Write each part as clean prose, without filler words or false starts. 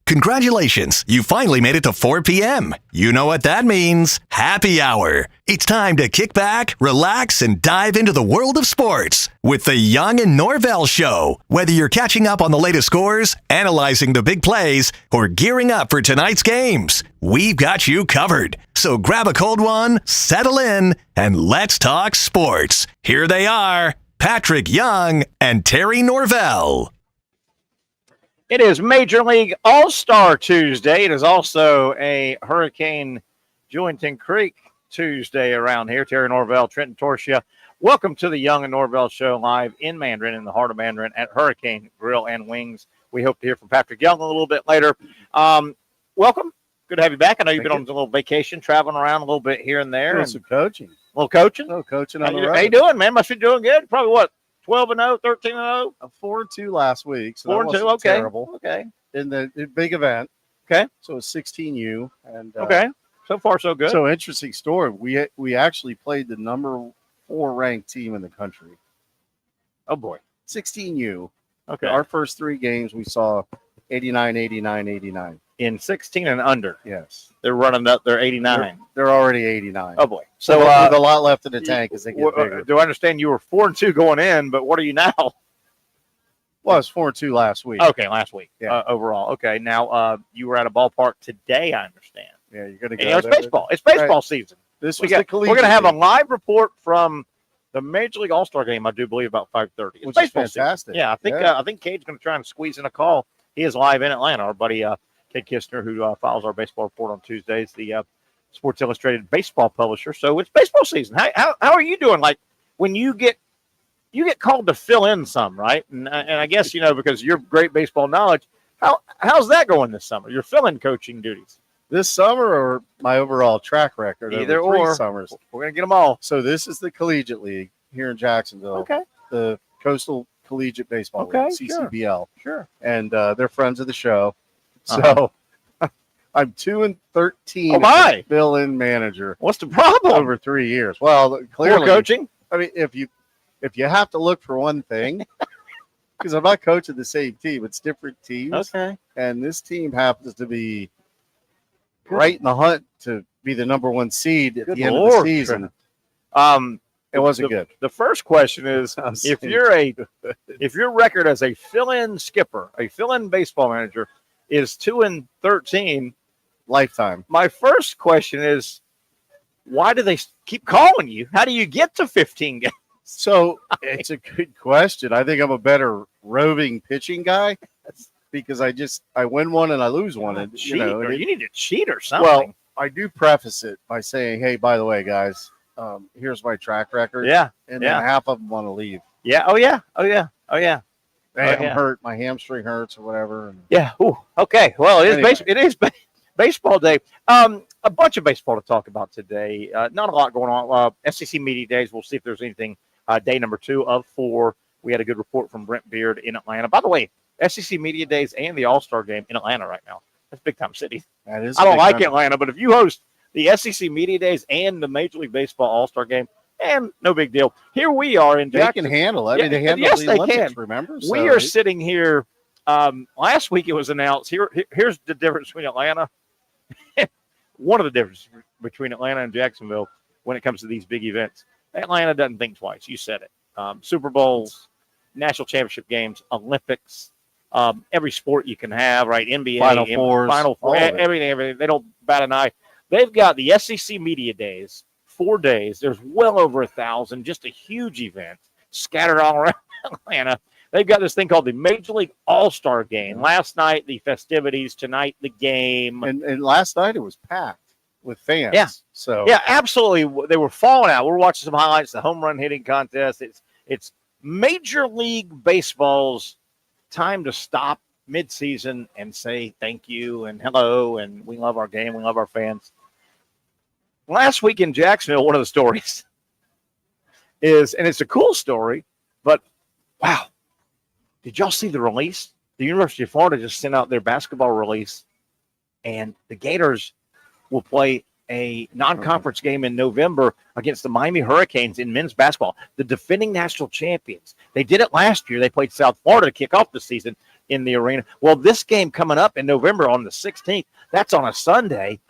Congratulations, you finally made it to 4 p.m. You know what that means. Happy hour. It's time to kick back, relax, and dive into the world of sports with the Young and Norvelle Show. Whether you're catching up on the latest scores, analyzing the big plays, or gearing up for tonight's games, we've got you covered. So grab a cold one, settle in, and let's talk sports. Here they are, Patrick Young and Terry Norvelle. It is Major League All Star Tuesday. It is also a Hurricane Jewington Creek Tuesday around here. Terry Norvelle, Trenton Torchia. Welcome to the Young and Norvelle Show live in Mandarin, in the heart of Mandarin, at Hurricane Grill and Wings. We hope to hear from Patrick Young a little bit later. Welcome. Good to have you back. I know you've been on a little vacation, traveling around a little bit here and there. Doing some coaching. A little coaching? A little coaching on the road. How you doing, man? Must be doing good. Probably what? 12-0, 13-0? 4-2 last week. So 4-2, okay. Terrible. Okay. In the big event. Okay. So it's 16U. And okay. So far, so good. So interesting story. We actually played the number 4 ranked team in the country. Oh, boy. 16U. Okay. Our first 3 games, we saw 89, 89, 89. In 16 and under. Yes. They're running up. They're 89. They're already 89. Oh, boy. So with a lot left in the tank as they get bigger. Do I understand you were 4-2 going in, but what are you now? Well, it was 4-2 last week. Okay, last week. Yeah. Overall. Okay. Now, you were at a ballpark today, I understand. Yeah, you're going to go. And, it's baseball. It's baseball season. This was the collegiate. We're going to have a live report from the Major League All Star Game, I do believe, about 5:30. It's Which baseball is fantastic. season. Yeah, I think Kade's going to try and squeeze in a call. He is live in Atlanta. Our buddy Kade Kistner, who follows our baseball report on Tuesdays, the Sports Illustrated baseball publisher. So it's baseball season. How are you doing? Like when you get called to fill in some, right? And I guess because of your great baseball knowledge, how's that going this summer? Your fill-in coaching duties. This summer or my overall track record? Either over 3 or. summers. We're going to get them all. So this is the Collegiate League here in Jacksonville. Okay. The Coastal Collegiate Baseball League, CCBL. Sure. And they're friends of the show. So I'm 2-13 Oh, my. fill-in manager. What's the problem? Over 3 years. Well, clearly. More coaching? I mean, if you have to look for one thing, because I'm not coaching the same team, it's different teams. Okay. And this team happens to be right in the hunt to be the number 1 seed at the end of the season. It wasn't good. The first question is, if your record as a fill-in skipper, a fill-in baseball manager, is 2-13 lifetime. My first question is, why do they keep calling you? How do you get to 15 games? So it's a good question. I think I'm a better roving pitching guy because I win one and I lose one. And you need to cheat or something. Well, I do preface it by saying, hey, by the way, guys, here's my track record. Yeah. And then half of them want to leave. Yeah. Oh, yeah. I'm hurt. My hamstring hurts or whatever. Yeah. Ooh. Okay. Well, it is baseball day. A bunch of baseball to talk about today. Not a lot going on. SEC Media Days. We'll see if there's anything. Day number 2 of 4. We had a good report from Brent Beard in Atlanta. By the way, SEC Media Days and the All-Star Game in Atlanta right now. That's big time city. That is. I don't like Atlanta, but if you host the SEC Media Days and the Major League Baseball All-Star Game, and no big deal. Here we are in Jackson. They can handle it. They handle the Olympics, remember? So we are sitting here. Last week it was announced. Here's the difference between Atlanta. One of the differences between Atlanta and Jacksonville when it comes to these big events. Atlanta doesn't think twice. You said it. Super Bowls, national championship games, Olympics, every sport you can have, right? NBA, Final Four, everything. They don't bat an eye. They've got the SEC Media Days, 4 days. There's well over 1,000, just a huge event scattered all around Atlanta. They've got this thing called the Major League All Star Game. Last night, the festivities. Tonight, the game. And last night, it was packed with fans. Yeah. So yeah, absolutely. They were falling out. We're watching some highlights, the home run hitting contest. It's Major League Baseball's time to stop midseason and say thank you and hello, and we love our game, we love our fans. Last week in Jacksonville, one of the stories is, and it's a cool story, but wow, did y'all see the release? The University of Florida just sent out their basketball release, and the Gators will play a non-conference game in November against the Miami Hurricanes in men's basketball, the defending national champions. They did it last year. They played South Florida to kick off the season. in the arena. Well, this game coming up in November on the 16th, that's on a Sunday.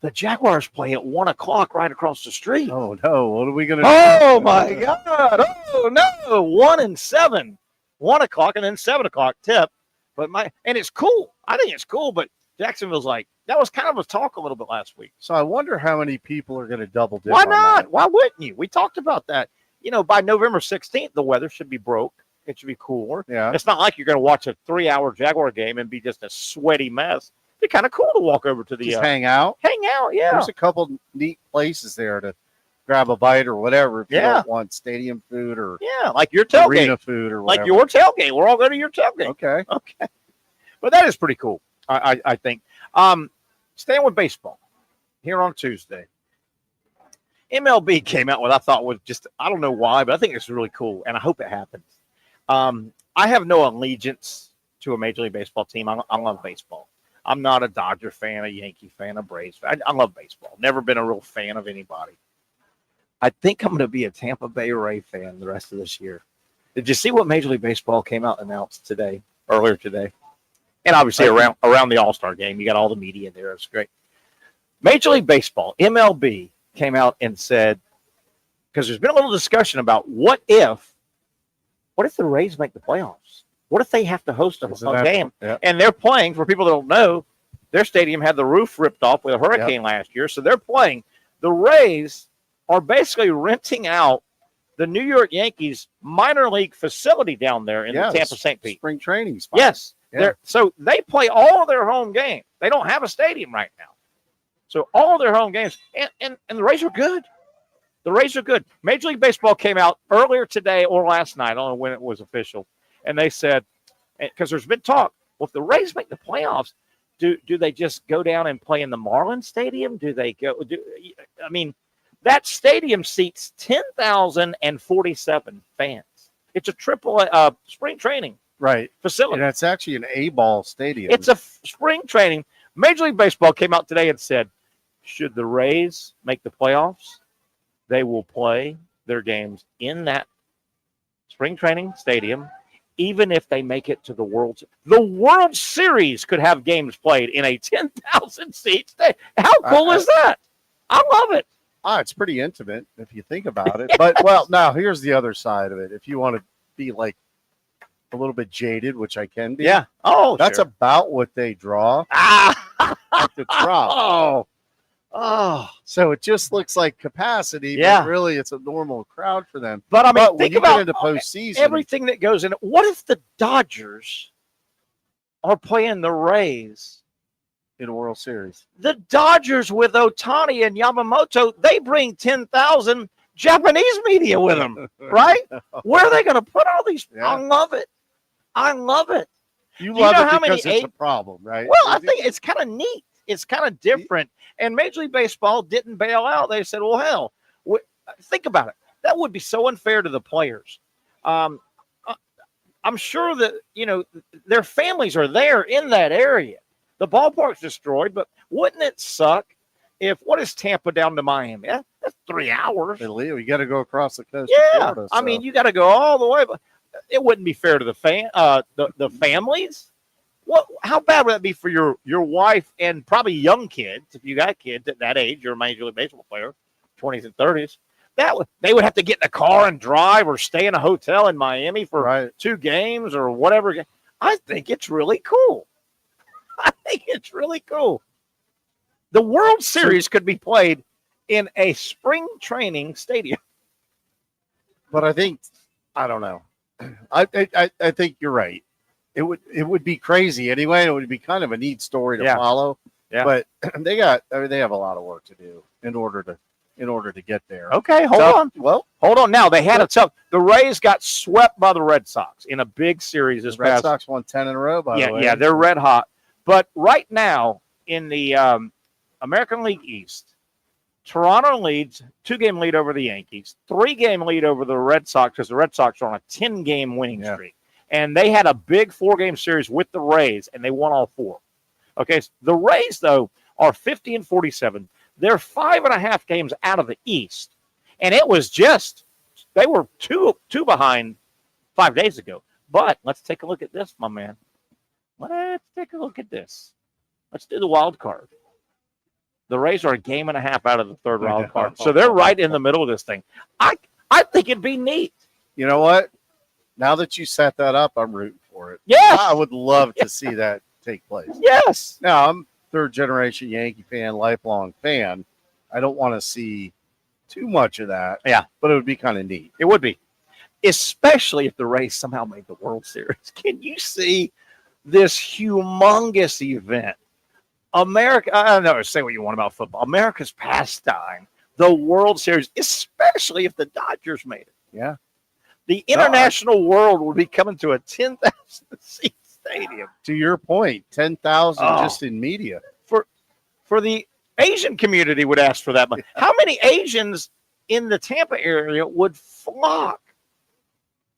The Jaguars play at 1 o'clock right across the street. Oh, no. What are we going to do? Oh, my God. Oh, no. 1 and 7. 1 o'clock and then 7 o'clock tip. And it's cool. I think it's cool, but Jacksonville's like, that was kind of a talk a little bit last week. So I wonder how many people are going to double dip. Why not? Why wouldn't you? We talked about that. By November 16th, the weather should be broke. It should be cooler. Yeah. It's not like you're going to watch a 3-hour Jaguar game and be just a sweaty mess. It's kind of cool to walk over to the just hang out. Hang out, yeah. There's a couple neat places there to grab a bite or whatever if you don't want stadium food or like your tailgate. Arena food or whatever. Like your tailgate. We're all going to your tailgate. Okay. But that is pretty cool, I think. Staying with baseball here on Tuesday. MLB came out with I thought was just, I don't know why, but I think it's really cool, and I hope it happens. I have no allegiance to a Major League Baseball team. I love baseball. I'm not a Dodger fan, a Yankee fan, a Braves fan. I love baseball. Never been a real fan of anybody. I think I'm going to be a Tampa Bay Ray fan the rest of this year. Did you see what Major League Baseball came out and announced earlier today? And obviously around the All Star Game, you got all the media there. It's great. Major League Baseball, MLB, came out and said, because there's been a little discussion about what if the Rays make the playoffs? What if they have to host a game? Yeah. And they're playing, for people that don't know, their stadium had the roof ripped off with a hurricane last year. So they're playing. The Rays are basically renting out the New York Yankees minor league facility down there in the Tampa St. Pete. Spring training spot. Yes. Yeah. So they play all their home games. They don't have a stadium right now. So all their home games. And the Rays are good. The Rays are good. Major League Baseball came out earlier today or last night. I don't know when it was official. And they said, because there's been talk, well, if the Rays make the playoffs, do they just go down and play in the Marlins Stadium? Do they go? That stadium seats 10,047 fans. It's a triple spring training facility. And it's actually an A-ball stadium. It's a spring training. Major League Baseball came out today and said, should the Rays make the playoffs, they will play their games in that spring training stadium, even if they make it to the World Series. The World Series could have games played in a 10,000-seat stadium. How cool is that? I love it. It's pretty intimate if you think about it. But, well, now here's the other side of it. If you want to be like a little bit jaded, which I can be. Yeah. Oh, that's sure. about what they draw at the Trop. Oh. So it just looks like capacity, but really it's a normal crowd for them. But I mean, when you get into postseason, everything that goes in. What if the Dodgers are playing the Rays in a World Series? The Dodgers with Ohtani and Yamamoto, they bring 10,000 Japanese media with them, right? Where are they going to put all these? Yeah. I love it. You love it because it's a problem, right? Well, I think it's kind of neat. It's kind of different. And Major League Baseball didn't bail out. They said, well, hell, think about it. That would be so unfair to the players. I'm sure that, their families are there in that area. The ballpark's destroyed, but wouldn't it suck if, what is Tampa down to Miami? That's 3 hours. You got to go across the coast. Yeah. Florida, so. I mean, you got to go all the way. But it wouldn't be fair to the families. How bad would that be for your wife and probably young kids? If you got kids at that age, you're a Major League Baseball player, 20s and 30s. They would have to get in a car and drive or stay in a hotel in Miami for 2 games or whatever. I think it's really cool. The World Series could be played in a spring training stadium. But I don't know. I think you're right. It would be crazy anyway. It would be kind of a neat story to follow. Yeah. But they have a lot of work to do in order to get there. Okay, hold on. Well, hold on. Now they had the Rays got swept by the Red Sox in a big series this past. Red Sox won 10 in a row. By the way. Yeah, they're red hot. But right now in the American League East, Toronto leads 2-game lead over the Yankees, 3-game lead over the Red Sox because the Red Sox are on a 10-game winning streak. And they had a big 4-game series with the Rays, and they won all 4. Okay, so the Rays, though, are 50-47. They're 5.5 games out of the East. And it was they were two behind 5 days ago. But let's take a look at this, my man. Let's take a look at this. Let's do the wild card. The Rays are a game and a half out of the third wild card. So they're right in the middle of this thing. I think it'd be neat. You know what? Now that you set that up, I'm rooting for it. Yes. I would love to see that take place. Yes. Now, I'm third-generation Yankee fan, lifelong fan. I don't want to see too much of that. Yeah. But it would be kind of neat. It would be. Especially if the Rays somehow made the World Series. Can you see this humongous event? America, I don't know, say what you want about football. America's pastime, the World Series, especially if the Dodgers made it. Yeah. The international world would be coming to a 10,000-seat stadium. To your point, 10,000 just in media. For the Asian community would ask for that money. How many Asians in the Tampa area would flock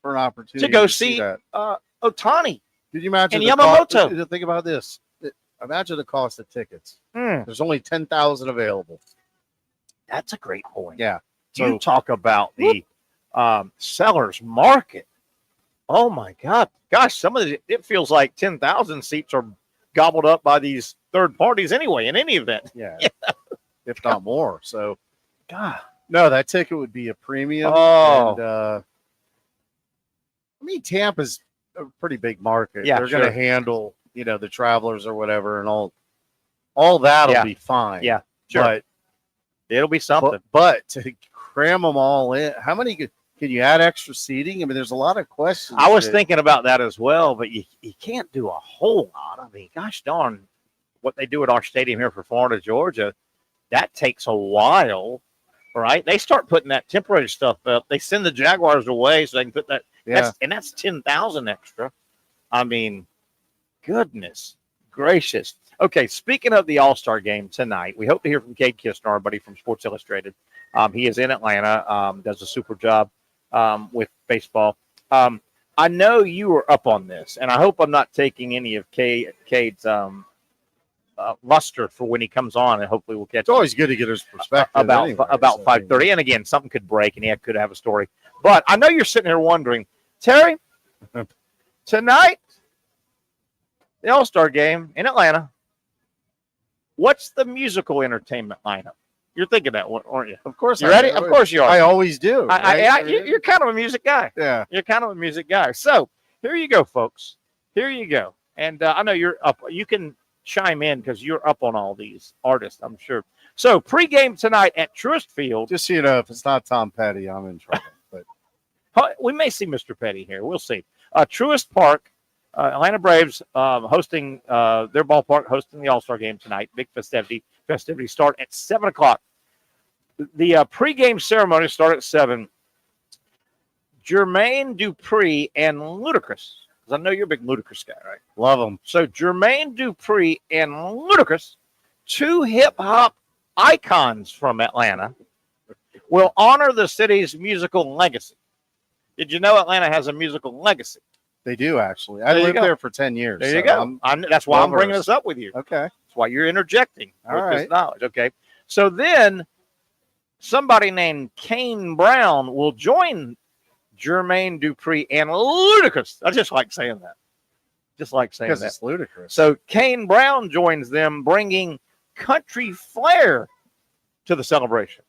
for an opportunity to go see Ohtani? Did you imagine and Yamamoto? Think about this. Imagine the cost of tickets. There's only 10,000 available. That's a great point. Yeah. So, you talk about the seller's market. Oh, my God. Gosh, it feels like 10,000 seats are gobbled up by these third parties anyway, in any event. Yeah. If not more. So, God. No, that ticket would be a premium. Oh. And, Tampa's a pretty big market. Yeah, they're going to handle, the travelers or whatever, and all that'll be fine. Yeah, sure. But it'll be something. But to cram them all in, how many can you add extra seating? There's a lot of questions. I was thinking about that as well, but you can't do a whole lot. Gosh darn, what they do at our stadium here for Florida, Georgia, that takes a while, right? They start putting that temporary stuff up. They send the Jaguars away so they can put that. Yeah. That's 10,000 extra. Goodness gracious. Okay, speaking of the All Star Game tonight, we hope to hear from Kade Kistner, our buddy from Sports Illustrated. He is in Atlanta, does a super job with baseball. I know you were up on this, and I hope I'm not taking any of Cade's luster for when he comes on, and hopefully we'll catch. It's always good to get his perspective about 5:30. And again, something could break, and he could have a story. But I know you're sitting here wondering, Terry, tonight, the All Star Game in Atlanta. What's the musical entertainment lineup? You're thinking that, aren't you? Of course. You ready? Of course you are. I always do. You're kind of a music guy. Yeah. You're kind of a music guy. So here you go, folks. Here you go. And I know you're up. You can chime in because you're up on all these artists, I'm sure. So pregame tonight at Truist Field. Just so you know, if it's not Tom Petty, I'm in trouble. But we may see Mr. Petty here. We'll see. Truist Park. Atlanta Braves hosting their ballpark, hosting the All-Star Game tonight. Big festivity. Festivities start at 7 o'clock. The pregame ceremony start at 7. Jermaine Dupri and Ludacris, because I know you're a big Ludacris guy, right? Love them. So Jermaine Dupri and Ludacris, two hip-hop icons from Atlanta, will honor the city's musical legacy. Did you know Atlanta has a musical legacy? They do, actually. I lived there for 10 years. There you go. That's why I'm bringing this up with you. Okay. That's why you're interjecting this knowledge. Okay. So then somebody named Kane Brown will join Jermaine Dupri and Ludacris. I just like saying that. Because it's ludicrous. So Kane Brown joins them, bringing country flair to the celebration.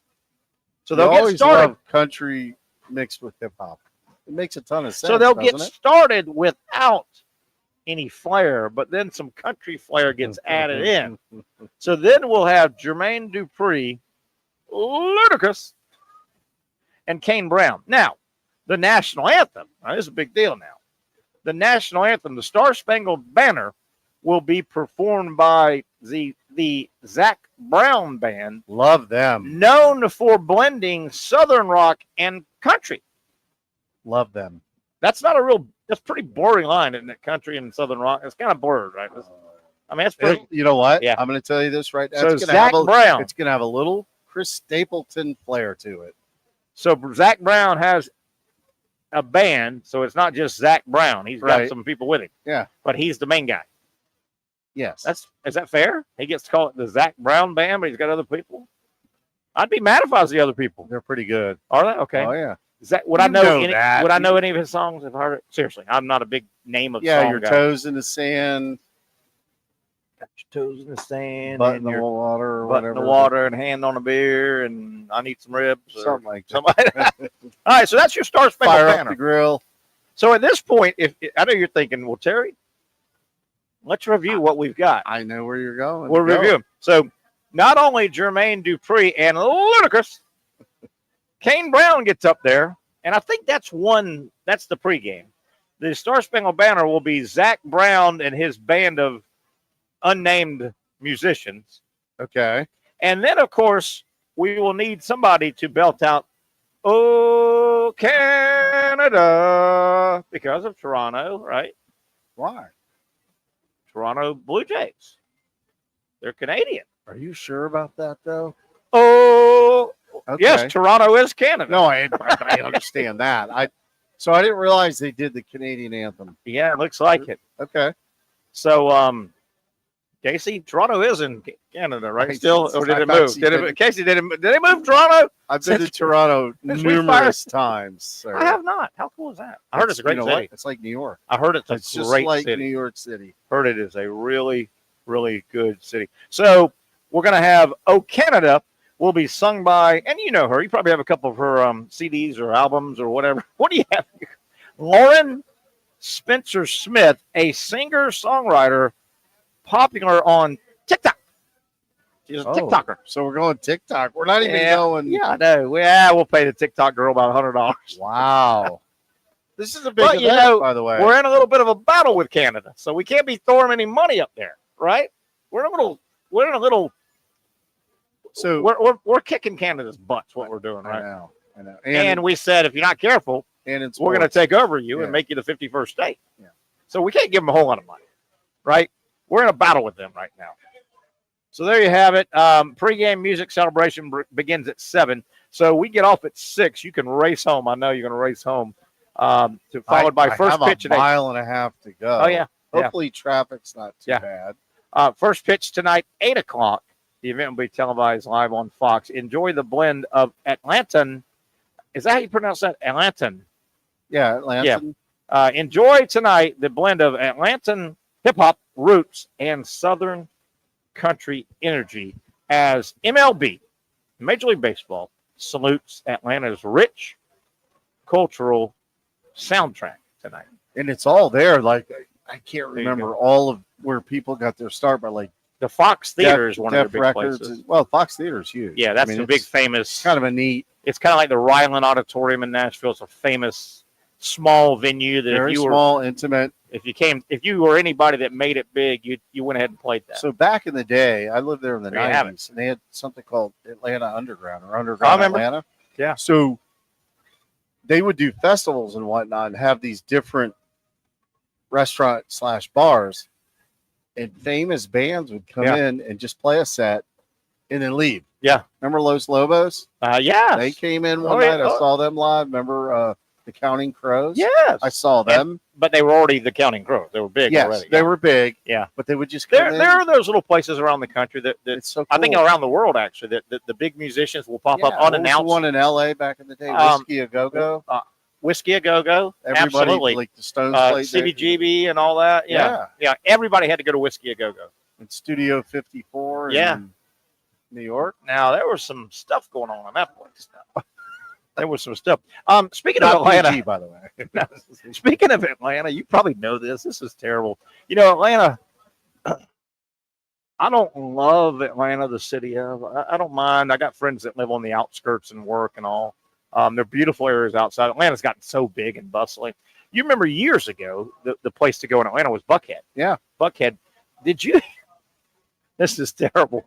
So they'll get started. Love country mixed with hip hop. It makes a ton of sense. So they'll get started without any flair, but then some country flair gets added in. So then we'll have Jermaine Dupri, Ludacris, and Kane Brown. Now, the national anthem. Now, this is a big deal now. The national anthem, the Star Spangled Banner, will be performed by the Zach Brown Band. Love them. Known for blending Southern rock and country. Love them. That's pretty blurry line, isn't it? Country and Southern rock. It's kind of blurred, right? That's pretty. You know what? Yeah. I'm going to tell you this right now. So Zach Brown. It's going to have a little Chris Stapleton flair to it. So Zach Brown has a band, so it's not just Zach Brown. He's got some people with him. Yeah. But he's the main guy. Yes. Is that fair? He gets to call it the Zach Brown Band, but he's got other people? I'd be mad if I was the other people. They're pretty good. Are they? Okay. Oh, yeah. Is that would I know any? That. Would I know any of his songs? I've heard it. Seriously, I'm not a big name of song your guy. Toes in the sand. Got your toes in the sand, butt in the water, or butt whatever. in the water, and hand on a beer, and I need some ribs, something like that. All right, so that's your Star Spangled Banner. Fire up the grill. So at this point, if I know you're thinking, well, Terry, let's review what we've got. I know where you're going. We'll review them. So not only Jermaine Dupri and Ludacris, Kane Brown gets up there, and I think that's the pregame. The Star Spangled Banner will be Zach Brown and his band of unnamed musicians. Okay. And then, of course, we will need somebody to belt out, "Oh, Canada," because of Toronto, right? Why? Toronto Blue Jays. They're Canadian. Are you sure about that, though? Oh, okay. Yes, Toronto is Canada. No, I understand that. So I didn't realize they did the Canadian anthem. Yeah, it looks like it. Okay. So, Casey, Toronto is in Canada, right? Still, or did it move? Casey, did they move Toronto? I've been to Toronto numerous times. Sir. I have not. How cool is that? I heard it's a great city. What? It's like New York. I heard it's just great like city. New York City. Heard it is a really, really good city. So we're going to have "Oh Canada" will be sung by, and you know her. You probably have a couple of her CDs or albums or whatever. What do you have? Lauren Spencer Smith, a singer-songwriter popular on TikTok. She's a TikToker. So we're going TikTok. We're not even going. Yeah, I know. We'll pay the TikTok girl about $100. Wow. This is a big event, by the way. We're in a little bit of a battle with Canada, so we can't be throwing any money up there, right? We're in a little. So we're kicking Canada's butts. What we're doing, right? I know. And we said if you're not careful, we're going to take over you and make you the 51st state. Yeah. So we can't give them a whole lot of money, right? We're in a battle with them right now. So there you have it. Pre-game music celebration begins at 7. So we get off at 6. You can race home. I know you're going to race home. Followed by first pitch at 8. A mile and a half to go. Oh, yeah. Hopefully traffic's not too bad. First pitch tonight, 8 o'clock. The event will be televised live on Fox. Enjoy the blend of Atlantan. Is that how you pronounce that? Atlantan. Yeah, Atlantan. Yeah. Enjoy tonight the blend of Atlantan hip-hop roots and Southern country energy as MLB, Major League Baseball, salutes Atlanta's rich cultural soundtrack tonight. And it's all there. Like, I can't remember all of where people got their start, but like the Fox Theater is one of their big places. Well, Fox Theater is huge. Yeah, that's the big famous. Kind of a neat. It's kind of like the Ryland Auditorium in Nashville. It's a famous small venue that very small, intimate. If you were anybody that made it big, you went ahead and played that. So back in the day, I lived there in the 90s, and they had something called Atlanta Underground or Underground Atlanta. Yeah. So they would do festivals and whatnot and have these different restaurant/bars, and famous bands would come in and just play a set and then leave. Yeah. Remember Los Lobos? Yeah. They came in one night. I saw them live. Remember the Counting Crows? Yes. I saw them. But they were already the Counting Crows. They were big already. They were big. Yeah. But they would just come in. There are those little places around the country that it's so cool. I think around the world, actually, that the big musicians will pop up unannounced. What was the one in L.A. back in the day? Whiskey A Go-Go? Whiskey A Go-Go. Everybody, absolutely. Like the Stones played CBGB and all that. Yeah. Everybody had to go to Whiskey A Go-Go. In Studio 54 in New York. Now, there was some stuff going on in that place. There was some stuff. Speaking of Atlanta, PG, by the way. Speaking of Atlanta, you probably know this. This is terrible. You know, Atlanta, I don't love Atlanta, the city of. I don't mind. I got friends that live on the outskirts and work and all. They're beautiful areas outside. Atlanta's gotten so big and bustling. You remember years ago, the place to go in Atlanta was Buckhead. Yeah. Buckhead. Did you? This is terrible.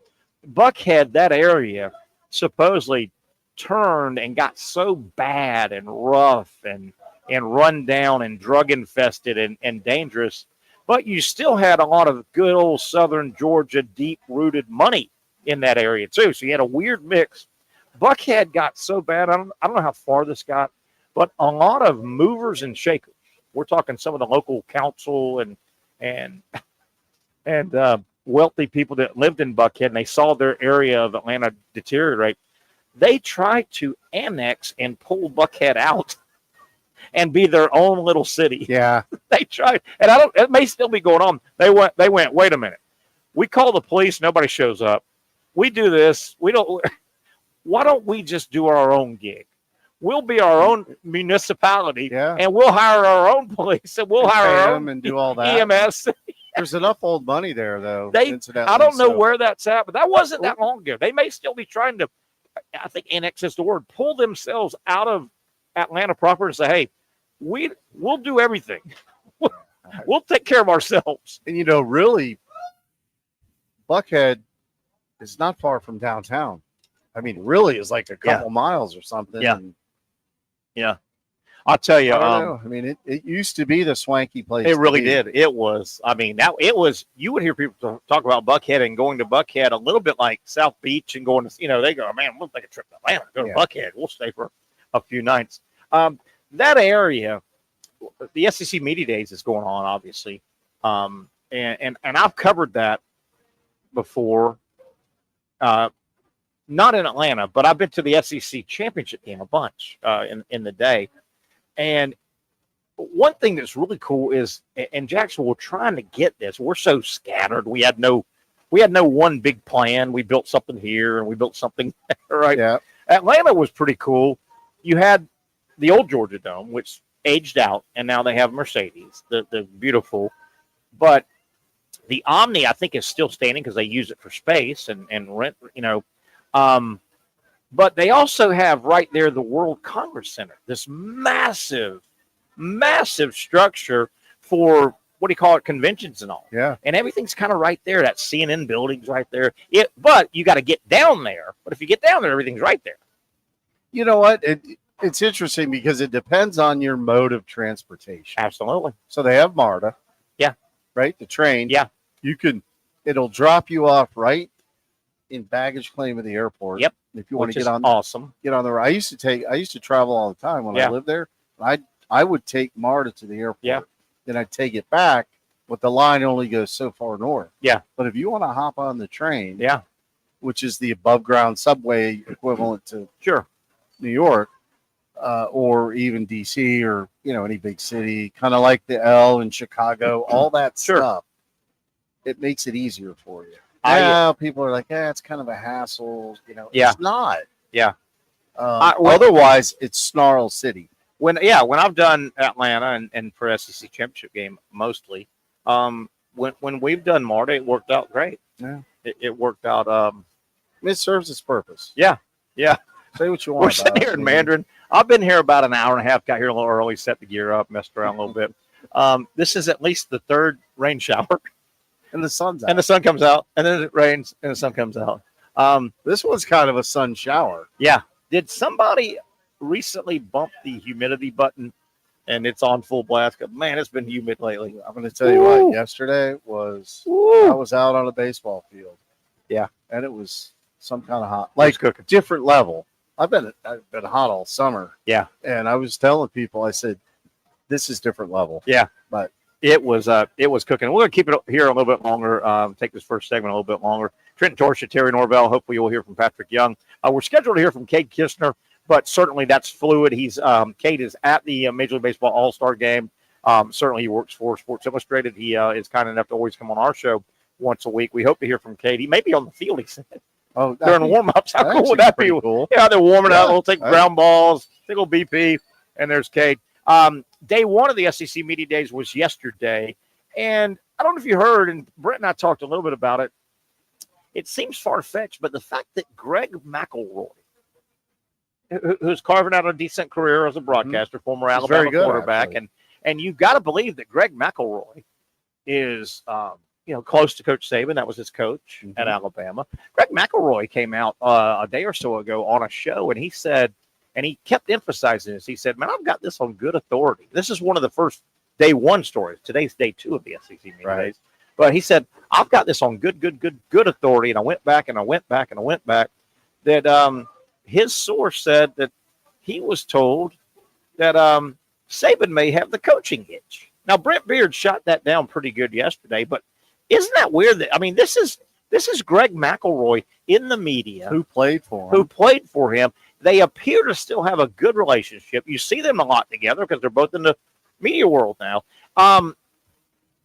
Buckhead, that area, supposedly turned and got so bad and rough and run down and drug infested and dangerous, but you still had a lot of good old Southern Georgia deep rooted money in that area too. So you had a weird mix. Buckhead got so bad. I don't know how far this got, but a lot of movers and shakers. We're talking some of the local council and wealthy people that lived in Buckhead, and they saw their area of Atlanta deteriorate. they try to annex and pull Buckhead out and be their own little city. Yeah. They tried, and it may still be going on. They went, wait a minute. We call the police, nobody shows up. We do this. Why don't we just do our own gig? We'll be our own municipality, and we'll hire our own police, and we'll hire our own and do all that. EMS. There's enough old money there, though. I don't know where that's at, but that wasn't that long ago. They may still be trying to, I think annex is the word, pull themselves out of Atlanta proper and say, hey, we'll do everything. We'll take care of ourselves. And, really, Buckhead is not far from downtown. I mean, really is like a couple miles or something. Yeah. Yeah. I'll tell you. I mean, it used to be the swanky place. It really did. It was. I mean, you would hear people talk about Buckhead and going to Buckhead a little bit like South Beach and going to, they go, man, we'll take a trip to Atlanta, go to Buckhead. We'll stay for a few nights. That area, the SEC Media Days is going on, obviously. And I've covered that before. Not in Atlanta, but I've been to the SEC championship game a bunch in the day. And one thing that's really cool is, and Jacksonville, we're trying to get this. We're so scattered. We had no one big plan. We built something here and we built something there, right? Yeah. Atlanta was pretty cool. You had the old Georgia Dome, which aged out, and now they have Mercedes, the beautiful. But the Omni, I think, is still standing because they use it for space and rent, but they also have right there the World Congress Center, this massive, massive structure for, conventions and all. Yeah. And everything's kind of right there. That CNN building's right there. But you got to get down there. But if you get down there, everything's right there. You know what? It's interesting because it depends on your mode of transportation. Absolutely. So they have MARTA. Yeah. Right? The train. Yeah. It'll drop you off right in baggage claim at the airport. Yep. If you want to get on the road. I used to travel all the time when I lived there. I would take MARTA to the airport. Yeah. Then I'd take it back, but the line only goes so far north. Yeah. But if you want to hop on the train, which is the above ground subway equivalent to New York, or even DC or any big city, kind of like the L in Chicago, all that stuff, it makes it easier for you. People are like, it's kind of a hassle. It's not. Yeah. Otherwise, it's Snarl City. When I've done Atlanta and for SEC championship game mostly, when we've done MARTA, it worked out great. Yeah. It worked out. It serves its purpose. Yeah. Yeah. Say what you want. We're sitting here in Mandarin. I've been here about an hour and a half. Got here a little early, set the gear up, messed around a little bit. This is at least the third rain shower. And the sun's out. And the sun comes out, and then it rains, and the sun comes out. This one's kind of a sun shower. Yeah. Did somebody recently bump the humidity button, and it's on full blast? Man, it's been humid lately. I'm going to tell you what. Yesterday was I was out on a baseball field. Yeah. And it was some kind of hot, like a different level. I've been hot all summer. Yeah. And I was telling people, I said, this is different level. Yeah. But it was cooking. We're going to keep it here a little bit longer, take this first segment a little bit longer. Trenton Torsia, Terry Norvelle. Hopefully you'll hear from Patrick Young. We're scheduled to hear from Kade Kistner, but certainly that's fluid. Kade is at the Major League Baseball All Star Game. Certainly he works for Sports Illustrated. He is kind enough to always come on our show once a week. We hope to hear from Kade. He may be on the field, he said. Oh, during warm-ups. How cool would that be? Cool. Yeah, they're warming up. We'll take ground balls, single BP, and there's Kade. Day one of the SEC Media Days was yesterday, and I don't know if you heard, and Brett and I talked a little bit about it. It seems far-fetched, but the fact that Greg McElroy, who's carving out a decent career as a broadcaster, former Alabama quarterback, and you've got to believe that Greg McElroy is close to Coach Saban. That was his coach at Alabama. Greg McElroy came out a day or so ago on a show, and he said, and he kept emphasizing this. He said, man, I've got this on good authority. This is one of the first day one stories. Today's day two of the SEC Media Days. But he said, I've got this on good authority. And I went back that his source said that he was told that Saban may have the coaching itch. Now, Brent Beard shot that down pretty good yesterday, but isn't that weird? This is This is Greg McElroy in the media. Who played for him. They appear to still have a good relationship. You see them a lot together because they're both in the media world now.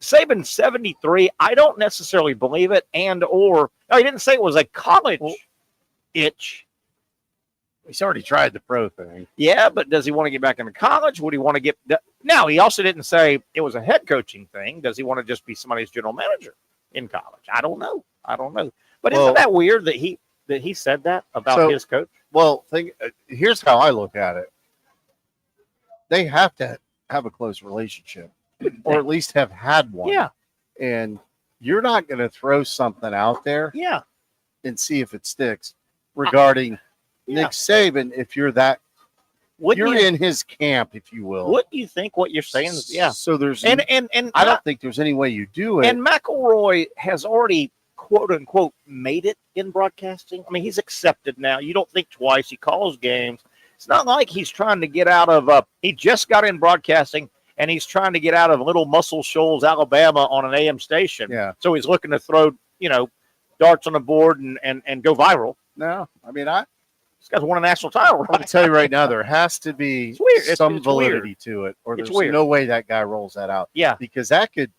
Saban 73, I don't necessarily believe it, no, he didn't say it was a college itch. He's already tried the pro thing. Yeah, but does he want to get back into college? Would he want to get – no, he also didn't say it was a head coaching thing. Does he want to just be somebody's general manager in college? I don't know. But isn't that weird that he said that about his coach? Well, here's how I look at it. They have to have a close relationship, or at least have had one. Yeah. And you're not going to throw something out there and see if it sticks regarding Nick Saban if you're that you're in his camp, if you will. What do you think what you're saying is So there's and I don't think there's any way you do it. And McElroy has already quote unquote made it in broadcasting. I mean, he's accepted now. You don't think twice. He calls games. It's not like he's trying to get out of he just got in broadcasting and he's trying to get out of Little Muscle Shoals, Alabama on an AM station. Yeah. So he's looking to throw, darts on the board and go viral. No. I mean, this guy's won a national title. Right? I'm going to tell you right now, there has to be some validity to it, or there's no way that guy rolls that out. Yeah. Because that could,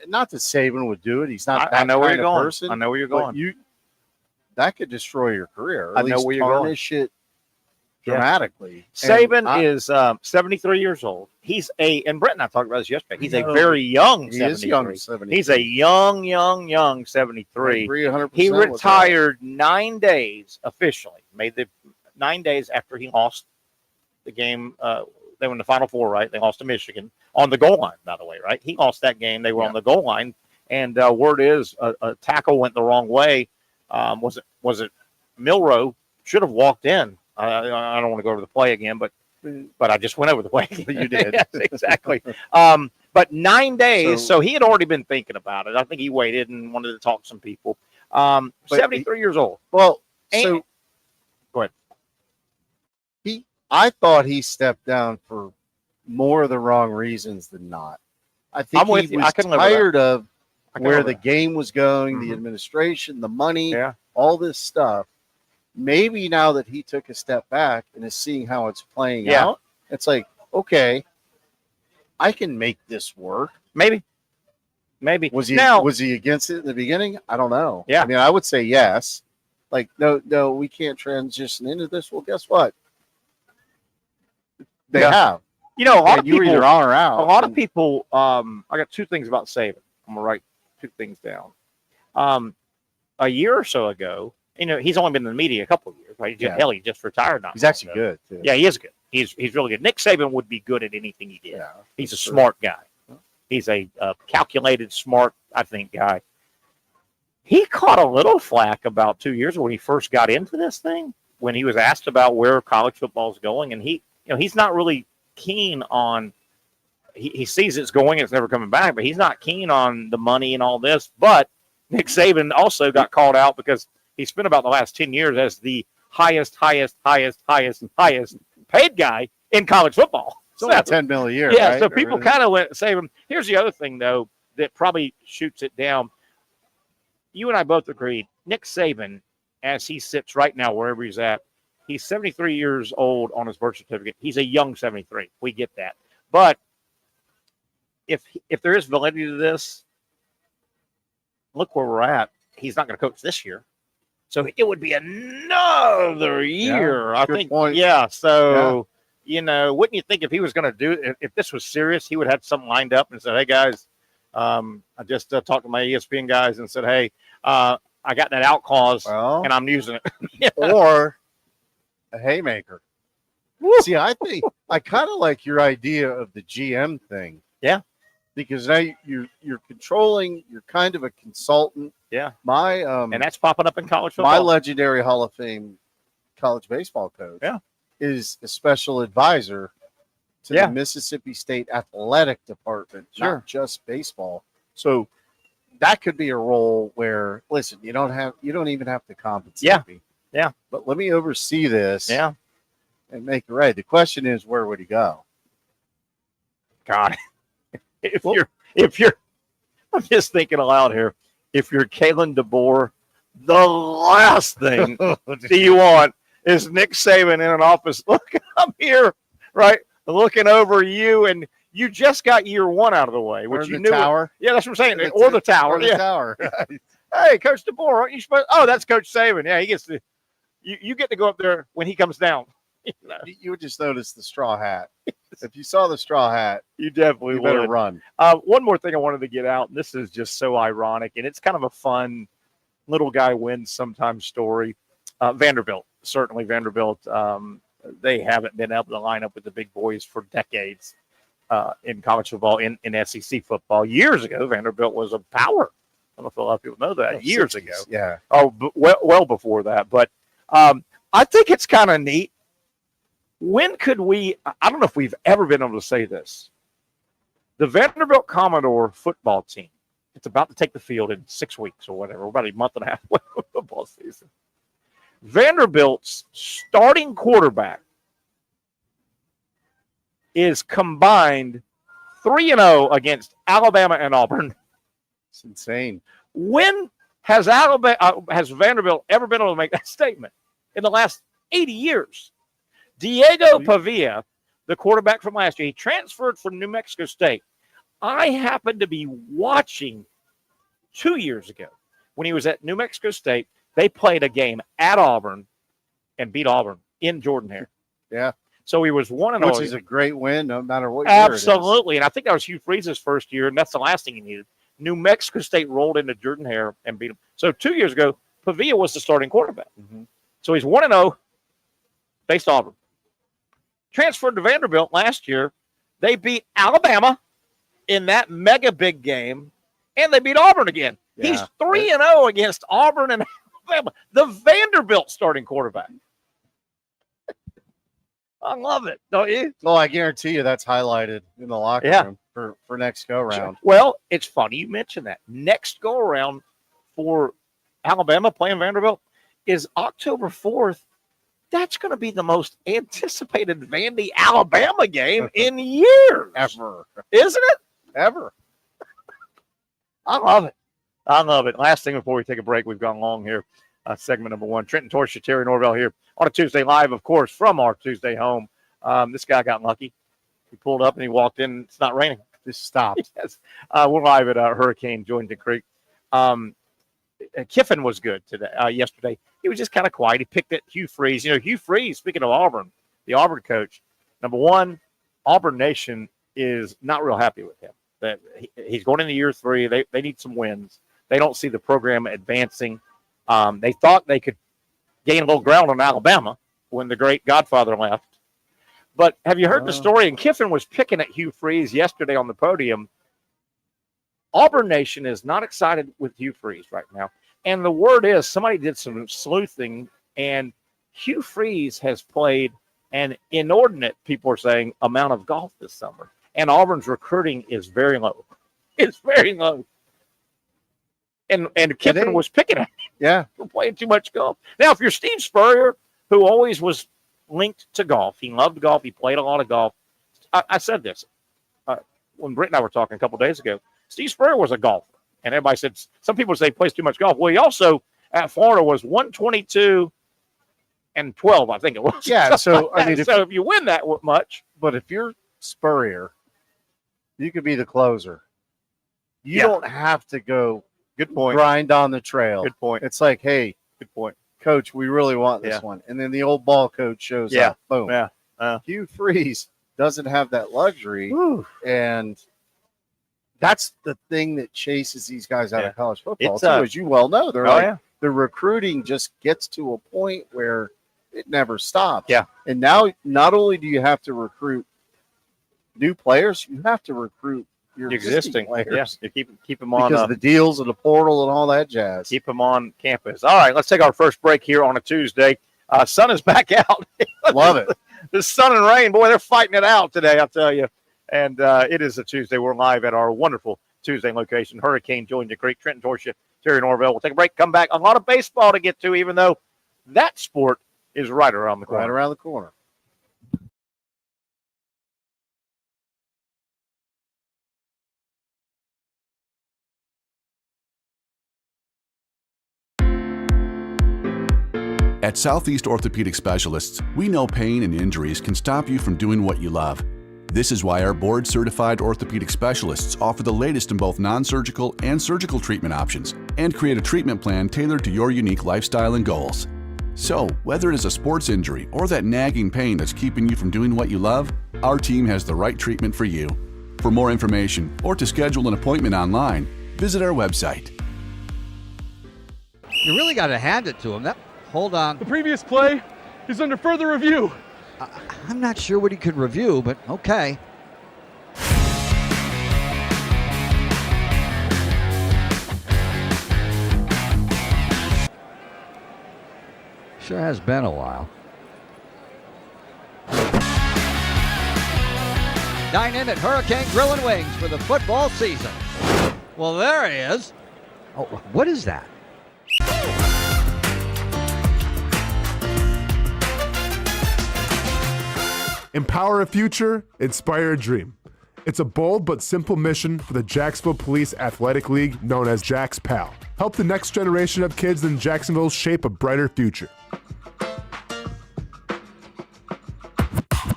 not that Saban would do it. He's not that I know where kind you're of going. person. I know where you're going. That could destroy your career. Or I at know least where you're going. Tarnish it dramatically. Saban is 73 years old. And Brett and I talked about this yesterday. He's a very young 73. He is young 73. He's a young 73. I agree 100% he retired 9 days officially. Made the 9 days after he lost the game. They were in the Final Four, right? They lost to Michigan on the goal line, by the way, right? He lost that game. They were on the goal line. And word is a tackle went the wrong way. Was it Milroe? Should have walked in. I don't want to go over the play again, but I just went over the play. You did. Yes, exactly. But 9 days, so he had already been thinking about it. I think he waited and wanted to talk to some people. 73 years old. Well, go ahead. I thought he stepped down for more of the wrong reasons than not. I think he was tired of where the game was going, the administration, the money, all this stuff. Maybe now that he took a step back and is seeing how it's playing out, it's like, okay, I can make this work. Maybe. Was he against it in the beginning? I don't know. Yeah. I mean, I would say yes. Like, no, we can't transition into this. Well, guess what? They have. A lot of people either on or out. A lot of people. I got two things about Saban. I'm gonna write two things down. A year or so ago, he's only been in the media a couple of years. Right? He just retired now. He's actually good too. Yeah, he is good. He's really good. Nick Saban would be good at anything he did. Yeah, he's a smart guy. He's a calculated, smart, I think, guy. He caught a little flack about 2 years ago when he first got into this thing, when he was asked about where college football is going, and he's not really keen on. He sees it's going, it's never coming back, but he's not keen on the money and all this. But Nick Saban also got called out because he spent about the last 10 years as the highest paid guy in college football. So that's $10 million a year. Yeah, right? So people kind of went Saban. Here's the other thing, though, that probably shoots it down. You and I both agreed. Nick Saban, as he sits right now, wherever he's at, he's 73 years old on his birth certificate. He's a young 73. We get that. But if there is validity to this, look where we're at. He's not going to coach this year. So it would be another year, I think. Point. Yeah. So, wouldn't you think if he was going to do it, if this was serious, he would have something lined up and said, hey, guys, I just talked to my ESPN guys and said, hey, I got that out clause and I'm using it. Or a haymaker. See, I think I kind of like your idea of the GM thing. Yeah. Because now you're controlling, you're kind of a consultant. Yeah. And that's popping up in college football. My legendary Hall of Fame college baseball coach is a special advisor to the Mississippi State Athletic Department, not just baseball. So that could be a role where, listen, you don't even have to compensate me. Yeah. But let me oversee this. Yeah. And make it right. The question is, where would he go? God. If you're I'm just thinking aloud here. if you're Kalen DeBoer, the last thing that you want is Nick Saban in an office. Look, I'm here, right, looking over you, and you just got year one out of the way, which you knew. Tower. Yeah, that's what I'm saying. Or the tower. Or the tower. Hey, Coach DeBoer, aren't you supposed? Oh, that's Coach Saban. Yeah, he gets to. You get to go up there when he comes down. You would just notice the straw hat. If you saw the straw hat, you definitely you better would. run. One more thing I wanted to get out, and this is just so ironic, and it's kind of a fun little guy wins sometimes story. Vanderbilt, certainly Vanderbilt. They haven't been able to line up with the big boys for decades in college football, in SEC football. Years ago, Vanderbilt was a power. I don't know if a lot of people know that. Years 60s, ago. Yeah. Oh, well before that. But I think it's kind of neat. When could we – I don't know if we've ever been able to say this. The Vanderbilt Commodore football team, it's about to take the field in 6 weeks or whatever. We're about a month and a half away from football season. Vanderbilt's starting quarterback is combined 3-0 against Alabama and Auburn. It's insane. When has Vanderbilt ever been able to make that statement? In the last 80 years. Diego Pavia, the quarterback from last year, he transferred from New Mexico State. I happened to be watching 2 years ago when he was at New Mexico State. They played a game at Auburn and beat Auburn in Jordan-Hare. Yeah. So he was 1-0. Which is a great win no matter what year Absolutely. And I think that was Hugh Freeze's first year, and that's the last thing he needed. New Mexico State rolled into Jordan-Hare and beat him. So 2 years ago, Pavia was the starting quarterback. Mm-hmm. So he's 1-0, faced Auburn. Transferred to Vanderbilt last year. They beat Alabama in that mega big game, and they beat Auburn again. Yeah. He's 3-0 against Auburn and Alabama. The Vanderbilt starting quarterback. I love it, don't you? Well, I guarantee you that's highlighted in the locker room for next go-around. Well, it's funny you mentioned that. Next go-around for Alabama playing Vanderbilt is October 4th. That's going to be the most anticipated Vandy Alabama game in years. Ever. Isn't it? Ever. I love it. I love it. Last thing before we take a break, we've gone long here. Segment number one. Trenton Torsia, Terry Norvelle here on a Tuesday live, of course, from our Tuesday home. This guy got lucky. He pulled up and he walked in. It's not raining. Just stopped. Yes. We're live at Hurricane Jointon Creek. Kiffin was good today. Yesterday, he was just kind of quiet. He picked at Hugh Freeze. You know, Hugh Freeze, speaking of Auburn, the Auburn coach, number one, Auburn Nation is not real happy with him. That he's going into year 3. They need some wins. They don't see the program advancing. They thought they could gain a little ground on Alabama when the great Godfather left. But have you heard the story? And Kiffin was picking at Hugh Freeze yesterday on the podium. Auburn Nation is not excited with Hugh Freeze right now. And the word is somebody did some sleuthing, and Hugh Freeze has played an inordinate, people are saying, amount of golf this summer. And Auburn's recruiting is very low. It's very low. And Kiffin was picking at him for playing too much golf. Now, if you're Steve Spurrier, who always was linked to golf, he loved golf, he played a lot of golf. I said this when Britt and I were talking a couple days ago. Steve Spurrier was a golfer. And everybody said, some people say he plays too much golf. Well, he also, at Florida, was 122 and 12, I think it was. Yeah, so, I mean, if you win that much. But if you're Spurrier, you could be the closer. You don't have to go grind on the trail. Good point. It's like, hey, good point, coach, we really want this one. And then the old ball coach shows up. Boom. Yeah. Hugh Freeze doesn't have that luxury. And that's the thing that chases these guys out of college football, too, as you well know. They're the recruiting just gets to a point where it never stops. Yeah. And now not only do you have to recruit new players, you have to recruit your existing players. Yeah. You keep them on. Because of the deals and the portal and all that jazz. Keep them on campus. All right, let's take our first break here on a Tuesday. Sun is back out. Love it. The sun and rain, boy, they're fighting it out today, I'll tell you. And it is a Tuesday. We're live at our wonderful Tuesday location, Hurricane Jointon Creek, Trenton Torsia, Terry Norvelle. We'll take a break, come back. A lot of baseball to get to, even though that sport is right around the corner. Right around the corner. At Southeast Orthopedic Specialists, we know pain and injuries can stop you from doing what you love. This is why our board-certified orthopedic specialists offer the latest in both non-surgical and surgical treatment options and create a treatment plan tailored to your unique lifestyle and goals. So, whether it is a sports injury or that nagging pain that's keeping you from doing what you love, our team has the right treatment for you. For more information or to schedule an appointment online, visit our website. You really got to hand it to him. Hold on. The previous play is under further review. I'm not sure what he could review, but okay. Sure has been a while. Dine in at Hurricane Grill and Wings for the football season. Well, there he is. Oh, what is that? Empower a future, inspire a dream. It's a bold but simple mission for the Jacksonville Police Athletic League known as Jax PAL. Help the next generation of kids in Jacksonville shape a brighter future.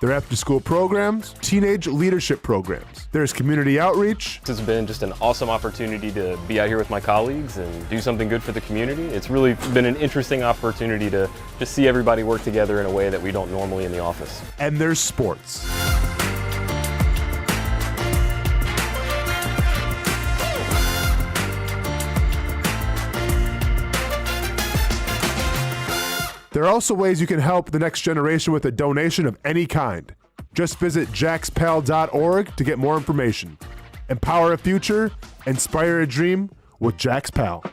Their after-school programs, teenage leadership programs. There's community outreach. This has been just an awesome opportunity to be out here with my colleagues and do something good for the community. It's really been an interesting opportunity to just see everybody work together in a way that we don't normally in the office. And there's sports. There are also ways you can help the next generation with a donation of any kind. Just visit jaxpal.org to get more information. Empower a future, inspire a dream with Jax PAL.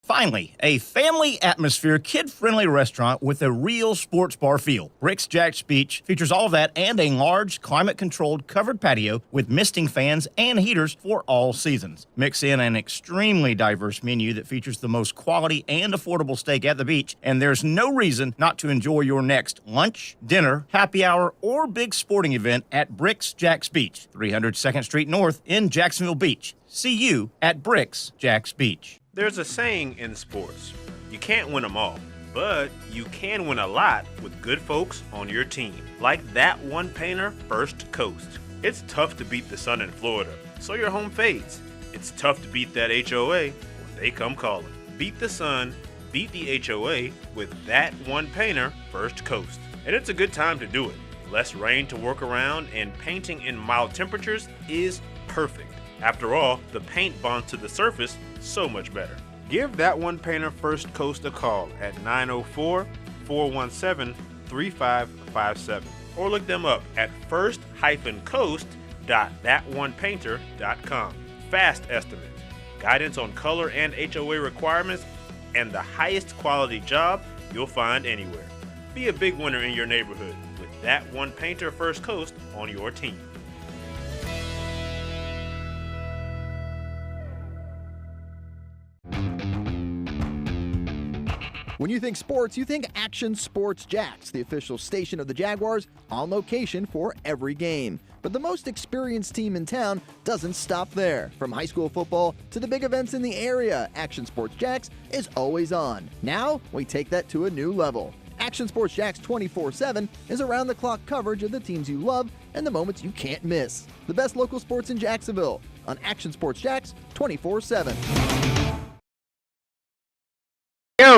Finally, a family atmosphere, kid-friendly restaurant with a real sports bar feel. Bricks Jack's Beach features all of that and a large, climate-controlled covered patio with misting fans and heaters for all seasons. Mix in an extremely diverse menu that features the most quality and affordable steak at the beach, and there's no reason not to enjoy your next lunch, dinner, happy hour, or big sporting event at Bricks Jack's Beach, 300 2nd Street North in Jacksonville Beach. See you at Bricks Jack's Beach. There's a saying in sports, you can't win them all, but you can win a lot with good folks on your team. Like that one painter, First Coast. It's tough to beat the sun in Florida, so your home fades. It's tough to beat that HOA when they come calling. Beat the sun, beat the HOA with that one painter, First Coast. And it's a good time to do it. Less rain to work around and painting in mild temperatures is perfect. After all, the paint bonds to the surface so much better. Give that one painter First Coast a call at 904-417-3557 or look them up at first-coast.thatonepainter.com. Fast estimate, guidance on color and HOA requirements, and the highest quality job you'll find anywhere. Be a big winner in your neighborhood with that one painter First Coast on your team. When you think sports, you think Action Sports Jax, the official station of the Jaguars, on location for every game. But the most experienced team in town doesn't stop there. From high school football to the big events in the area, Action Sports Jax is always on. Now, we take that to a new level. Action Sports Jax 24/7 is around-the-clock coverage of the teams you love and the moments you can't miss. The best local sports in Jacksonville on Action Sports Jax 24/7.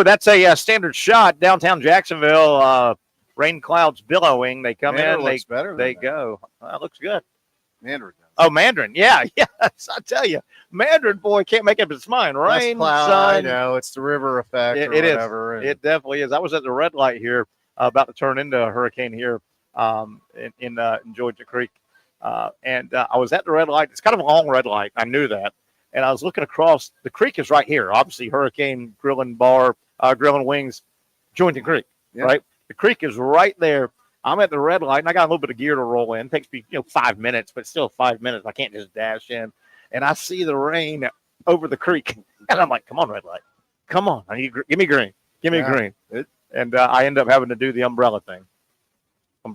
That's a standard shot downtown Jacksonville. Rain clouds billowing. They come in. They go. That looks good. Mandarin. Oh, Mandarin. Yeah. Yes. I tell you, Mandarin boy can't make up his mind. Rain, cloud, sun. I know it's the river effect. It is. It definitely is. I was at the red light here, about to turn into a hurricane here in Georgia Creek, and I was at the red light. It's kind of a long red light. I knew that. And I was looking across. The creek is right here. Obviously, Hurricane Grill and Bar, Grill and Wings, Jointon Creek, right? The creek is right there. I'm at the red light, and I got a little bit of gear to roll in. It takes me, 5 minutes, but still 5 minutes. I can't just dash in. And I see the rain over the creek, and I'm like, "Come on, red light, come on! Give me green, give me green." And I end up having to do the umbrella thing. Do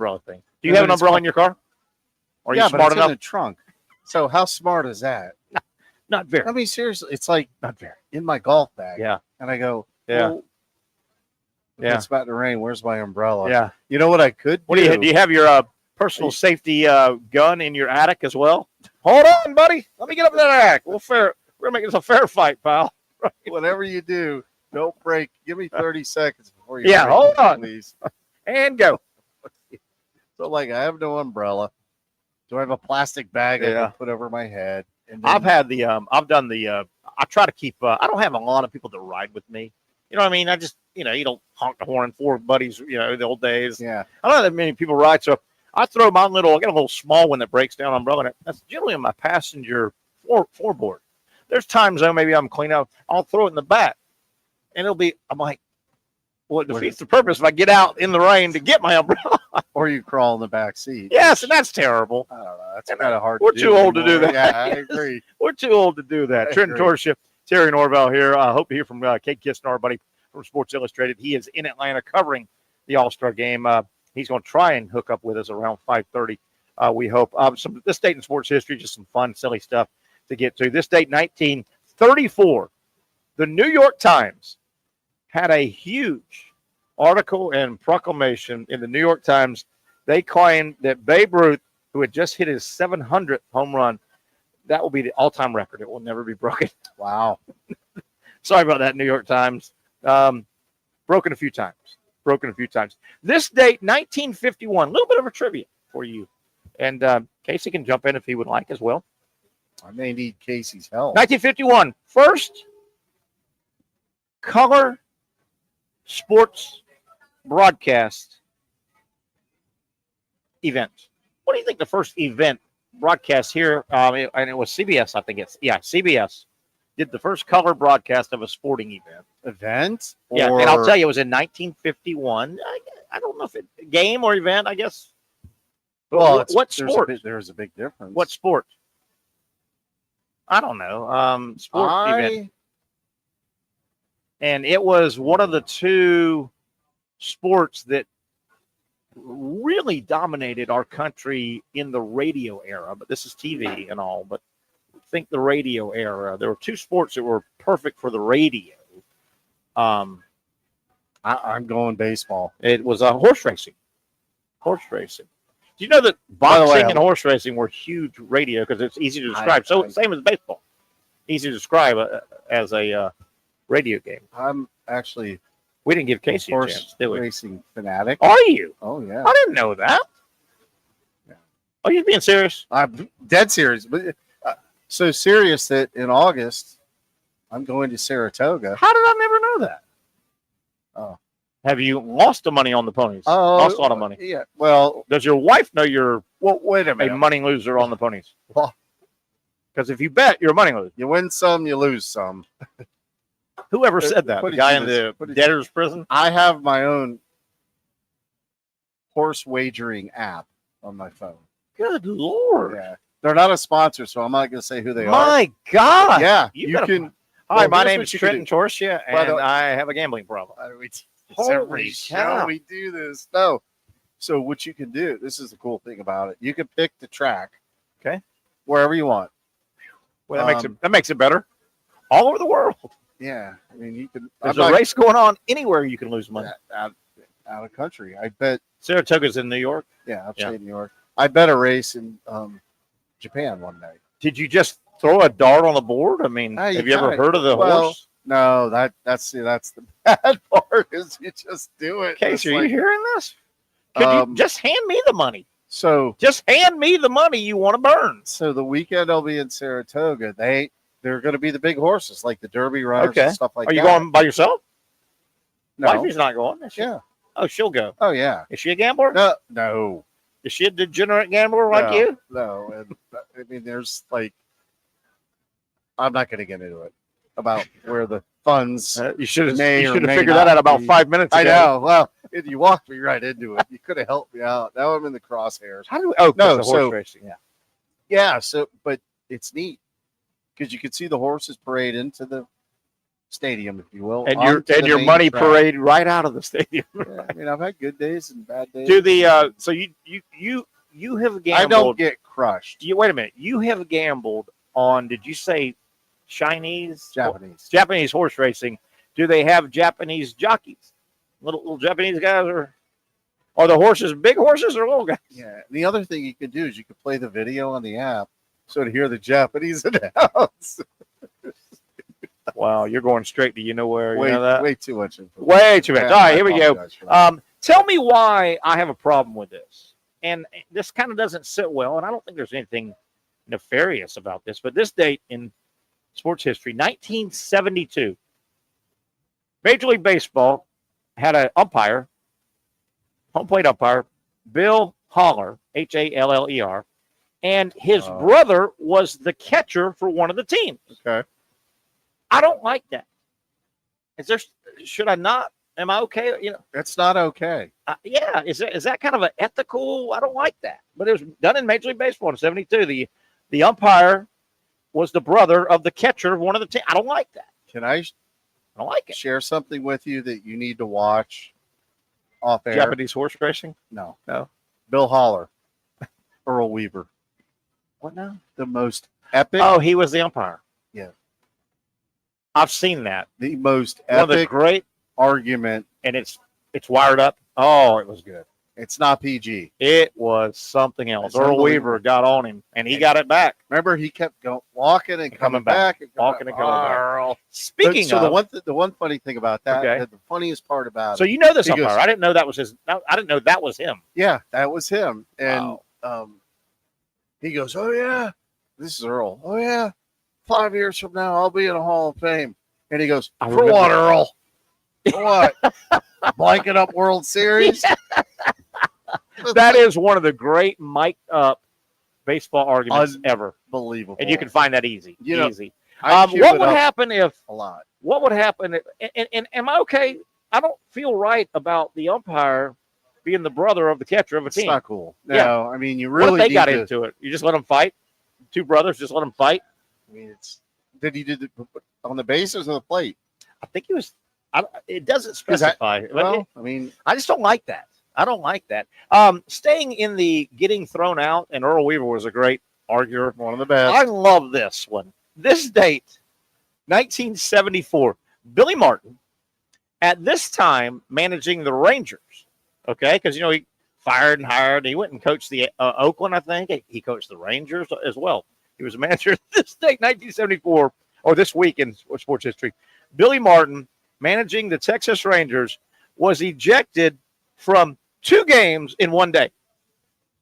you have an umbrella in your car? Or are you smart enough? In the trunk. So how smart is that? Not very. I mean, seriously, it's like not very in my golf bag. Yeah. And I go, yeah. Well, Yeah. It's about to rain. Where's my umbrella? Yeah. You know what I could do? What do you have your personal safety gun in your attic as well? Hold on, buddy. Let me get up in that attic. We're gonna make this a fair fight, pal. Right. Whatever you do, don't break. Give me 30 seconds before you. Yeah, hold on, please. And go. So, like, I have no umbrella. Do I have a plastic bag I Yeah. can put over my head? And then, I try to keep. I don't have a lot of people that ride with me. You know what I mean? I just, you don't honk the horn for buddies. The old days. Yeah. I don't have that many people ride, so I throw I got a little small one that breaks down umbrella. That's generally on my passenger floorboard. There's times though, maybe I'm clean up. I'll throw it in the back, and I'm like, well, it defeats the purpose if I get out in the rain to get my umbrella. Or you crawl in the back seat. Yes, and that's terrible. I don't know. That's kind of hard. We're too old to do that. Yeah, I agree. We're too old to do that. Trenton Torship, Terry Norvelle here. I hope to hear from Kate Kistner, our buddy from Sports Illustrated. He is in Atlanta covering the All Star Game. He's going to try and hook up with us around 5:30. We hope. This date in sports history, just some fun, silly stuff to get to. This date, 1934, the New York Times had a huge article and proclamation in the New York Times. They claimed that Babe Ruth, who had just hit his 700th home run, that will be the all-time record. It will never be broken. Wow. Sorry about that, New York Times. Broken a few times. This date, 1951, a little bit of a trivia for you. And Casey can jump in if he would like as well. I may need Casey's help. 1951, first color sports broadcast event. What do you think the first event broadcast here? And it was CBS, I think CBS did the first color broadcast of a sporting event. Yeah, and I'll tell you, it was in 1951. I don't know if it game or event, I guess. Well, what sport? There's a big difference. What sport? I don't know. Sport event. And it was one of the two sports that really dominated our country in the radio era. But this is TV and all. But think the radio era. There were two sports that were perfect for the radio. I'm going baseball. It was horse racing. Do you know that boxing and horse racing were huge radio because it's easy to describe? Same as baseball. Easy to describe as a radio game. I'm actually. We didn't give Casey a horse chance, did we? Racing fanatic. Are you? Oh yeah. I didn't know that. Yeah. Are you being serious? I'm dead serious. But so serious that in August I'm going to Saratoga. How did I never know that? Oh. Have you lost the money on the ponies? Oh, lost a lot of money. Yeah. Well, does your wife know you're wait a minute. A money loser on the ponies? Well, because if you bet, you're a money loser. You win some, you lose some. Whoever said that? The guy in the debtor's prison? I have my own horse wagering app on my phone. Good Lord. Yeah. They're not a sponsor, so I'm not going to say who they are. My God. Yeah. You can. Hi, my name is Trenton Torsia, and I have a gambling problem. Every show we do this. No. So what you can do, this is the cool thing about it. You can pick the track. Okay. Wherever you want. Well, that makes it better. All over the world. Yeah. I mean, you can. There's a race going on anywhere you can lose money. Out of country. I bet. Saratoga's in New York? Yeah, upstate New York. I bet a race in Japan one night. Did you just throw a dart on the board? I mean, have you ever heard of the horse? No, that's the bad part is you just do it. Casey, are you hearing this? Could you just hand me the money? So just hand me the money you want to burn. So the weekend I'll be in Saratoga. They're going to be the big horses, like the Derby runners and stuff like that. Are you going by yourself? No. Wifey's not going. Yeah. Oh, she'll go. Oh, yeah. Is she a gambler? No. Is she a degenerate gambler like you? No. And, I mean, there's I'm not going to get into it about where the funds. You should have figured that out about 5 minutes ago. I know. Well, you walked me right into it. You could have helped me out. Now I'm in the crosshairs. How do we? Oh, no. Horse racing. Yeah. Yeah. So, but it's neat because you could see the horses parade into the stadium, if you will, and your money parade right out of the stadium. Yeah, I mean, I've had good days and bad days. So you have gambled? I don't get crushed. Wait a minute. You have gambled on? Did you say Japanese horse racing? Do they have Japanese jockeys? Little Japanese guys are the horses big horses or little guys? Yeah. The other thing you could do is you could play the video on the app so to hear the Japanese announce. Wow, you're going straight to you know where. You know that? Way too much info. Way too much. All right, here we go. Tell me why I have a problem with this. And this kind of doesn't sit well, and I don't think there's anything nefarious about this, but this date in sports history, 1972, Major League Baseball had an umpire, home plate umpire, Bill Haller, Haller, and his brother was the catcher for one of the teams. Okay. I don't like that. Should I not? Am I okay? You know, that's not okay. Yeah. Is that kind of an ethical? I don't like that. But it was done in Major League Baseball in 72. The umpire was the brother of the catcher of one of the teams. I don't like that. I don't like it. Share something with you that you need to watch off air? Japanese horse racing? No. Bill Haller, Earl Weaver. What now? The most epic. Oh, he was the umpire. Yeah. I've seen that. The most one epic of the great argument. And it's wired up. Oh, it was good. It's not PG. It was something else. Earl Weaver got on him, and he got it back. Remember, he kept walking and coming back. Walking and coming back. Speaking of... the one funny thing about that, the funniest part about it. So you know this umpire. I didn't know that was his. I didn't know that was him. Yeah, that was him. And he goes, oh, yeah. This is Earl. Oh, yeah. 5 years from now, I'll be in a Hall of Fame. And he goes, for what, Earl? For what? Blanket up World Series? That is one of the great mic'd up baseball arguments ever. Unbelievable. And you can find that easy. Easy. What would happen if a lot? What would happen? And am I okay? I don't feel right about the umpire being the brother of the catcher of a team. It's not cool. No, I mean, you really what if they got into it? You just let them fight? Two brothers, just let them fight? I mean, did he do it on the bases or the plate? I think he was. It doesn't specify. I mean, I just don't like that. I don't like that. Staying in the getting thrown out, and Earl Weaver was a great arguer. One of the best. I love this one. This date, 1974. Billy Martin, at this time, managing the Rangers. Okay, because, he fired and hired. He went and coached the Oakland, I think. He coached the Rangers as well. He was a manager this date, 1974, or this week in sports history. Billy Martin, managing the Texas Rangers, was ejected from 2 games in one day.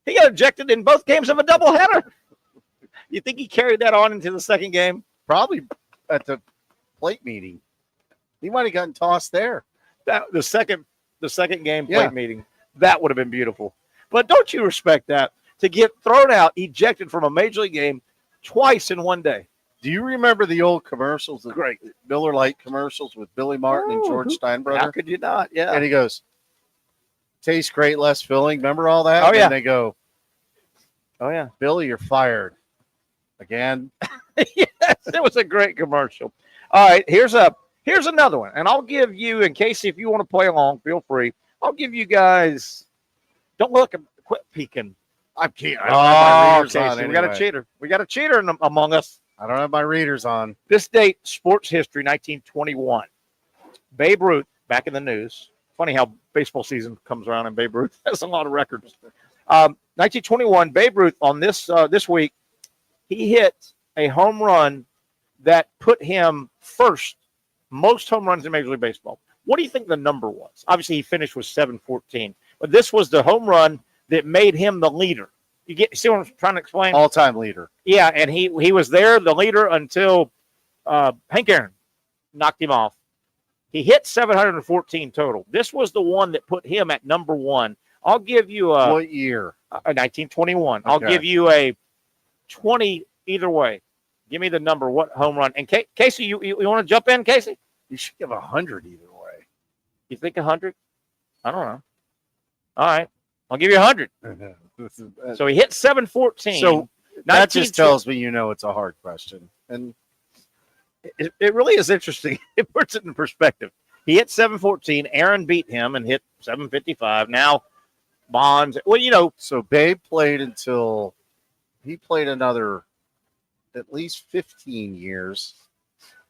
He got ejected in both games of a doubleheader. You think he carried that on into the second game? Probably at the plate meeting. He might have gotten tossed there. The second game plate meeting. That would have been beautiful. But don't you respect that? To get thrown out, ejected from a major league game twice in one day. Do you remember the old commercials, the great Miller Lite commercials with Billy Martin and George Steinbrenner? How could you not? Yeah. And he goes, tastes great, less filling. Remember all that? Oh, yeah. And they go, oh, yeah. Billy, you're fired. Again? Yes, it was a great commercial. All right, here's another one. And I'll give you, in case if you want to play along, feel free. I'll give you guys, don't look, quit peeking. I can't. I don't have my readers on anyway. We got a cheater. We got a cheater among us. I don't have my readers on. This date, sports history, 1921. Babe Ruth, back in the news. Funny how baseball season comes around and Babe Ruth has a lot of records. 1921, Babe Ruth on this week, he hit a home run that put him first, most home runs in Major League Baseball. What do you think the number was? Obviously, he finished with 714. But this was the home run that made him the leader. See what I'm trying to explain? All-time leader. Yeah, and he was there, the leader, until Hank Aaron knocked him off. He hit 714 total. This was the one that put him at number one. I'll give you a... What year? 1921. Okay. I'll give you a 20 either way. Give me the number, what home run. And Casey, you want to jump in, Casey? You should give 100 either way. You think 100? I don't know. All right. I'll give you 100. So he hit 714. So that just tells me it's a hard question. And it really is interesting. It puts it in perspective. He hit 714. Aaron beat him and hit 755. Now, Bonds. Well, So Babe played until he played another at least 15 years.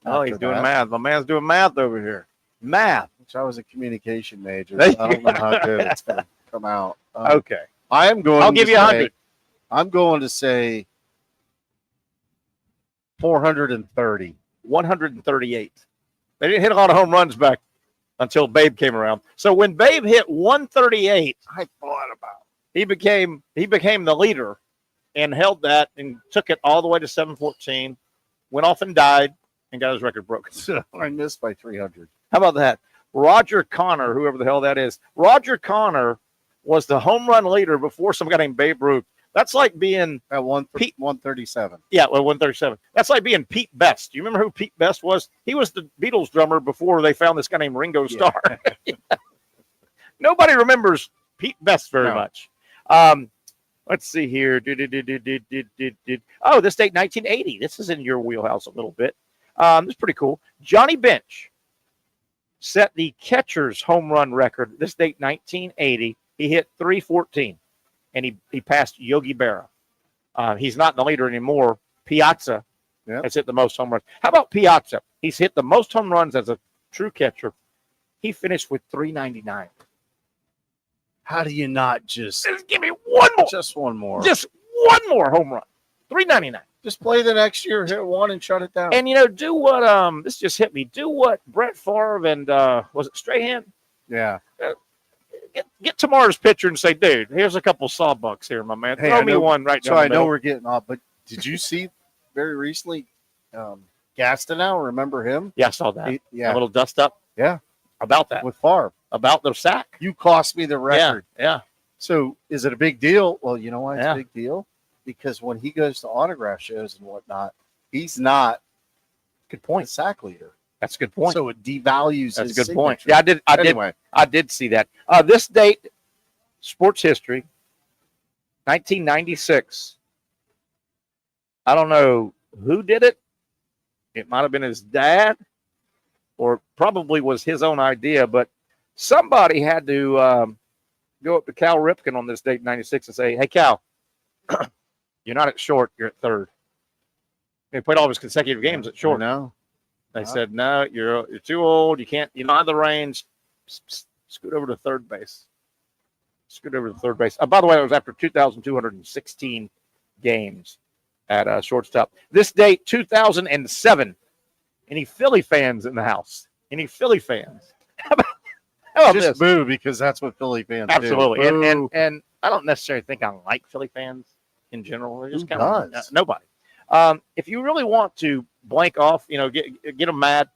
Oh, he's doing math. My man's doing math over here. Math. Which I was a communication major. So I don't know how good it's going to come out. Okay. I'll give you 100. I'm going to say 430. 138. They didn't hit a lot of home runs back until Babe came around. So when Babe hit 138, I thought about he became the leader and held that and took it all the way to 714, went off and died, and got his record broken. I missed by 300. How about that? Roger Connor, whoever the hell that is. Roger Connor was the home run leader before some guy named Babe Ruth. That's like being at 137. Yeah, well, 137. That's like being Pete Best. Do you remember who Pete Best was? He was the Beatles drummer before they found this guy named Ringo Starr. Nobody remembers Pete Best very much. Let's see here. Oh, this date, 1980. This is in your wheelhouse a little bit. This is pretty cool. Johnny Bench set the catcher's home run record. This date, 1980. He hit 314. And he passed Yogi Berra. He's not the leader anymore. Piazza has hit the most home runs. How about Piazza? He's hit the most home runs as a true catcher. He finished with 399. How do you not just give me one more? Just one more. Just one more home run. 399. Just play the next year, hit one, and shut it down. And, do what this just hit me. Do what Brett Favre and, was it Strahan? Yeah. Get tomorrow's pitcher and say, dude, here's a couple sawbucks here, my man. Hey, Throw me one right now. So I know we're getting off, but did you see very recently Gastineau? Remember him? Yeah, I saw that. A little dust up. Yeah. About that. With Favre. About the sack. You cost me the record. Yeah. So is it a big deal? Well, you know why it's a big deal? Because when he goes to autograph shows and whatnot, he's not good point. Sack leader. That's a good point. So it devalues That's his a good point. signature. Yeah, I did see that. This date, sports history, 1996. I don't know who did it. It might have been his dad, or probably was his own idea, but somebody had to go up to Cal Ripken on this date in 96 and say, hey, Cal, you're not at short, you're at third. He played all of his consecutive games at short. No. They said, no, you're too old. You don't have the range. Scoot over to third base. By the way, it was after 2,216 games at shortstop. This date, 2007. Any Philly fans in the house? Any Philly fans? How about Just this? boo, because that's what Philly fans Absolutely. do. And I don't necessarily think I like Philly fans in general. They're just Who kind of does? nobody. If you really want to blank off, get them mad,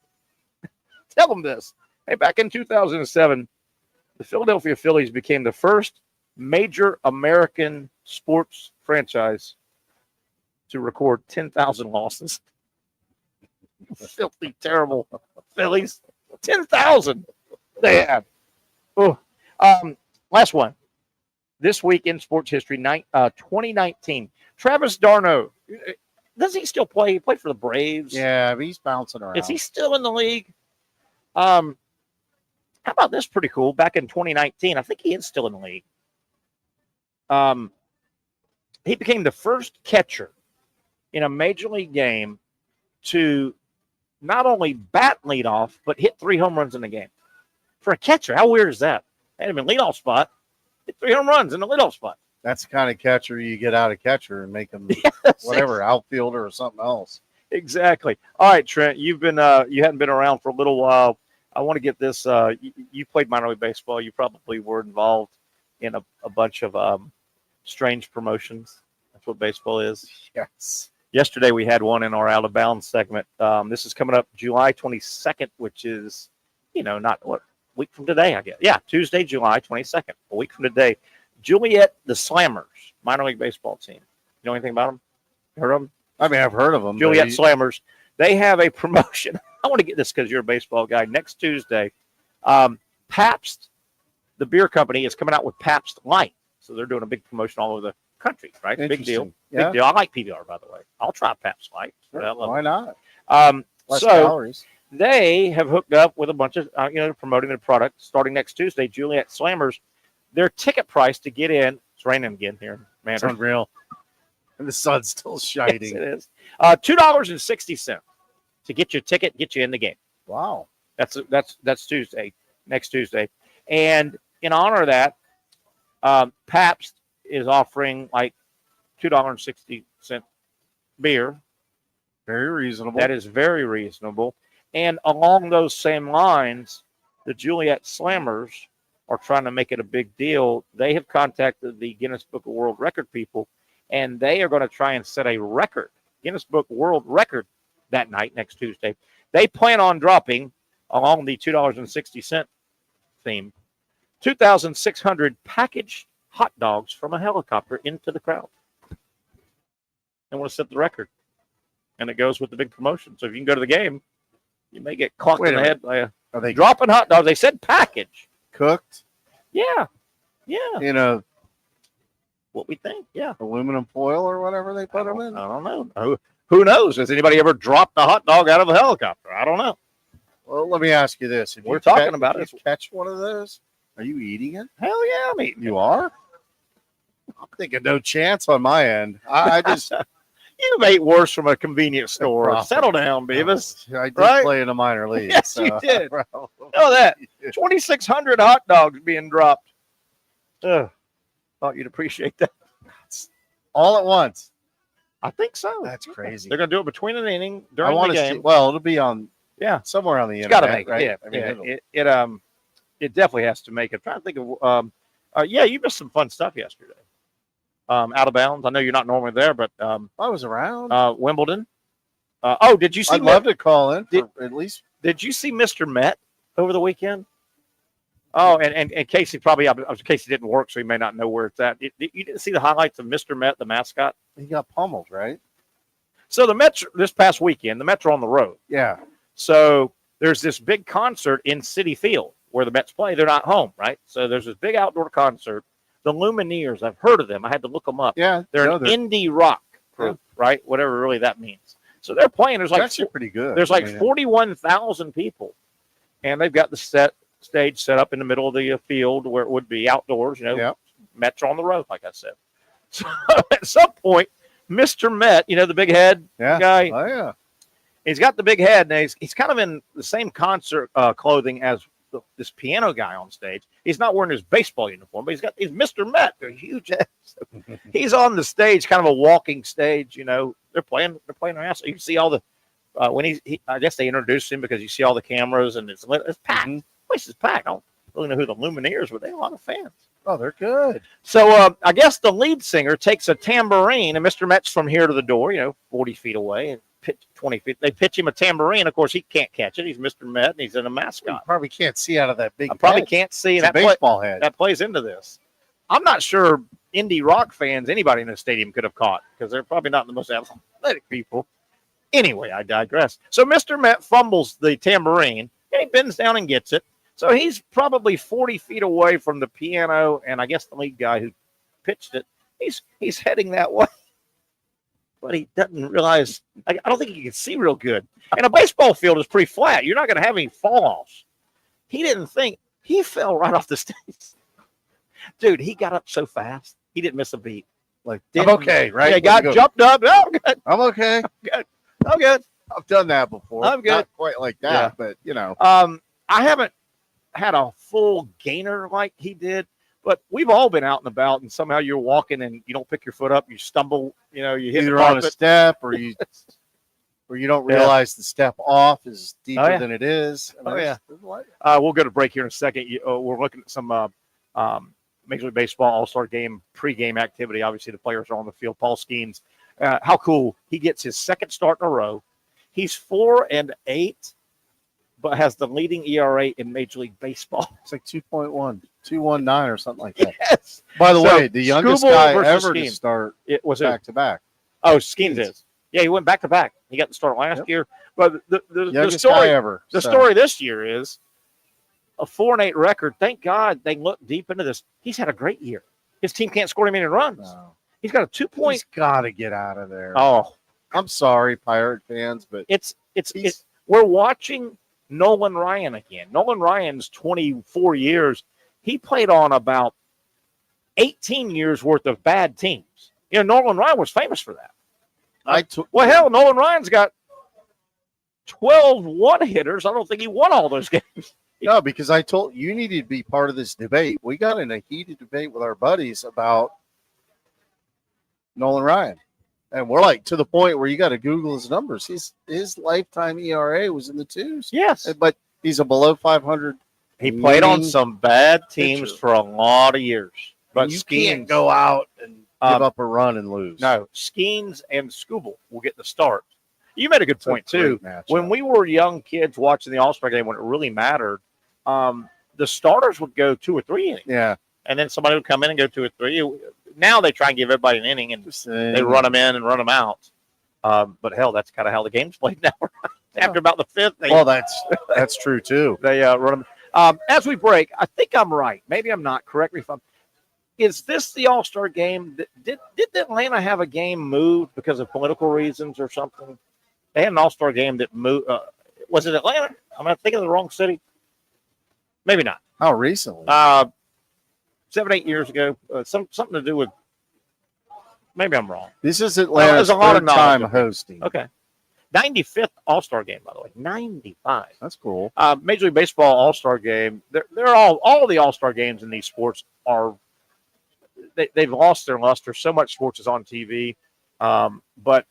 tell them this. Hey, back in 2007, the Philadelphia Phillies became the first major American sports franchise to record 10,000 losses. Filthy, terrible Phillies. 10,000 they had. Oh, last one. This week in sports history, 2019. Travis d'Arnaud. Does he still play? He played for the Braves. Yeah, but he's bouncing around. Is he still in the league? How about this? Pretty cool. Back in 2019, I think he is still in the league. He became the first catcher in a major league game to not only bat leadoff, but hit 3 home runs in the game. For a catcher, how weird is that? Had him in leadoff spot, hit 3 home runs in the leadoff spot. That's the kind of catcher you get out of catcher and make him whatever, outfielder or something else. Exactly. All right, Trent, you've been you hadn't been around for a little while. I want to get this. You played minor league baseball. You probably were involved in a bunch of strange promotions. That's what baseball is. Yes. Yesterday we had one in our Out of Bounds segment. This is coming up July 22nd, which is, not what week from today, I guess. Yeah, Tuesday, July 22nd, a week from today. Juliet the Slammers, minor league baseball team. You know anything about them? Heard of them? I mean, I've heard of them. Juliet Slammers. They have a promotion. I want to get this because you're a baseball guy. Next Tuesday, Pabst, the beer company, is coming out with Pabst Light. So they're doing a big promotion all over the country, right? Big deal. Yeah. Big deal. I like PBR, by the way. I'll try Pabst Light. Sure. Why not? Less So calories. they have hooked up with a bunch of, promoting their product starting next Tuesday, Juliet Slammers. Their ticket price to get in, it's raining again here, man. It's unreal. And the sun's still shining. Yes, it is. $2.60 to get your ticket, get you in the game. Wow. That's Tuesday. next Tuesday. And in honor of that, Pabst is offering like $2.60 beer. Very reasonable. That is very reasonable. And along those same lines, the Juliet Slammers are trying to make it a big deal. They have contacted the Guinness Book of World Record people, and they are going to try and set a record, Guinness Book World Record, that night, next Tuesday. They plan on dropping, along the $2.60 theme, 2,600 packaged hot dogs from a helicopter into the crowd. They want to set the record. And it goes with the big promotion. So if you can go to the game, you may get clocked in the head by Are they dropping hot dogs. They said package. Cooked? Yeah. In a what we think, yeah. Aluminum foil or whatever they put them in? I don't know. Who knows? Has anybody ever dropped a hot dog out of a helicopter? I don't know. Well, let me ask you this. If We're talking about it. If you catch one of those, are you eating it? Hell yeah, I'm eating it. You are? I'm thinking no chance on my end. I just... You've ate worse from a convenience store. Settle down, Beavis. I did play in the minor league. Yes, you did. Know that. 2,600 hot dogs being dropped. Thought you'd appreciate that. All at once. I think so. That's crazy. They're going to do it between an inning during the game. It'll be on somewhere on the internet. Got to make it. Yeah, I mean, it definitely has to make it. I'm trying to think of. You missed some fun stuff yesterday. Out of bounds. I know you're not normally there, but I was around. Wimbledon. Did you see? I'd love to call in for at least. Did you see Mr. Met over the weekend? Oh, and Casey Casey didn't work, so he may not know where it's at. You didn't see the highlights of Mr. Met, the mascot? He got pummeled, right? So the Mets this past weekend, the Mets are on the road. Yeah. So there's this big concert in Citi Field where the Mets play. They're not home, right? So there's this big outdoor concert. The Lumineers, I've heard of them. I had to look them up. Yeah, they're an indie rock group, right? Whatever really that means. So they're playing. There's like actually pretty good. There's like 41,000 people, and they've got the stage set up in the middle of the field where it would be outdoors. Mets are on the road, like I said. So at some point, Mr. Met, the big head guy. Oh yeah. He's got the big head, and he's kind of in the same concert clothing as this piano guy on stage. He's not wearing his baseball uniform, but he's Mr. Met. They're huge. He's on the stage, kind of a walking stage. They're playing their ass. You can see all the when I guess they introduced him because you see all the cameras and it's packed. The place is packed. I don't really know who the Lumineers were. They have a lot of fans. Oh, they're good. So I guess the lead singer takes a tambourine, and Mr. Met's from here to the door, 40 feet away, and 20 feet. They pitch him a tambourine. Of course, he can't catch it. He's Mr. Met, and he's in a mascot. You probably can't see out of that big. I probably can't see. It's a baseball head. That plays into this. I'm not sure indie rock fans, anybody in the stadium could have caught because they're probably not the most athletic people. Anyway, I digress. So Mr. Met fumbles the tambourine, and he bends down and gets it. So he's probably 40 feet away from the piano, and I guess the lead guy who pitched it, he's heading that way. But he doesn't realize, I don't think he can see real good. And a baseball field is pretty flat. You're not going to have any fall-offs. He didn't think. He fell right off the stage. Dude, he got up so fast. He didn't miss a beat. I'm okay, right? Yeah, got jumped up. Oh, I'm good. I'm okay. I'm good. I've done that before. I'm good. Not quite like that, but, I haven't had a full gainer like he did. But we've all been out and about, and somehow you're walking and you don't pick your foot up, you stumble, you hit either on a step or you don't realize the step off is deeper than it is. We'll go to break here in a second. We're looking at some Major League Baseball All Star Game pregame activity. Obviously, the players are on the field. Paul Skeens, how cool! He gets his second start in a row. He's 4-8. But has the leading ERA in Major League Baseball. It's like 2.1, 2.19 or something like that. Yes. By the way, the youngest guy ever Skeens. to start was back to back. Oh, Skeens is. Yeah, he went back to back. He got the start last year. But the story ever. The story this year is a 4-8 record. Thank God they look deep into this. He's had a great year. His team can't score him any runs. No. He's got a 2-point. He's got to get out of there. Oh, I'm sorry, Pirate fans, but it's we're watching Nolan Ryan again. Nolan Ryan's 24 years. He played on about 18 years worth of bad teams. Nolan Ryan was famous for that. Nolan Ryan's got 12 one-hitters. I don't think he won all those games. No, because I told you needed to be part of this debate. We got in a heated debate with our buddies about Nolan Ryan. And we're like to the point where you got to Google his numbers. His lifetime ERA was in the twos. Yes. But he's a below 500. He played on some bad teams for a lot of years. But you can't go out and give up a run and lose. No, Skeens and Skubal will get the start. You made a good point, too. When we were young kids watching the All-Star Game, when it really mattered, the starters would go 2 or 3 innings. Yeah. And then somebody would come in and go 2 or 3. Now they try and give everybody an inning, and they run them in and run them out. But, hell, that's kind of how the game's played now. After about the 5th. That's true, too. They run them. As we break, I think I'm right. Maybe I'm not. Correct me if I'm. Is this the All-Star Game? Did Atlanta have a game moved because of political reasons or something? They had an All-Star Game that moved. Was it Atlanta? I'm not thinking of the wrong city. Maybe not. How recently? 7-8 years ago. Something to do with. Maybe I'm wrong. This is Atlanta's third time hosting. Okay. 95th All-Star Game, by the way. 95. That's cool. Major League Baseball All-Star Game. They're all the All-Star games in these sports are. They've lost their luster. So much sports is on TV. But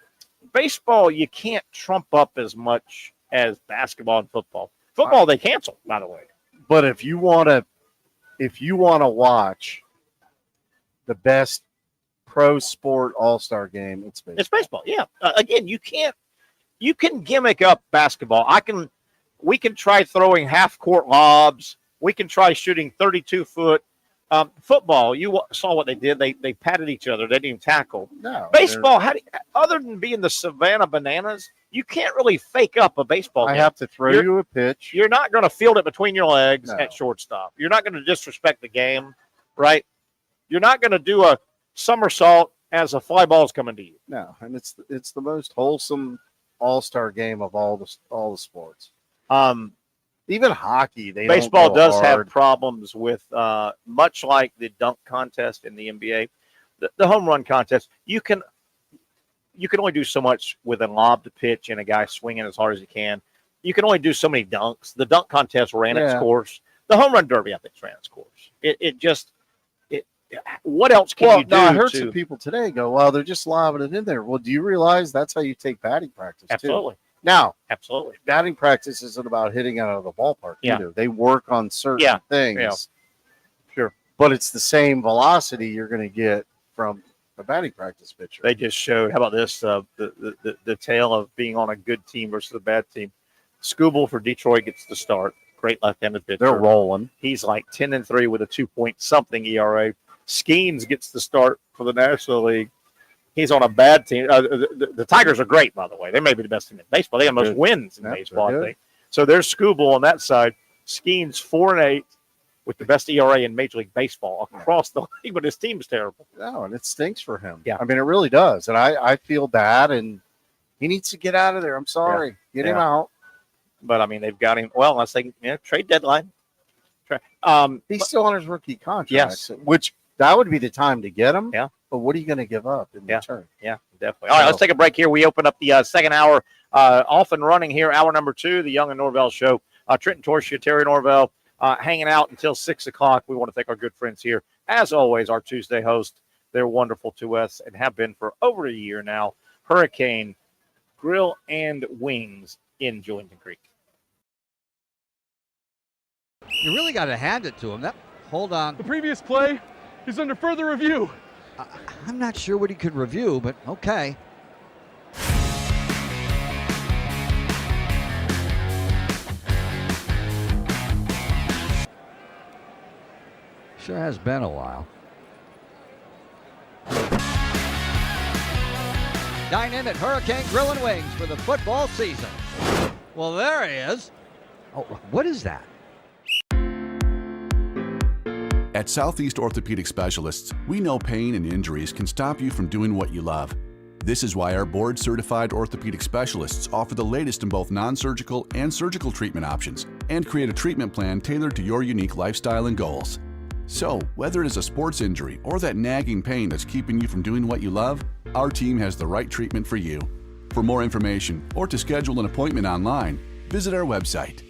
baseball, you can't trump up as much as basketball and football. Football, they cancel, by the way. But if you want to watch the best pro sport All-Star game, it's baseball. It's baseball, yeah. Again, you can gimmick up basketball. We can try throwing half-court lobs. We can try shooting 32-foot. Football, you saw what they did. They patted each other. They didn't even tackle. No. Baseball, other than being the Savannah Bananas, you can't really fake up a baseball game. I have to throw you a pitch. You're not going to field it between your legs at shortstop. You're not going to disrespect the game, right? You're not going to do a somersault as a fly ball's coming to you. No, and it's the most wholesome All-Star game of all the sports. Even hockey, baseball does have problems with, much like the dunk contest in the NBA, the home run contest. You can only do so much with a lob to pitch and a guy swinging as hard as he can. You can only do so many dunks. The dunk contest ran its course. The home run derby, I think, ran its course. What else can you do? I heard some people today go, well, they're just lobbing it in there. Well, do you realize that's how you take batting practice, Absolutely. too? Now, absolutely, batting practice isn't about hitting out of the ballpark either. They work on certain things. Yeah. Sure. But it's the same velocity you're going to get from a batting practice pitcher. They just showed, how about this, the tale of being on a good team versus a bad team. Skubal for Detroit gets the start. Great left-handed pitcher. They're rolling. He's like 10-3 with a 2-point-something ERA. Skeens gets the start for the National League. He's on a bad team. The Tigers are great, by the way. They may be the best team in baseball. They have the most wins in baseball, I think. So there's Skubal on that side. Skeens 4-8 with the best ERA in Major League Baseball across the league, but his team is terrible. No, and it stinks for him. Yeah. I mean, it really does. And I feel bad, and he needs to get out of there. I'm sorry. Get him out. But, I mean, they've got him. Well, unless they trade deadline. He's still on his rookie contract. Yes. Which that would be the time to get him. Yeah. But what are you going to give up in return? Yeah, definitely. All right, let's take a break here. We open up the second hour off and running here. Hour number 2, the Young and Norvelle Show. Trenton Torchia, Terry Norvelle, hanging out until 6 o'clock. We want to thank our good friends here. As always, our Tuesday host. They're wonderful to us and have been for over a year now. Hurricane Grill and Wings in Julington Creek. You really got to hand it to him. Hold on. The previous play is under further review. I'm not sure what he could review, but okay. Sure has been a while. Dine in at Hurricane Grill and Wings for the football season. Well, there he is. Oh, what is that? At Southeast Orthopedic Specialists, we know pain and injuries can stop you from doing what you love. This is why our board-certified orthopedic specialists offer the latest in both non-surgical and surgical treatment options and create a treatment plan tailored to your unique lifestyle and goals. So, whether it is a sports injury or that nagging pain that's keeping you from doing what you love, our team has the right treatment for you. For more information or to schedule an appointment online, visit our website.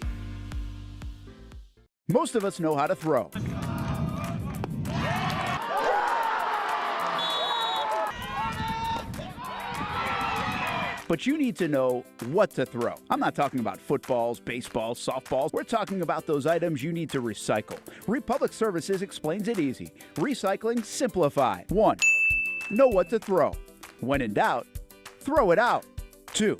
Most of us know how to throw. But you need to know what to throw. I'm not talking about footballs, baseballs, softballs. We're talking about those items you need to recycle. Republic Services explains it easy. Recycling simplified. 1. Know what to throw. When in doubt, throw it out. 2.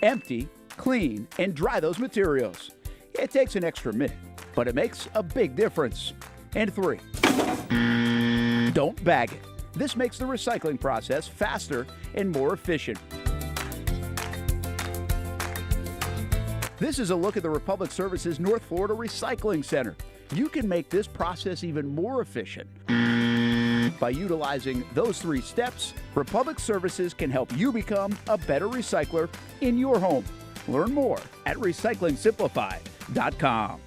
Empty, clean, and dry those materials. It takes an extra minute, but it makes a big difference. And 3. Don't bag it. This makes the recycling process faster and more efficient. This is a look at the Republic Services North Florida Recycling Center. You can make this process even more efficient. By utilizing those 3 steps, Republic Services can help you become a better recycler in your home. Learn more at recyclingsimplified.com.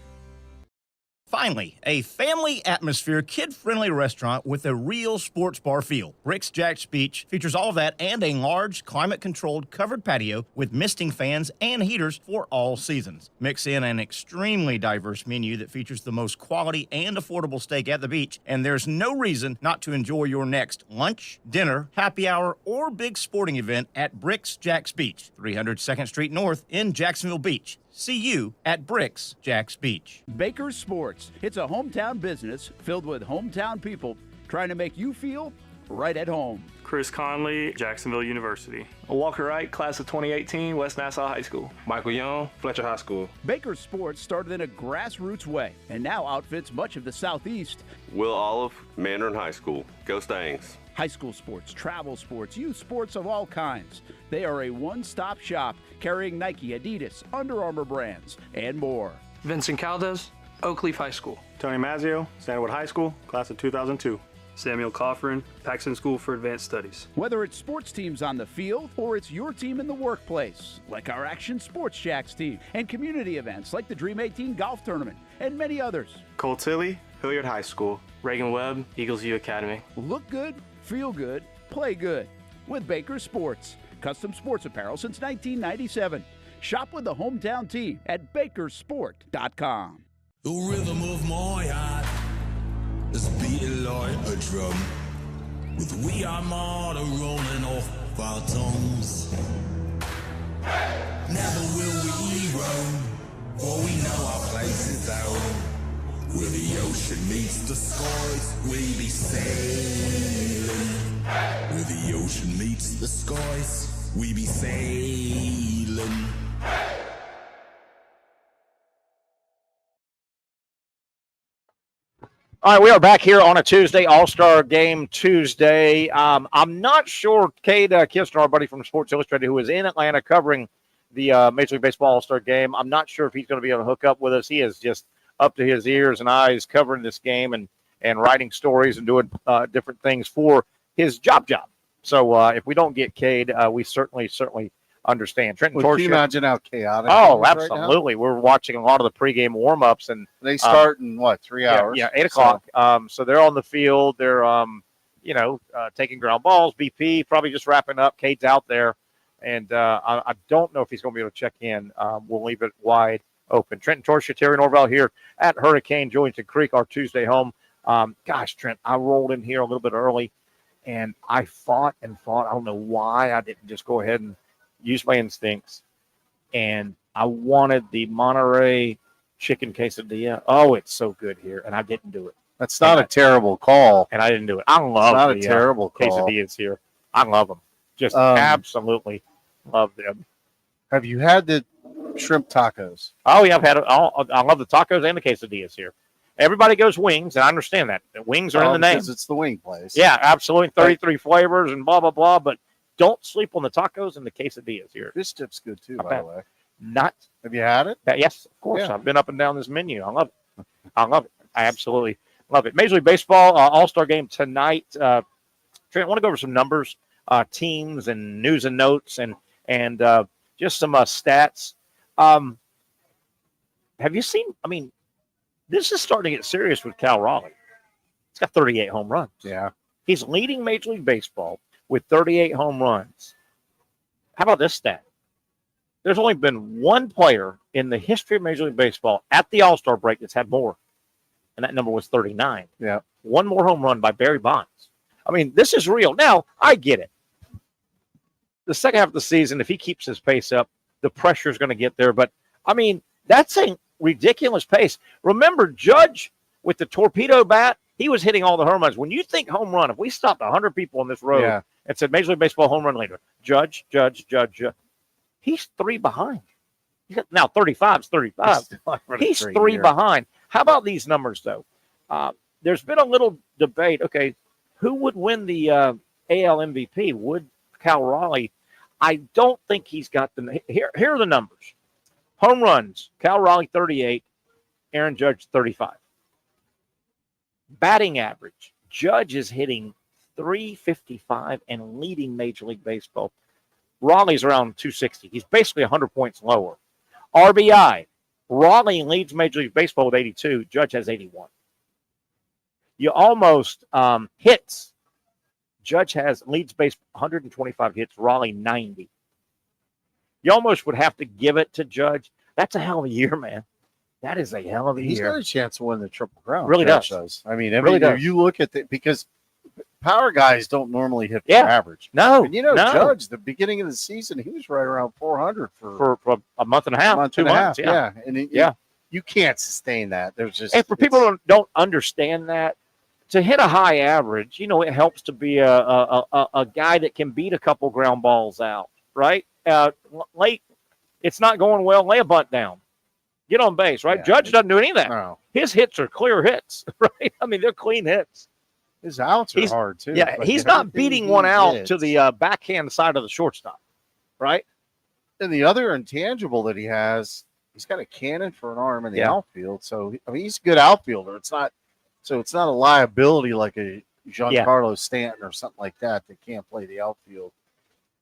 Finally, a family atmosphere, kid-friendly restaurant with a real sports bar feel. Rick's Jack's Beach features all of that and a large, climate-controlled covered patio with misting fans and heaters for all seasons. Mix in an extremely diverse menu that features the most quality and affordable steak at the beach, and there's no reason not to enjoy your next lunch, dinner, happy hour, or big sporting event at Rick's Jack's Beach, 300 2nd Street North in Jacksonville Beach. See you at Bricks Jack's Beach. Baker's Sports. It's a hometown business filled with hometown people trying to make you feel right at home. Chris Conley, Jacksonville University. Walker Wright, class of 2018, West Nassau High School. Michael Young, Fletcher High School. Baker's Sports started in a grassroots way and now outfits much of the Southeast. Will Olive, Mandarin High School. Go Stangs. High school sports, travel sports, youth sports of all kinds. They are a one-stop shop carrying Nike, Adidas, Under Armour brands, and more. Vincent Caldes, Oak Leaf High School. Tony Mazzio, Sandwood High School, class of 2002. Samuel Coffrin, Paxton School for Advanced Studies. Whether it's sports teams on the field or it's your team in the workplace, like our Action Sports Shacks team, and community events like the Dream 18 Golf Tournament, and many others. Cole Tilley, Hilliard High School. Reagan Webb, Eagles View Academy. Look good, feel good, play good with Baker's Sports. Custom sports apparel since 1997. Shop with the hometown team at bakersport.com. The rhythm of my heart is beating like a drum, with We Are Martyr rolling off our tongues. Never will we roam, for we know our place is home. Where the ocean meets the skies, we be sailing. Where the ocean meets the skies, we be sailing. All right, we are back here on a Tuesday, All Star Game Tuesday. I'm not sure, Kade Kistner, our buddy from Sports Illustrated, who is in Atlanta covering the Major League Baseball All Star Game, I'm not sure if he's going to be able to hook up with us. He is just up to his ears and eyes covering this game and writing stories and doing different things for his job. So if we don't get Kade, we certainly understand. Trenton Can you imagine how chaotic? Oh, absolutely. Right, we're watching a lot of the pregame warm-ups, and they start in 3 hours? Yeah, 8 o'clock. So they're on the field. They're taking ground balls. BP probably just wrapping up. Kade's out there, and I don't know if he's going to be able to check in. We'll leave it wide open. Trenton Torsia, Terry Norvelle here at Hurricane Jointon Creek, our Tuesday home. Gosh, Trent, I rolled in here a little bit early, and I fought. I don't know why I didn't just go ahead and use my instincts, and I wanted the Monterey chicken quesadilla. Oh, it's so good here, and I didn't do it. That's not a terrible call, and I didn't do it. I love not a terrible call. Quesadillas here. I love them. Just absolutely love them. Have you had the shrimp tacos? Oh yeah, I've had it. I love the tacos and the quesadillas here. Everybody goes wings, and I understand that. The wings are in the name. Because it's the wing place. Yeah, absolutely. 33 flavors and blah blah blah, but don't sleep on the tacos and the quesadillas here. Fish dip's good too, by the way. Have you had it? Yes, of course. Yeah. I've been up and down this menu. I love it. I absolutely love it. Major League Baseball All-Star Game tonight. Trent, I want to go over some numbers, teams, and news and notes, and just some stats. Have you seen? I mean, this is starting to get serious with Cal Raleigh. He's got 38 home runs. Yeah, he's leading Major League Baseball with 38 home runs. How about this stat? There's only been one player in the history of Major League Baseball at the All Star break that's had more, and that number was 39. Yeah, one more home run by Barry Bonds. I mean, this is real. Now I get it. The second half of the season, if he keeps his pace up, the pressure is going to get there. But I mean, that's a ridiculous pace. Remember, Judge with the torpedo bat, he was hitting all the home runs. When you think home run, if we stopped 100 people on this road and said Major League Baseball home run leader, Judge, he's 3 behind. Now 35 is 35. He's 3 behind. How about these numbers, though? There's been a little debate. Okay, who would win the AL MVP? Would Cal Raleigh? I don't think he's got the. Here are the numbers. Home runs, Cal Raleigh 38, Aaron Judge 35. Batting average, Judge is hitting 355 and leading Major League Baseball. Raleigh's around 260. He's basically 100 points lower. RBI, Raleigh leads Major League Baseball with 82. Judge has 81. You almost hits. Judge leads base 125 hits. Raleigh 90. You almost would have to give it to Judge. That's a hell of a year, man. That is a hell of a year. He's got a chance to win the Triple Crown. Really does. I mean, you look at it because power guys don't normally hit the average. No. And Judge, the beginning of the season, he was right around 400 for a month and a half, 2 months. Yeah. And you can't sustain that. There's just and for people who don't understand that, to hit a high average, it helps to be a guy that can beat a couple ground balls out, right? Late, it's not going well. Lay a bunt down. Get on base, right? Judge doesn't do any of that. No. His hits are clear hits, right? I mean, they're clean hits. His outs are hard, too. Yeah, he's not beating one out to the backhand side of the shortstop, right? And the other intangible that he has, he's got a cannon for an arm in the outfield. So, I mean, he's a good outfielder. It's not a liability like a Giancarlo Stanton or something like that can't play the outfield.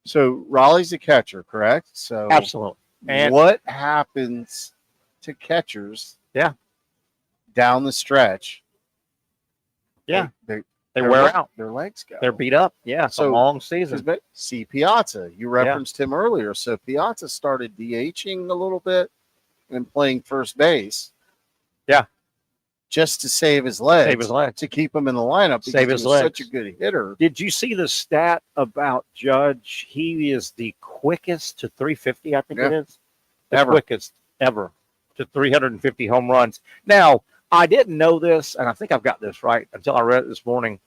So, Raleigh's a catcher, correct? So, absolutely. And what happens to catchers down the stretch? Yeah. They wear out. Their legs go. They're beat up. Yeah, it's a long season. See Piazza. You referenced him earlier. So Piazza started DHing a little bit and playing first base. Yeah. Just to save his legs. To keep him in the lineup because save his legs. Such a good hitter. Did you see the stat about Judge? He is the quickest to 350, I think it is. The quickest ever to 350 home runs. Now, I didn't know this, and I think I've got this right until I read it this morning.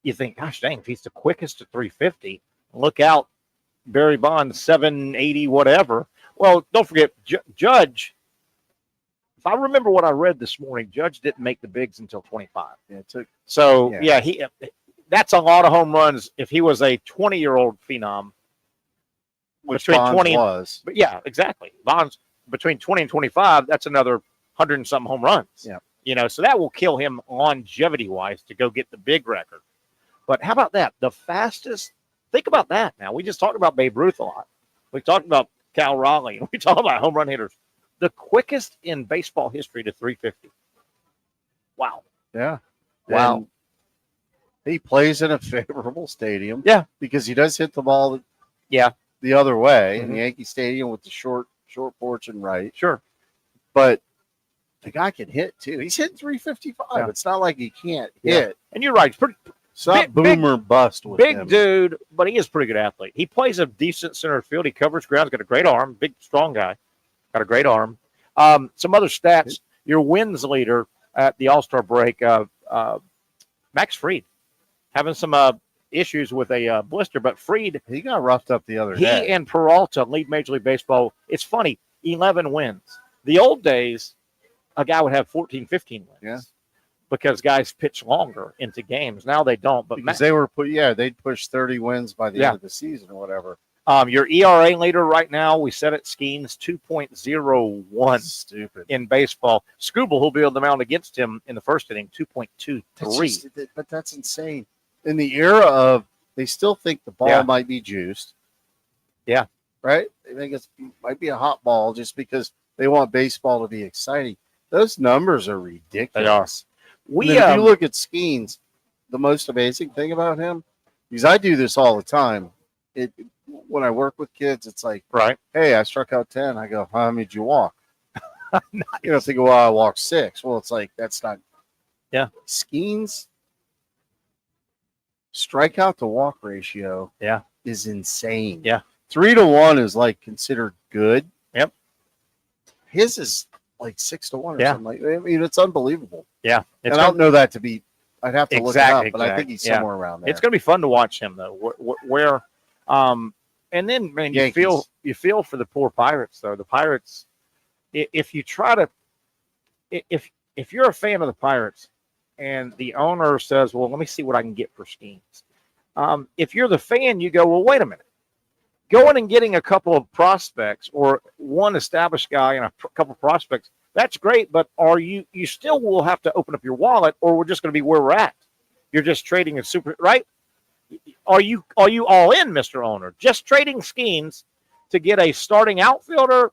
You think, gosh dang, if he's the quickest to 350, look out, Barry Bonds, 780, whatever. Well, don't forget, Judge, if I remember what I read this morning, Judge didn't make the bigs until 25. That's a lot of home runs if he was a 20-year-old phenom. Which Bonds 20 was. But yeah, exactly. Bonds, between 20 and 25, that's another 100 and something home runs. Yeah. So that will kill him longevity-wise to go get the big record. But how about that? The fastest, think about that now. We just talked about Babe Ruth a lot. We talked about Cal Raleigh. We talked about home run hitters. The quickest in baseball history to 350. Wow. Yeah. Wow. And he plays in a favorable stadium. Yeah. Because he does hit the ball the other way in Yankee Stadium with the short porch and right. Sure. But the guy can hit, too. He's hitting 355. Yeah. It's not like he can't hit. And you're right. It's not boom or bust with him. Big dude, but he is a pretty good athlete. He plays a decent center field. He covers ground. He's got a great arm. Big, strong guy. Got a great arm. Some other stats. Your wins leader at the All-Star break, Max Fried, having some issues with a blister, but Fried. He got roughed up the other day. He and Peralta lead Major League Baseball. It's funny, 11 wins. The old days, a guy would have 14, 15 wins. Yeah. Because guys pitch longer into games. Now they don't. But because they'd push 30 wins by the end of the season or whatever. Your ERA leader right now, we said it, Skeens, 2.01. Stupid. In baseball. Scooble, who'll be on the mound against him in the first inning, 2.23. But that's insane. In the era of, they still think the ball might be juiced. Yeah. Right? They think it might be a hot ball just because they want baseball to be exciting. Those numbers are ridiculous. They are. If you look at Skeens, the most amazing thing about him, because I do this all the time, when I work with kids, it's like, right. Hey, I struck out 10. I go, how many did you walk? Nice. You know, they go, well, I walked 6. Well, it's like, that's not. Yeah. Skeens strikeout to walk ratio. Yeah. Is insane. Yeah. 3-1 is like considered good. Yep. His is like 6-1 or Yeah. something. Like, I mean, it's unbelievable. Yeah. And I don't know that to be. I'd have to look it up, but I think he's Yeah. somewhere around there. It's going to be fun to watch him though. And then man, you feel for the poor Pirates though. The Pirates, if you try to, if you're a fan of the Pirates, and the owner says, "Well, let me see what I can get for Skeens." If you're the fan, you go, "Well, wait a minute. Going and getting a couple of prospects or one established guy and a couple of prospects, that's great, but you still will have to open up your wallet, or we're just going to be where we're at. You're just trading a super, right? Are you all in, Mr. Owner? Just trading Skeens to get a starting outfielder,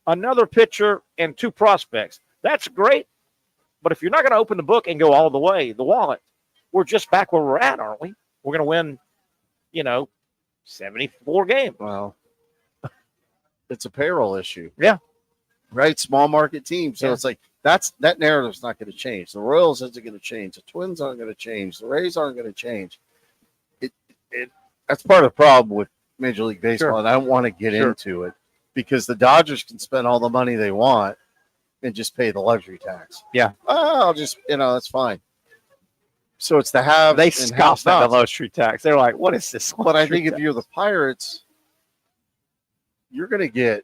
another pitcher, and 2 prospects. That's great. But if you're not going to open the book and go all the way, the wallet, we're just back where we're at, aren't we? We're going to win, 74 games. Well, it's a payroll issue. Yeah. Right? Small market team. So it's like that narrative's not going to change. The Royals isn't going to change. The Twins aren't going to change. The Rays aren't going to change. That's part of the problem with Major League Baseball, Sure. and I don't want to get into it because the Dodgers can spend all the money they want and just pay the luxury tax. Yeah. I'll just, that's fine. So it's the have. They and scoffed at have the luxury tax. They're like, what is this? But I think if you're the Pirates, you're going to get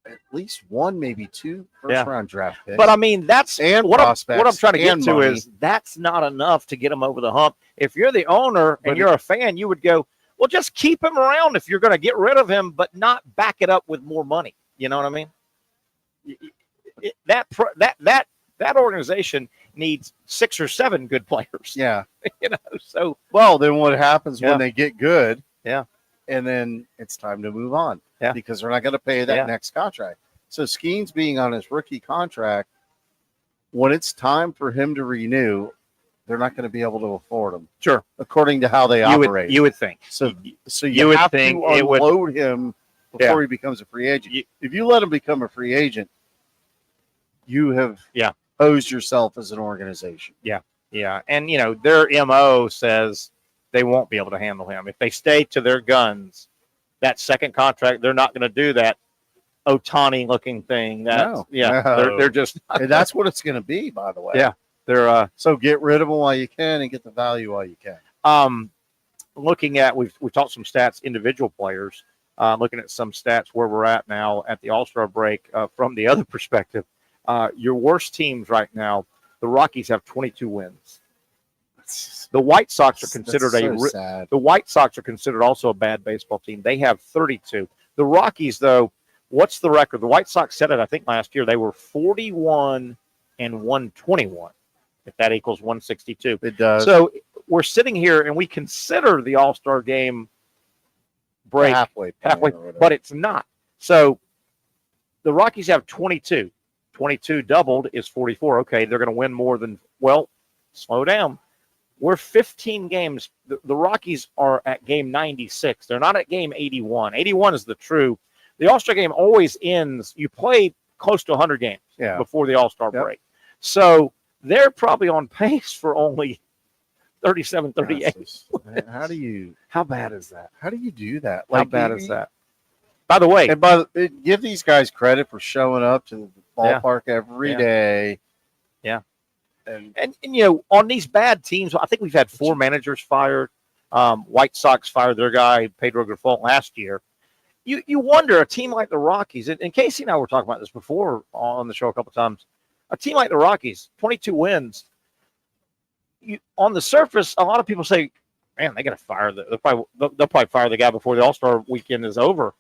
at least 1, maybe 2 first-round draft picks. But I mean, that's and what prospects. I'm trying to get and to money. is that's not enough to get them over the hump. If you're the owner and you're a fan, you would go, well, just keep him around if you're going to get rid of him, but not back it up with more money. You know what I mean? That organization needs 6 or 7 good players. Yeah. So well, then what happens when they get good? Yeah. And then it's time to move on. Yeah. Because they're not going to pay that next contract. So Skeens being on his rookie contract, when it's time for him to renew, they're not going to be able to afford him. Sure. According to how they operate. You would think. So you would have think to it would unload him before he becomes a free agent. If you let him become a free agent, you have posed yourself as an organization. Yeah. Yeah. And, their MO says they won't be able to handle him. If they stay to their guns, that second contract, they're not going to do that Ohtani looking thing. They're just and that's what it's going to be, by the way. Yeah. They're so get rid of them while you can and get the value while you can. Looking at we've talked some stats, individual players, looking at some stats where we're at now at the All-Star break from the other perspective. Your worst teams right now, the Rockies have 22 wins. The White Sox are considered sad. The White Sox are considered also a bad baseball team. They have 32. The Rockies, though, what's the record? The White Sox said it, I think, last year. They were 41 and 121, if that equals 162. It does. So we're sitting here and we consider the All-Star game break halfway, but it's not. So the Rockies have 22. 22 doubled is 44. Okay, they're going to win more than, slow down. We're 15 games. The Rockies are at game 96. They're not at game 81. 81 is the true. The All-Star game always ends. You play close to 100 games before the All-Star break. So they're probably on pace for only 37, 38. How bad is that? How do you do that? How bad is that? By the way, and give these guys credit for showing up to the ballpark every day. Yeah. And on these bad teams, I think we've had 4 managers fired. White Sox fired their guy, Pedro Grifol, last year. You wonder, a team like the Rockies, and Casey and I were talking about this before on the show a couple of times, a team like the Rockies, 22 wins, on the surface, a lot of people say, man, they got to fire. They'll probably fire the guy before the All-Star weekend is over.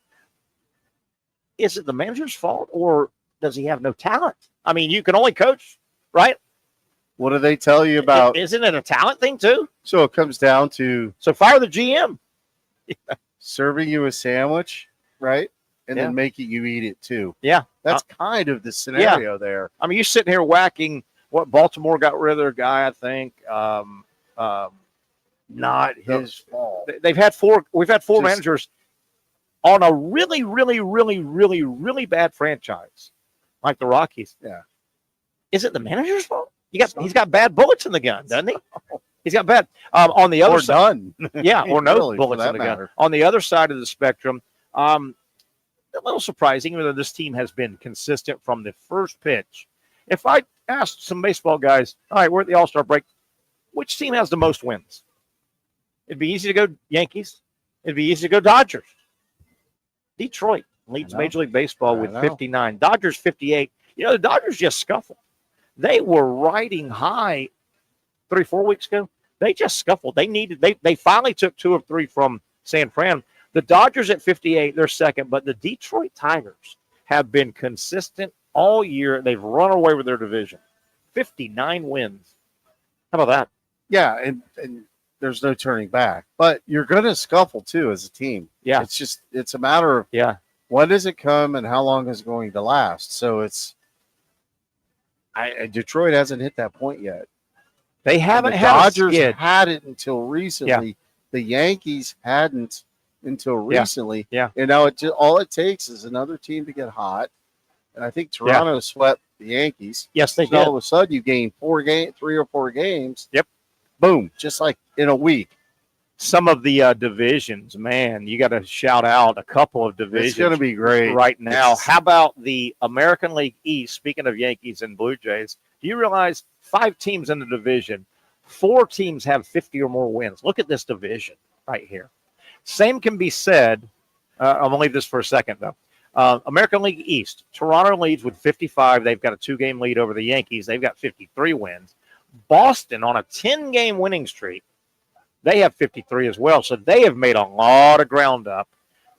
Is it the manager's fault, or does he have no talent? I mean, you can only coach, right? What do they tell you about? Isn't it a talent thing too? So it comes down to fire the GM. Serving you a sandwich, right? And then making you eat it too. Yeah. That's kind of the scenario there. I mean, you're sitting here whacking what Baltimore got rid of their guy, I think. not his fault. We've had four managers on a really, really, really, really, really bad franchise like the Rockies. Yeah. Is it the manager's fault? He's got bad bullets in the gun, doesn't he? He's got bad. On the other side, yeah, or no really, bullets in the gun. On the other side of the spectrum, a little surprising, even though this team has been consistent from the first pitch. If I asked some baseball guys, all right, we're at the All Star break, which team has the most wins? It'd be easy to go Yankees. It'd be easy to go Dodgers. Detroit leads Major League Baseball with 59. Dodgers 58. The Dodgers just scuffled. They were riding high 3-4 weeks ago. They just scuffled. They finally took 2 of 3 from San Fran. The Dodgers at 58, they're second, but the Detroit Tigers have been consistent all year. They've run away with their division. 59 wins. How about that? Yeah, and there's no turning back. But you're going to scuffle, too, as a team. Yeah. It's a matter of when does it come and how long is it going to last. So Detroit hasn't hit that point yet. They haven't. The Dodgers had it until recently. Yeah. The Yankees hadn't until recently. Yeah. And now all it takes is another team to get hot. And I think Toronto swept the Yankees. Yes, they did. All of a sudden, you gain 3 or 4 games. Yep. Boom. Just like in a week. Some of the divisions, man, you got to shout out a couple of divisions. It's going to be great right now. How about the American League East? Speaking of Yankees and Blue Jays, do you realize 5 teams in the division, 4 teams have 50 or more wins? Look at this division right here. Same can be said. I'm going to leave this for a second, though. American League East, Toronto leads with 55. They've got a 2-game lead over the Yankees. They've got 53 wins. Boston on a 10-game winning streak. They have 53 as well, so they have made a lot of ground up.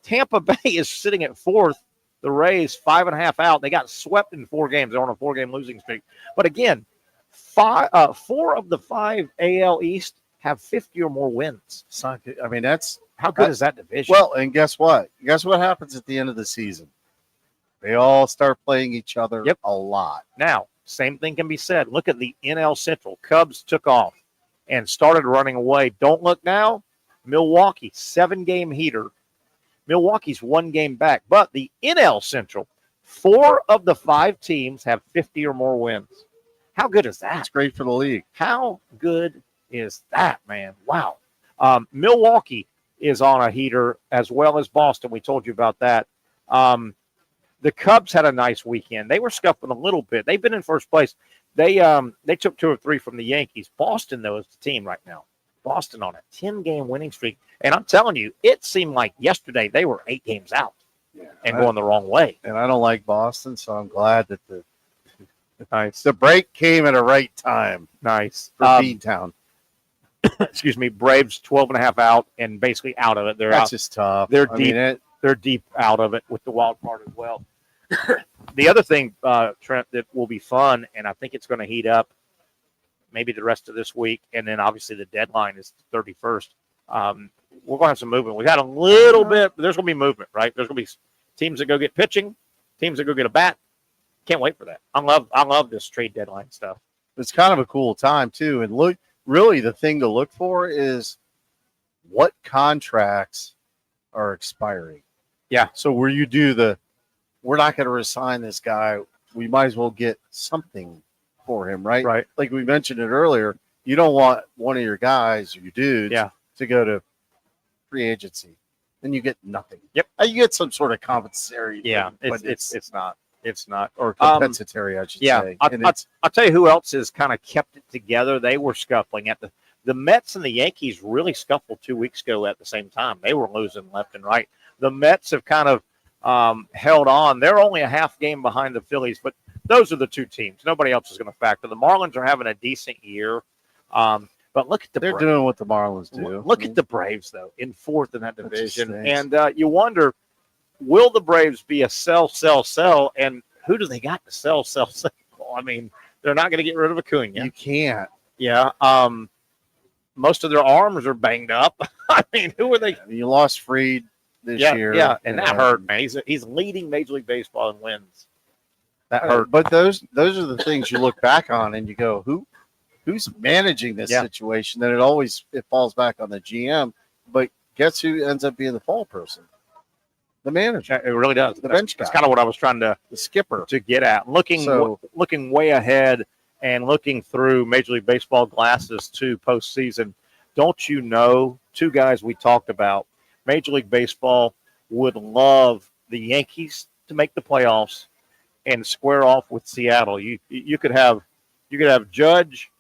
Tampa Bay is sitting at 4th. The Rays, 5.5 out. They got swept in 4 games. They're on a 4-game losing streak. But again, 4 of the 5 AL East have 50 or more wins. I mean, that's how good is that division? Well, and guess what? Guess what happens at the end of the season? They all start playing each other a lot. Now, same thing can be said. Look at the NL Central. Cubs took off and started running away. Don't look now. Milwaukee, 7-game heater. Milwaukee's 1 game back. But the NL Central, 4 of the 5 teams have 50 or more wins. How good is that? It's great for the league. How good is that, man? Wow. Milwaukee is on a heater as well as Boston. We told you about that. The Cubs had a nice weekend. They were scuffling a little bit. They've been in first place. They took 2 or 3 from the Yankees. Boston, though, is the team right now. Boston on a 10-game winning streak. And I'm telling you, it seemed like yesterday they were 8 games out and going the wrong way. And I don't like Boston, so I'm glad that the break came at a right time. Nice. For Beantown. Excuse me, Braves 12.5 out and basically out of it. That's just tough. They're deep. They're deep out of it with the wild card as well. The other thing, Trent, that will be fun, and I think it's going to heat up maybe the rest of this week, and then obviously the deadline is the 31st. We're going to have some movement. We got a little bit, but there's going to be movement, right? There's going to be teams that go get pitching, teams that go get a bat. Can't wait for that. I love this trade deadline stuff. It's kind of a cool time too, and really the thing to look for is what contracts are expiring. Yeah. So where you do we're not going to resign this guy. We might as well get something for him, right? Right. Like we mentioned it earlier, you don't want one of your guys or your dudes to go to free agency. Then you get nothing. Yep. You get some sort of compensatory. Yeah. Thing, but it's not. It's not. Or compensatory, I should say. I'll tell you who else has kind of kept it together. They were scuffling at the Mets and the Yankees really scuffled 2 weeks ago at the same time. They were losing left and right. The Mets have kind of held on. They're only a half game behind the Phillies, but those are the 2 teams. Nobody else is going to factor. The Marlins are having a decent year. But look at they're doing what the Marlins do. Look at the Braves, though, in 4th in that division. And you wonder, will the Braves be a sell? And who do they got to sell? I mean, they're not going to get rid of Acuna. You can't. Yeah. Most of their arms are banged up. I mean, who are they? You lost Fried this year. Yeah, and that hurt, man. He's leading Major League Baseball in wins. That hurt. But those are the things you look back on and you go, who who's managing this situation, then it falls back on the GM. But guess who ends up being the fall person? The manager. It really does. The bench guy. That's kind of what I was trying to the skipper to get at. Looking way ahead and looking through Major League Baseball glasses to postseason. Don't you know, two guys we talked about, Major League Baseball would love the Yankees to make the playoffs and square off with Seattle. You could have Judge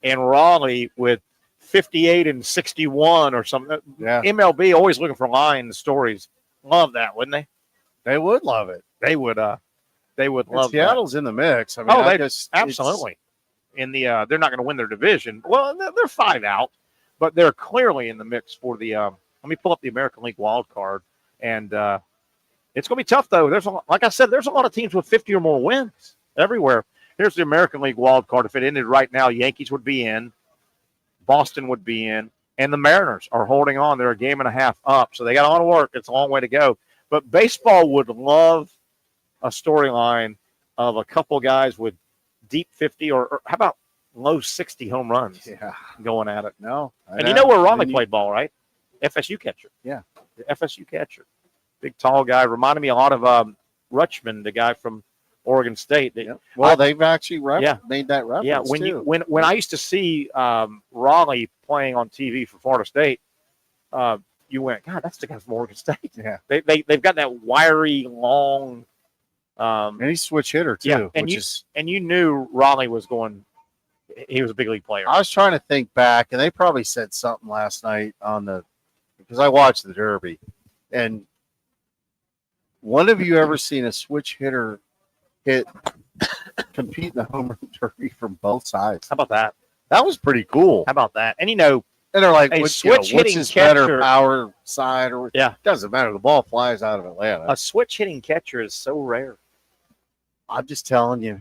and Raleigh with 58 and 61 or something. Yeah. MLB always looking for line stories. Love that, wouldn't they? They would love it. They would love Seattle's that. in the mix. I mean, absolutely. In the they're not going to win their division. Well, they're 5 out, but they're clearly in the mix for the let me pull up the American League wild card, and it's going to be tough though. Like I said, there's a lot of teams with 50 or more wins everywhere. Here's the American League wild card. If it ended right now, Yankees would be in, Boston would be in, and the Mariners are holding on. They're a game and a half up, so they got a lot of work. It's a long way to go. But baseball would love a storyline of a couple guys with deep 50 or how about low 60 home runs going at it. No. And you know where Raleigh played ball, right? FSU catcher. Yeah. The FSU catcher. Big, tall guy. Reminded me a lot of Rutschman, the guy from Oregon State. Well, they've actually made that reference. Yeah, when I used to see Raleigh playing on TV for Florida State, you went, God, that's the guy from Oregon State. Yeah, they've got that wiry, long. And he's switch hitter too. Yeah, and you knew Raleigh was going. He was a big league player. I was trying to think back, and they probably said something last night because I watched the Derby, and one of you ever seen a switch hitter compete in the home run derby from both sides? How about that? That was pretty cool. How about that? And and they're like, what's his better power side? Or doesn't matter. The ball flies out of Atlanta. A switch hitting catcher is so rare. I'm just telling you,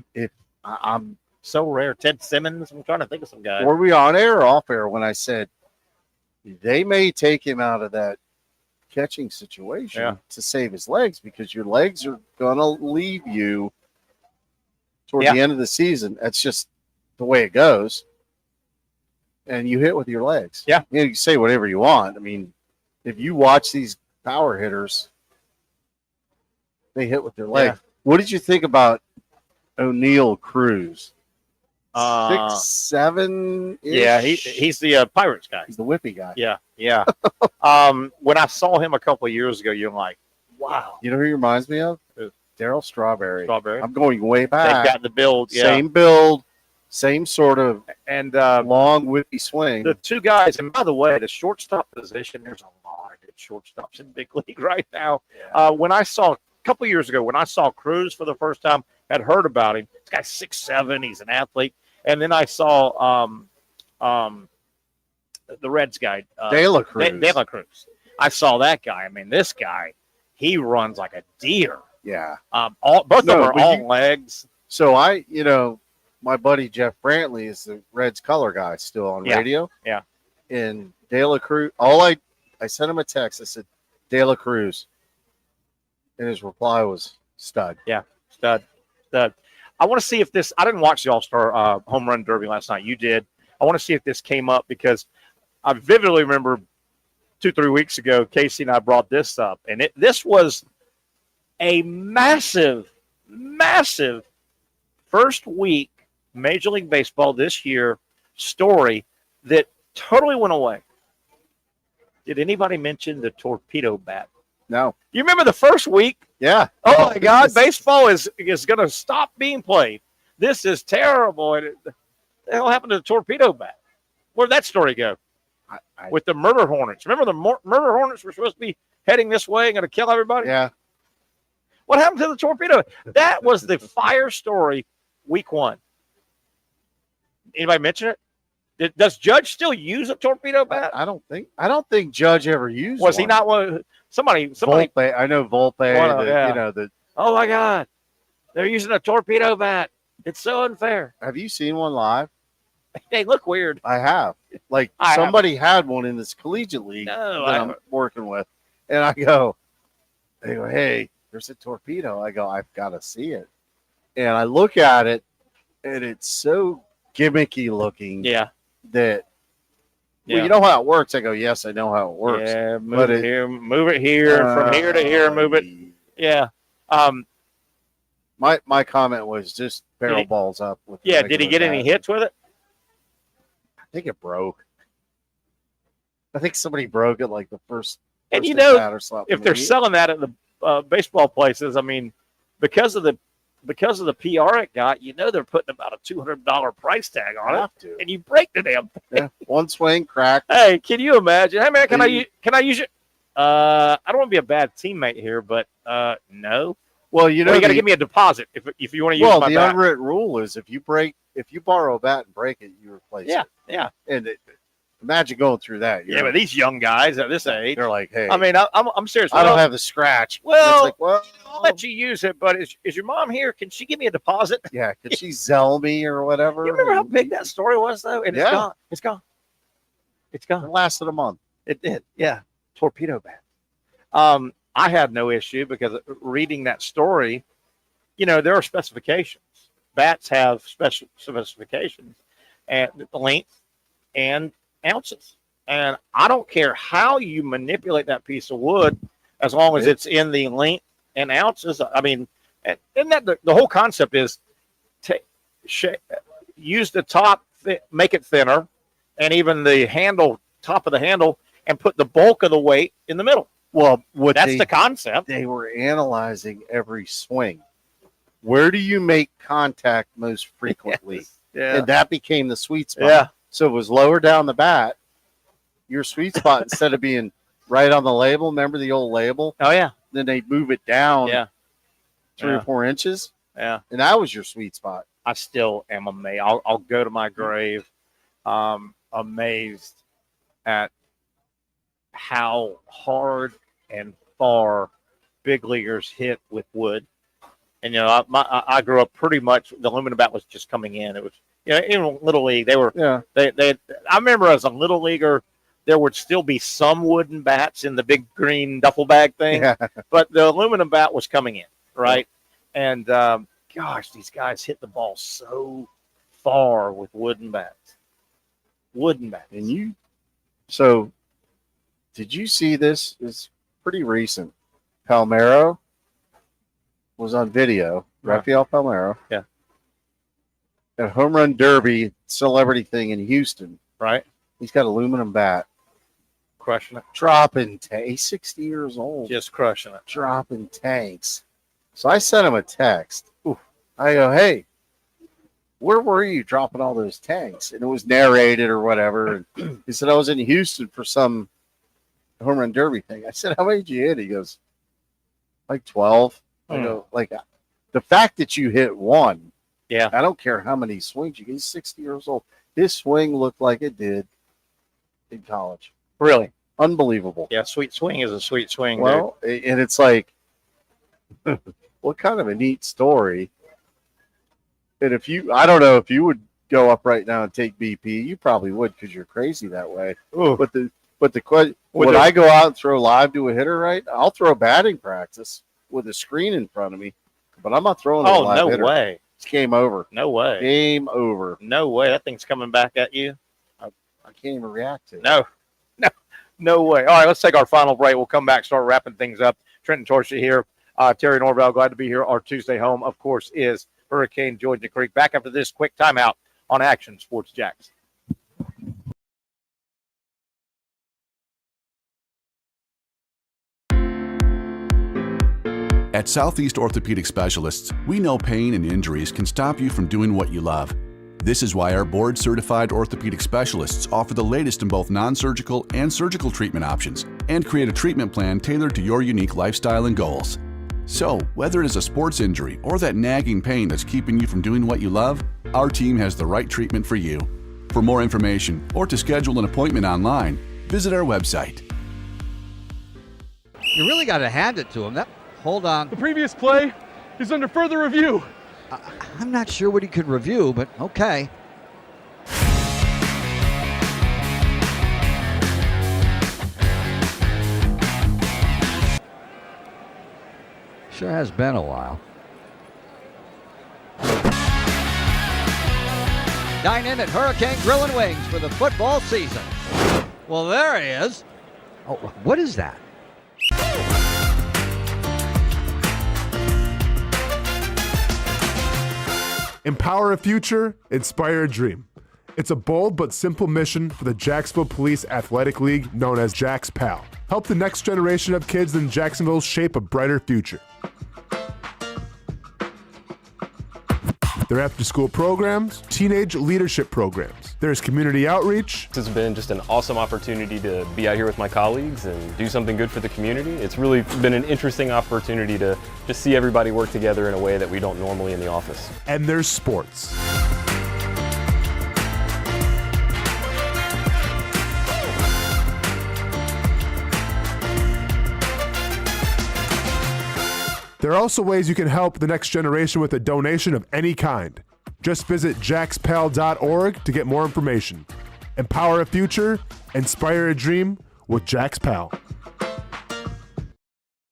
I'm so rare. Ted Simmons. I'm trying to think of some guys. Were we on air or off air when I said they may take him out of that catching situation to save his legs, because your legs are gonna leave you toward the end of the season. That's just the way it goes. And you hit with your legs. Yeah. You can say whatever you want. I mean, if you watch these power hitters, they hit with their legs. Yeah. What did you think about O'Neill Cruz? 6'7"? Yeah, he's the Pirates guy. He's the whippy guy. Yeah. When I saw him a couple of years ago, you're like, wow. You know who he reminds me of? Darryl Strawberry. Strawberry. I'm going way back. They've got the build. Yeah. Same build, same sort of and long whippy swing. The two guys, and by the way, the shortstop position, there's a lot of good shortstops in big league right now. Yeah. When I saw a couple years ago, when I saw Cruz for the first time, had heard about him. This guy's 6'7", he's an athlete. And then I saw the Reds guy, De La Cruz. De La Cruz. I saw that guy. I mean, this guy, he runs like a deer. Yeah. Both of them are all legs. So my buddy Jeff Brantley is the Reds color guy still on radio. Yeah. And De La Cruz, I sent him a text. I said, De La Cruz. And his reply was stud. Yeah, stud. I want to see if this – I didn't watch the All-Star Home Run Derby last night. You did. I want to see if this came up, because I vividly remember 2-3 weeks ago, Casey and I brought this up. And this was a massive, massive first week Major League Baseball this year story that totally went away. Did anybody mention the torpedo bat? No. You remember the first week? Yeah. Oh, my God. Baseball is going to stop being played. This is terrible. And the hell happened to the torpedo bat? Where'd that story go? With the murder hornets. Remember the murder hornets were supposed to be heading this way and going to kill everybody? Yeah. What happened to the torpedo? That was the fire story week 1. Anybody mention it? Does Judge still use a torpedo bat? I don't think Judge ever used Was one. he not one? Somebody. Volpe. I know Volpe. Oh my God, they're using a torpedo bat. It's so unfair. Have you seen one live? They look weird. I have. Like somebody had one in this collegiate league that I'm working with, and they go, hey, there's a torpedo. I go, I've got to see it, and I look at it, and it's so gimmicky looking. Yeah. That. Well, you know how it works. I go, yes, I know how it works. Yeah, move it here, from here to here, move it. Yeah. My comment was just barrel balls up. With did he get any hits with it? I think it broke. I think somebody broke it like the first. And if they're selling that at the baseball places, I mean, because of the PR it got, they're putting about a $200 price tag on it, and you break the damn thing. Yeah, one swing, crack. Hey, can you imagine? Hey man, can I use it? I don't want to be a bad teammate here, but no. Well, you got to give me a deposit if you want to use my bat. Well, the unwritten rule is if you borrow a bat and break it, you replace it. Yeah. And imagine going through that. Yeah, but these young guys at this age, they're like, hey. I mean, I'm serious. I don't have the scratch. Well, it's like, I'll let you use it, but is your mom here? Can she give me a deposit? Yeah, could she Zell me or whatever? You remember how big that story was, though? And it's gone. It's gone. It's gone. It lasted a month. It did. Yeah. Torpedo bat. I had no issue because reading that story, there are specifications. Bats have special specifications and length and ounces. And I don't care how you manipulate that piece of wood as long as it's in the length and ounces. I mean, isn't that the whole concept is use the top, make it thinner, and even the top of the handle, and put the bulk of the weight in the middle. Well, that's the concept. They were analyzing every swing. Where do you make contact most frequently? Yes. Yeah. And that became the sweet spot. Yeah. So it was lower down the bat. Your sweet spot, instead of being right on the label, remember the old label? Oh, yeah. Then they move it down 3 or 4 inches. Yeah. And that was your sweet spot. I still am amazed. I'll go to my grave amazed at how hard and far big leaguers hit with wood. And, I grew up pretty much, the aluminum bat was just coming in. It was, in Little League, they were, I remember as a Little Leaguer, there would still be some wooden bats in the big green duffel bag thing, but the aluminum bat was coming in, right? Yeah. And, gosh, these guys hit the ball so far with wooden bats. And so did you see this? It's pretty recent. Palmeiro was on video. Rafael Palmeiro. Yeah. A home run derby celebrity thing in Houston. Right. He's got aluminum bat. Crushing it. Dropping He's 60 years old. Just crushing it. Dropping tanks. So I sent him a text. I go, hey, where were you dropping all those tanks? And it was narrated or whatever. And he said, I was in Houston for some home run derby thing. I said, how many did you hit? He goes, like 12. I go, like, the fact that you hit one. Yeah. I don't care how many swings you get. He's 60 years old. His swing looked like it did in college. Really? Unbelievable. Yeah, sweet swing is a sweet swing. Well, and it's like, what kind of a neat story. And I don't know if you would go up right now and take BP. You probably would because you're crazy that way. Ooh. But the question, would I go out and throw live to a hitter, right? I'll throw batting practice with a screen in front of me, but I'm not throwing a live hitter. No way. It's game over. No way. Game over. No way. That thing's coming back at you. I can't even react to it. No way. All right, let's take our final break. We'll come back, start wrapping things up. Trenton Torsia here. Terry Norvelle, glad to be here. Our Tuesday home, of course, is Hurricane Georgia Creek. Back after this quick timeout on Action Sports Jacks. At Southeast Orthopedic Specialists, we know pain and injuries can stop you from doing what you love. This is why our board-certified orthopedic specialists offer the latest in both non-surgical and surgical treatment options and create a treatment plan tailored to your unique lifestyle and goals. So, whether it is a sports injury or that nagging pain that's keeping you from doing what you love, our team has the right treatment for you. For more information or to schedule an appointment online, visit our website. You really got to hand it to him. Hold on. The previous play is under further review. I'm not sure what he could review, but okay. Sure has been a while. Dine in at Hurricane Grill and Wings for the football season. Well, there he is. Oh, what is that? Empower a future, inspire a dream. It's a bold but simple mission for the Jacksonville Police Athletic League known as Jax PAL. Help the next generation of kids in Jacksonville shape a brighter future. Their after-school programs, teenage leadership programs. There's community outreach. It's been just an awesome opportunity to be out here with my colleagues and do something good for the community. It's really been an interesting opportunity to just see everybody work together in a way that we don't normally in the office. And there's sports. There are also ways you can help the next generation with a donation of any kind. Just visit jaxpal.org to get more information. Empower a future, inspire a dream with Jax PAL.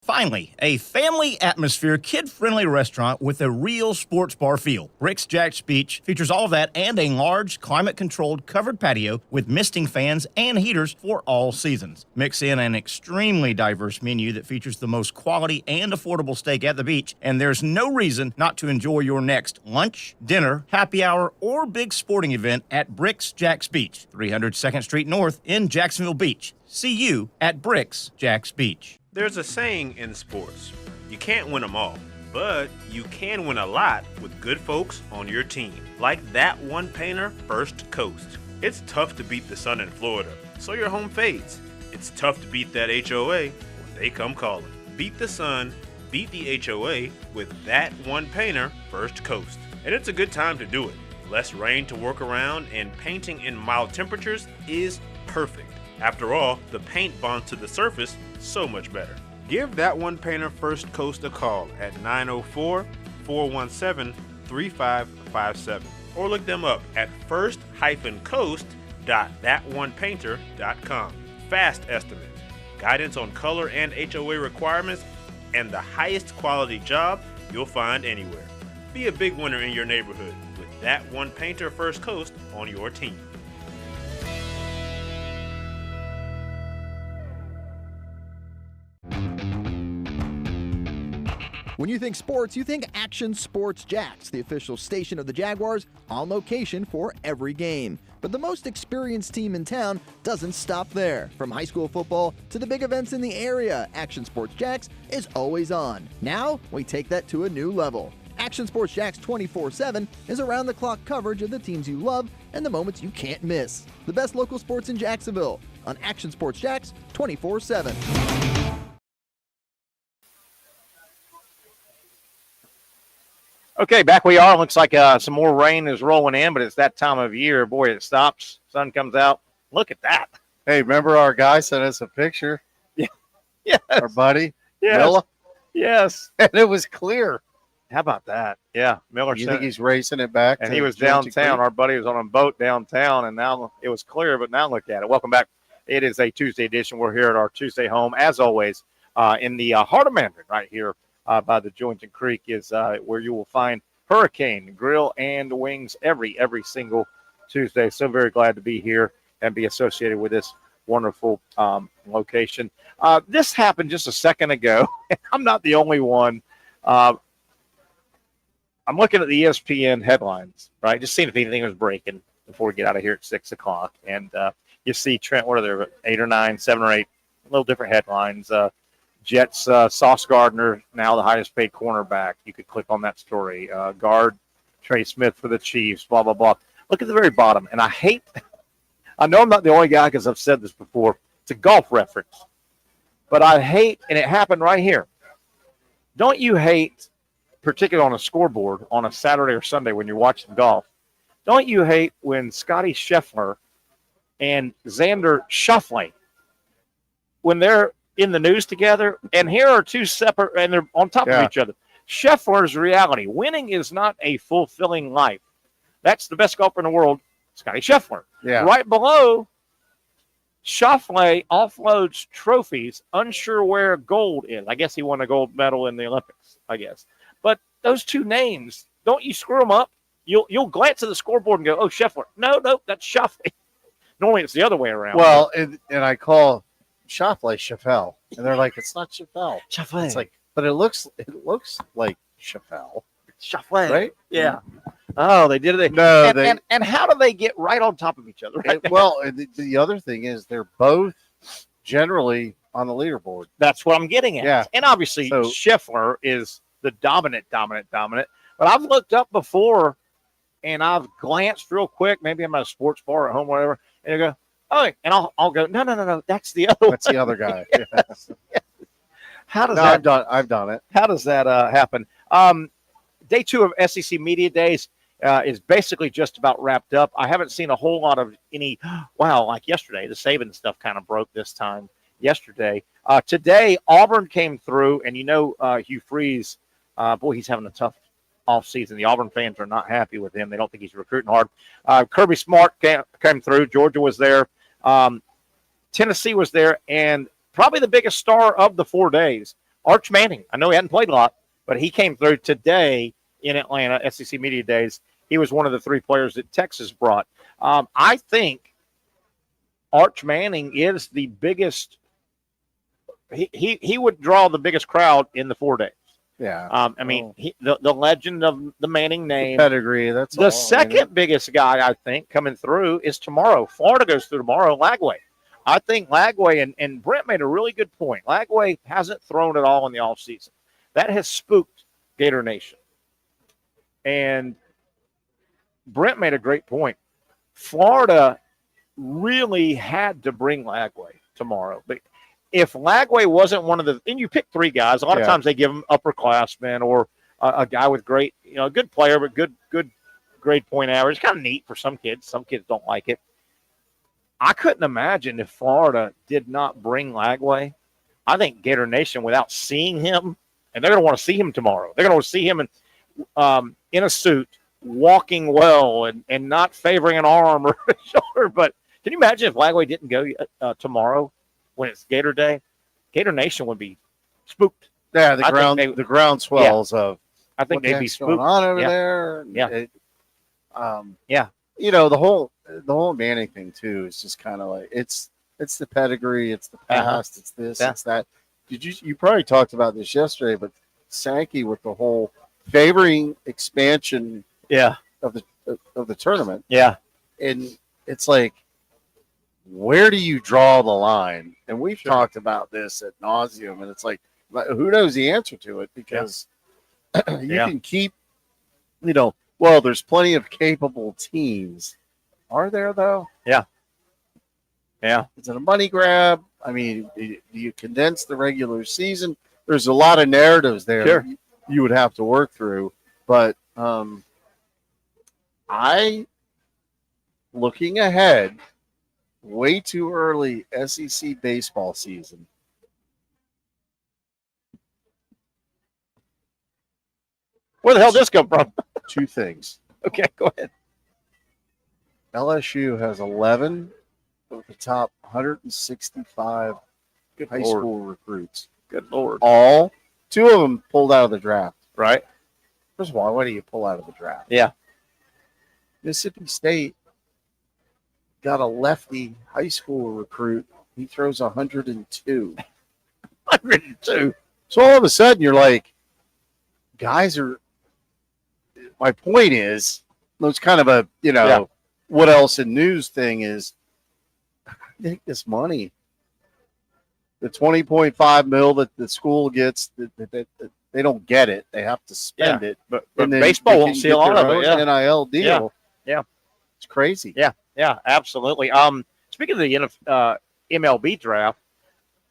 Finally, a family atmosphere, kid-friendly restaurant with a real sports bar feel. Rick's Jack's Beach features all of that and a large, climate-controlled covered patio with misting fans and heaters for all seasons. Mix in an extremely diverse menu that features the most quality and affordable steak at the beach, and there's no reason not to enjoy your next lunch, dinner, happy hour, or big sporting event at Rick's Jack's Beach, 300 2nd Street North in Jacksonville Beach. See you at Rick's Jack's Beach. There's a saying in sports, you can't win them all, but you can win a lot with good folks on your team. Like that one painter, First Coast. It's tough to beat the sun in Florida, so your home fades. It's tough to beat that HOA when they come calling. Beat the sun, beat the HOA with that one painter, First Coast. And it's a good time to do it. Less rain to work around and painting in mild temperatures is perfect. After all, the paint bonds to the surface so much better. Give that one painter First Coast a call at 904-417-3557 or look them up at first-coast.thatonepainter.com. Fast estimate, guidance on color and HOA requirements, and the highest quality job you'll find anywhere. Be a big winner in your neighborhood with that one painter First Coast on your team. When you think sports, you think Action Sports Jax, the official station of the Jaguars, on location for every game. But the most experienced team in town doesn't stop there. From high school football to the big events in the area, Action Sports Jax is always on. Now, we take that to a new level. Action Sports Jax 24/7 is around-the-clock coverage of the teams you love and the moments you can't miss. The best local sports in Jacksonville on Action Sports Jax 24/7. Okay, back we are. Looks like some more rain is rolling in, but it's that time of year. Boy, it stops. Sun comes out. Look at that. Hey, remember our guy sent us a picture? Yeah. Yes. Our buddy? Yes. Miller? Yes. And it was clear. How about that? Yeah. Miller You think he's racing it back? And he was downtown. Our buddy was on a boat downtown, and now it was clear, but now look at it. Welcome back. It is a Tuesday edition. We're here at our Tuesday home, as always, in the heart of Mandarin, right here. By the Jointon Creek is where you will find Hurricane Grill and Wings every single Tuesday. So very glad to be here and be associated with this wonderful location. This happened just a second ago. I'm not the only one. I'm looking at the ESPN headlines, right? Just seeing if anything was breaking before we get out of here at 6 o'clock. And you see Trent, what are there, 8 or 9, 7 or 8, a little different headlines. Jets, Sauce Gardner, now the highest paid cornerback. You could click on that story. Guard, Trey Smith for the Chiefs, blah, blah, blah. Look at the very bottom. And I know I'm not the only guy because I've said this before. It's a golf reference. But I hate, and it happened right here. Don't you hate, particularly on a scoreboard on a Saturday or Sunday when you're watching golf, don't you hate when Scotty Scheffler and Xander Schauffele, when they're in the news together, and here are two separate, and they're on top of each other. Scheffler's reality. Winning is not a fulfilling life. That's the best golfer in the world, Scotty Scheffler. Yeah. Right below, Schauffele offloads trophies, unsure where gold is. I guess he won a gold medal in the Olympics, I guess. But those two names, don't you screw them up? you'll glance at the scoreboard and go, oh, Scheffler. No, that's Shoffley. Normally it's the other way around. Well, and I call Shoffley Chaffel, and they're like, it's not Chaffel. Shoffley. It's like, but it looks like Chaffel. Shoffley. Right? Yeah. Oh, they did it. No, and how do they get right on top of each other? Right? Well, the other thing is they're both generally on the leaderboard. That's what I'm getting at. Yeah. And obviously, Scheffler is the dominant. But I've looked up before, and I've glanced real quick. Maybe I'm at a sports bar at home, whatever, and I go, oh, and I'll go, no, that's the other. That's the other guy. Yes. How does that? I've done it. How does that happen? Day 2 of SEC Media Days is basically just about wrapped up. I haven't seen a whole lot of any. Wow, like yesterday, the Saban stuff kind of broke this time. Yesterday, today Auburn came through, and Hugh Freeze, boy, he's having a tough offseason. The Auburn fans are not happy with him. They don't think he's recruiting hard. Kirby Smart came through. Georgia was there. Tennessee was there, and probably the biggest star of the 4 days, Arch Manning. I know he hadn't played a lot, but he came through today in Atlanta, SEC Media Days. He was one of the 3 players that Texas brought. I think Arch Manning is the biggest. He would draw the biggest crowd in the 4 days. Yeah. The legend of the Manning name. The pedigree. That's the second biggest guy, I think, coming through is tomorrow. Florida goes through tomorrow, Lagway. I think Lagway, and Brent made a really good point. Lagway hasn't thrown it all in the offseason. That has spooked Gator Nation. And Brent made a great point. Florida really had to bring Lagway tomorrow. But if Lagway wasn't one of the – and you pick 3 guys. A lot of times they give them upperclassmen or a guy with great – a good player but good grade point average. It's kind of neat for some kids. Some kids don't like it. I couldn't imagine if Florida did not bring Lagway. I think Gator Nation, without seeing him, and they're going to want to see him tomorrow. They're going to want to see him in a suit, walking well, and not favoring an arm or a shoulder. But can you imagine if Lagway didn't go tomorrow when it's Gator Day? Gator Nation would be spooked. Yeah, the ground swells of. I think they'd be spooked. Going on over there. Yeah. The whole Manning thing too is just kind of like it's the pedigree, it's the past, it's this, it's that. You probably talked about this yesterday, but Sankey with the whole favoring expansion of the tournament. Yeah. And it's like, where do you draw the line? And we've talked about this ad nauseum, and it's like, who knows the answer to it? Because you can keep, well, there's plenty of capable teams. Are there, though? Yeah. Yeah. Is it a money grab? I mean, do you condense the regular season? There's a lot of narratives there that you would have to work through. But looking ahead, way too early SEC baseball season. Where the hell did this come from? 2 things. Okay, go ahead. LSU has 11 of the top 165 high school recruits. Good Lord. 2 of them pulled out of the draft. Right. First of all, why do you pull out of the draft? Yeah. Mississippi State got a lefty high school recruit. He throws 102. 102. So all of a sudden you're like, guys are – my point is, it's kind of a, what else in news thing is, I think this money, the $20.5 million that the school gets, that they don't get it. They have to spend it. But baseball won't see a lot of it. Yeah. NIL deal. Yeah. It's crazy. Yeah, absolutely. Speaking of the MLB draft,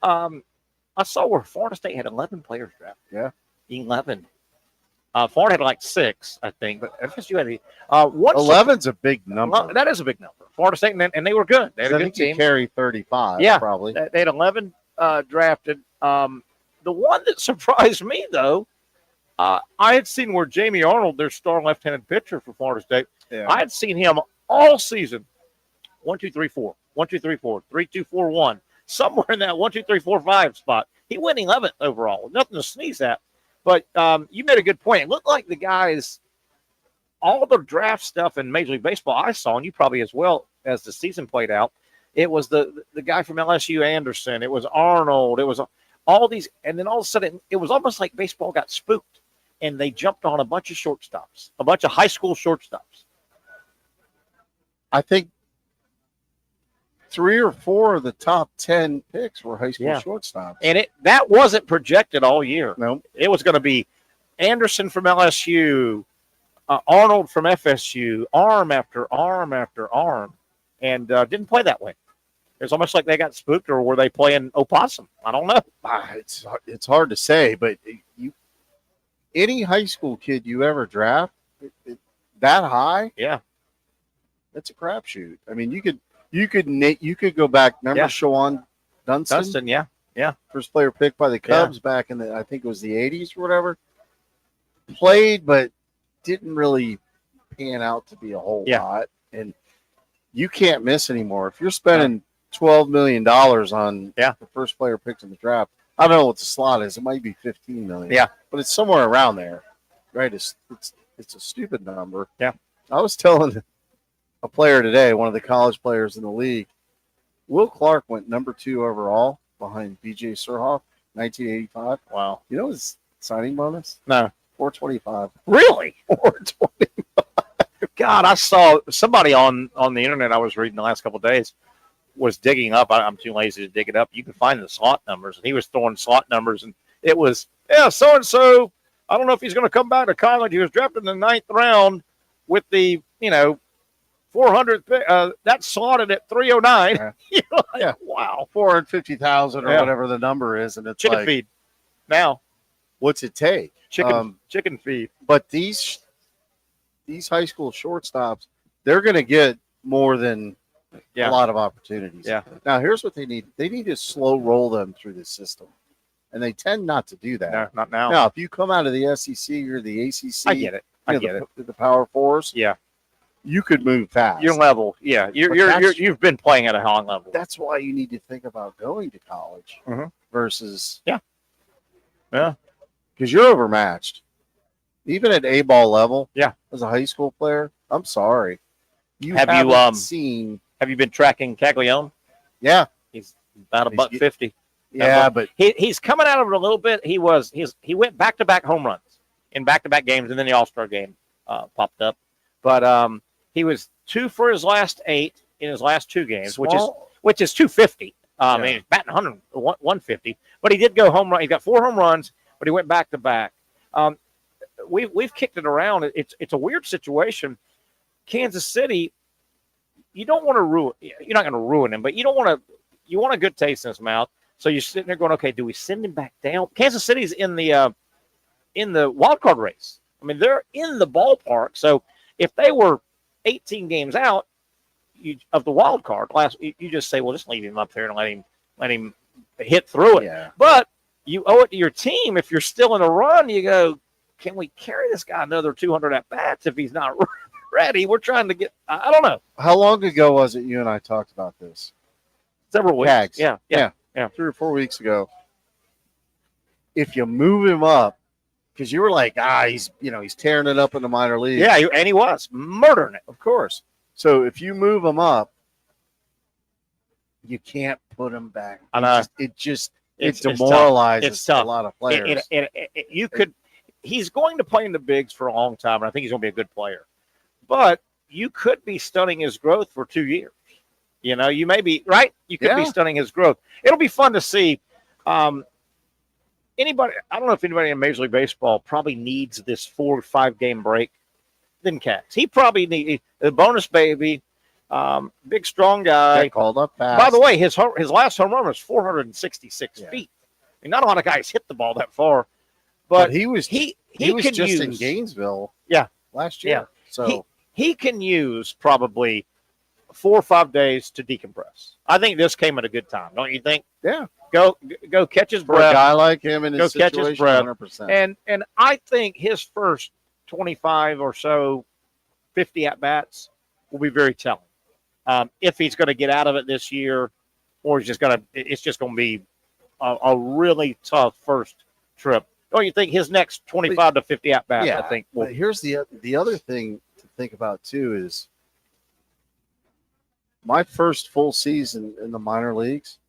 I saw where Florida State had 11 players drafted. Yeah. 11. Florida had like 6, I think, but FSU had 11's a big number. That is a big number. Florida State, and they were good. They had a good team. Carry 35, probably. They had 11 drafted. The one that surprised me, though, I had seen where Jamie Arnold, their star left-handed pitcher for Florida State, I had seen him all season. 1, 2, 3, 4. 1, 2, 3, 4. 3, 2, 4, 1. Somewhere in that 1, 2, 3, 4, 5 spot. He went 11th overall. Nothing to sneeze at. But you made a good point. It looked like the guys all the draft stuff in Major League Baseball I saw, and you probably as well as the season played out, it was the guy from LSU, Anderson. It was Arnold. It was all these. And then all of a sudden, it was almost like baseball got spooked, and they jumped on a bunch of shortstops, a bunch of high school shortstops. I think 3 or 4 of the top 10 picks were high school shortstops. And that wasn't projected all year. No. It was going to be Anderson from LSU, Arnold from FSU, arm after arm after arm, and didn't play that way. It's almost like they got spooked, or were they playing opossum? I don't know. It's hard to say, but any high school kid you ever draft that high, that's a crapshoot. I mean, you could go back. Remember Shohei Dunston? Yeah. First player picked by the Cubs back in I think it was the 80s or whatever. Played, but didn't really pan out to be a whole lot. And you can't miss anymore. If you're spending $12 million on the first player picked in the draft, I don't know what the slot is. It might be $15 million. Yeah, but it's somewhere around there, right? It's a stupid number. Yeah, I was telling a player today, one of the college players in the league, Will Clark went number 2 overall behind B.J. Surhoff, 1985. Wow. You know his signing bonus? No. $425. Really? $425. God, I saw somebody on the internet I was reading the last couple of days was digging up. I'm too lazy to dig it up. You can find the slot numbers, and he was throwing slot numbers, and it was, so-and-so. I don't know if he's going to come back to college. He was drafted in the 9th round with the, 400th pick. That's slotted at 309. Yeah. Wow. 450,000 or whatever the number is, and it's chicken feed. Now, what's it take? Chicken feed. But these high school shortstops, they're going to get more than a lot of opportunities. Yeah. Now, here's what they need. They need to slow roll them through the system. And they tend not to do that. No, not now. Now, if you come out of the SEC or the ACC, I get it. I get it. The Power Fours, you could move fast. Your level, you've been playing at a high level. That's why you need to think about going to college versus because you're overmatched. Even at A-ball level, as a high school player, I'm sorry. Have you been tracking Caglione? Yeah. He's about $150. Yeah, but he's coming out of it a little bit. He went back-to-back home runs in back-to-back games, and then the All-Star game popped up. But he was 2 for his last 8 in his last 2 games, which is 250. I mean, he's batting 150. But he did go home run. He got 4 home runs, but he went back-to-back. We've kicked it around. It's a weird situation. Kansas City, you don't want to ruin. You're not going to ruin him, but you don't want to. You want a good taste in his mouth. So you're sitting there going, okay, do we send him back down? Kansas City's in the wild card race. I mean, they're in the ballpark. So if they were 18 games out of the wild card, you just say, well, just leave him up there and let him hit through it. Yeah. But you owe it to your team. If you're still in a run, you go, can we carry this guy another 200 at bats if he's not ready? We're trying to get. I don't know. How long ago was it you and I talked about this? Several weeks. Tags. Yeah. 3 or 4 weeks ago. If you move him up, because you were like, he's tearing it up in the minor league. Yeah, and he was murdering it, of course. So if you move him up, you can't put him back. I know. It demoralizes a lot of players. He's going to play in the bigs for a long time, and I think he's going to be a good player. But you could be stunning his growth for 2 years. You may be right. You could be stunning his growth. It'll be fun to see. Anybody, I don't know if anybody in Major League Baseball probably needs this 4 or 5 game break than Cax. He probably needs a bonus baby, big strong guy. Called up fast. By the way, his last home run was 466 feet. I mean, not a lot of guys hit the ball that far, but he was can just use, in Gainesville. Last year. Yeah. So he can use probably 4 or 5 days to decompress. I think this came at a good time, don't you think? Yeah. Go catch his breath. For a guy like him in his situation, catch his breath. 100%. And I think his first 25 or so, 50 at bats will be very telling. If he's going to get out of it this year, or it's just going to be a really tough first trip. Don't you think his next 25 to 50 at bats? I think. But here's the other thing think about too is my first full season in the minor leagues,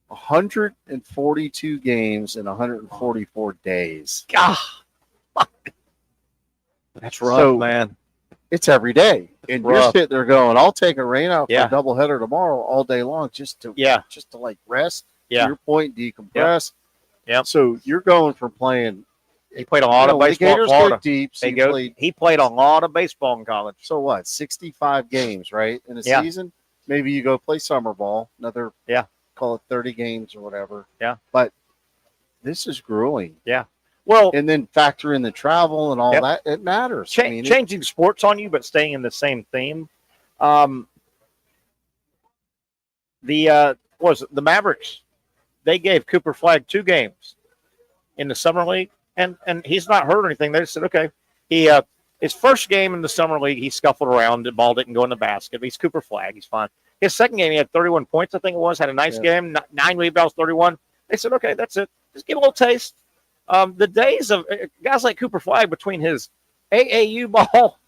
142 games in 144 days. God. That's rough, So, man. It's every day. And you're rough. sitting there going, I'll take a rain out for Yeah. a doubleheader tomorrow all day long just to like rest. Yeah. To your point, decompress. Yeah. So you're going from playing. He played a lot of when the baseball in Gators Florida. get deep. So He played a lot of baseball in college. So what? 65 games, right? In a Yeah. season? Maybe you go play summer ball, another call it 30 games or whatever. Yeah. But this is grueling. Yeah. Well, and then factor in the travel and all that. It matters. Changing sports on you, but staying in the same theme. The Mavericks? They gave Cooper Flagg 2 games in the summer league, and he's not hurt or anything. They just said, okay. He his first game in the summer league, he scuffled around. The ball didn't go in the basket. He's Cooper Flagg. He's fine. His second game, he had 31 points, I think it was. Had a nice game. 9 rebounds, 31. They said, okay, that's it. Just give a little taste. The days of guys like Cooper Flagg between his AAU ball,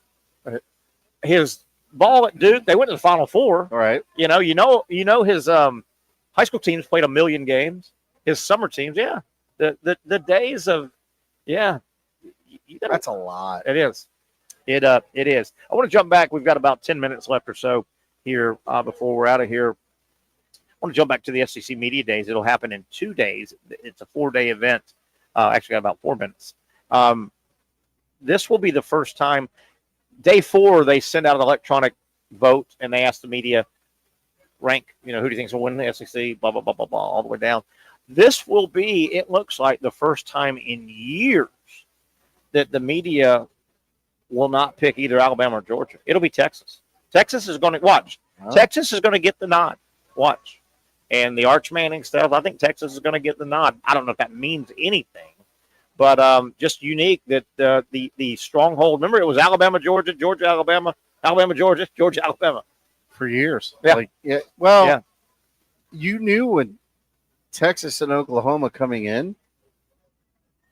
his ball at Duke, they went to the Final Four. All right. You know his high school teams played 1 million games. His summer teams, the days of, that's a lot. It is. It is. I want to jump back. We've got about 10 minutes left or so here before we're out of here. I want to jump back to the SEC Media Days. It'll happen in 2 days. It's a 4-day event. Actually, got about 4 minutes. This will be the first time. Day 4, they send out an electronic vote, and they ask the media, rank, who do you think will win the SEC, blah, blah, blah, blah, blah, all the way down. This will be, it looks like, the first time in years that the media will not pick either Alabama or Georgia. It'll be Texas. Texas is going to, watch. Oh. Texas is going to get the nod. Watch. And the Arch Manning stuff, I think Texas is going to get the nod. I don't know if that means anything, but just unique that the stronghold. Remember, it was Alabama, Georgia, Georgia, Alabama, Alabama, Georgia, Georgia, Alabama. For years. Yeah. You knew when Texas and Oklahoma coming in,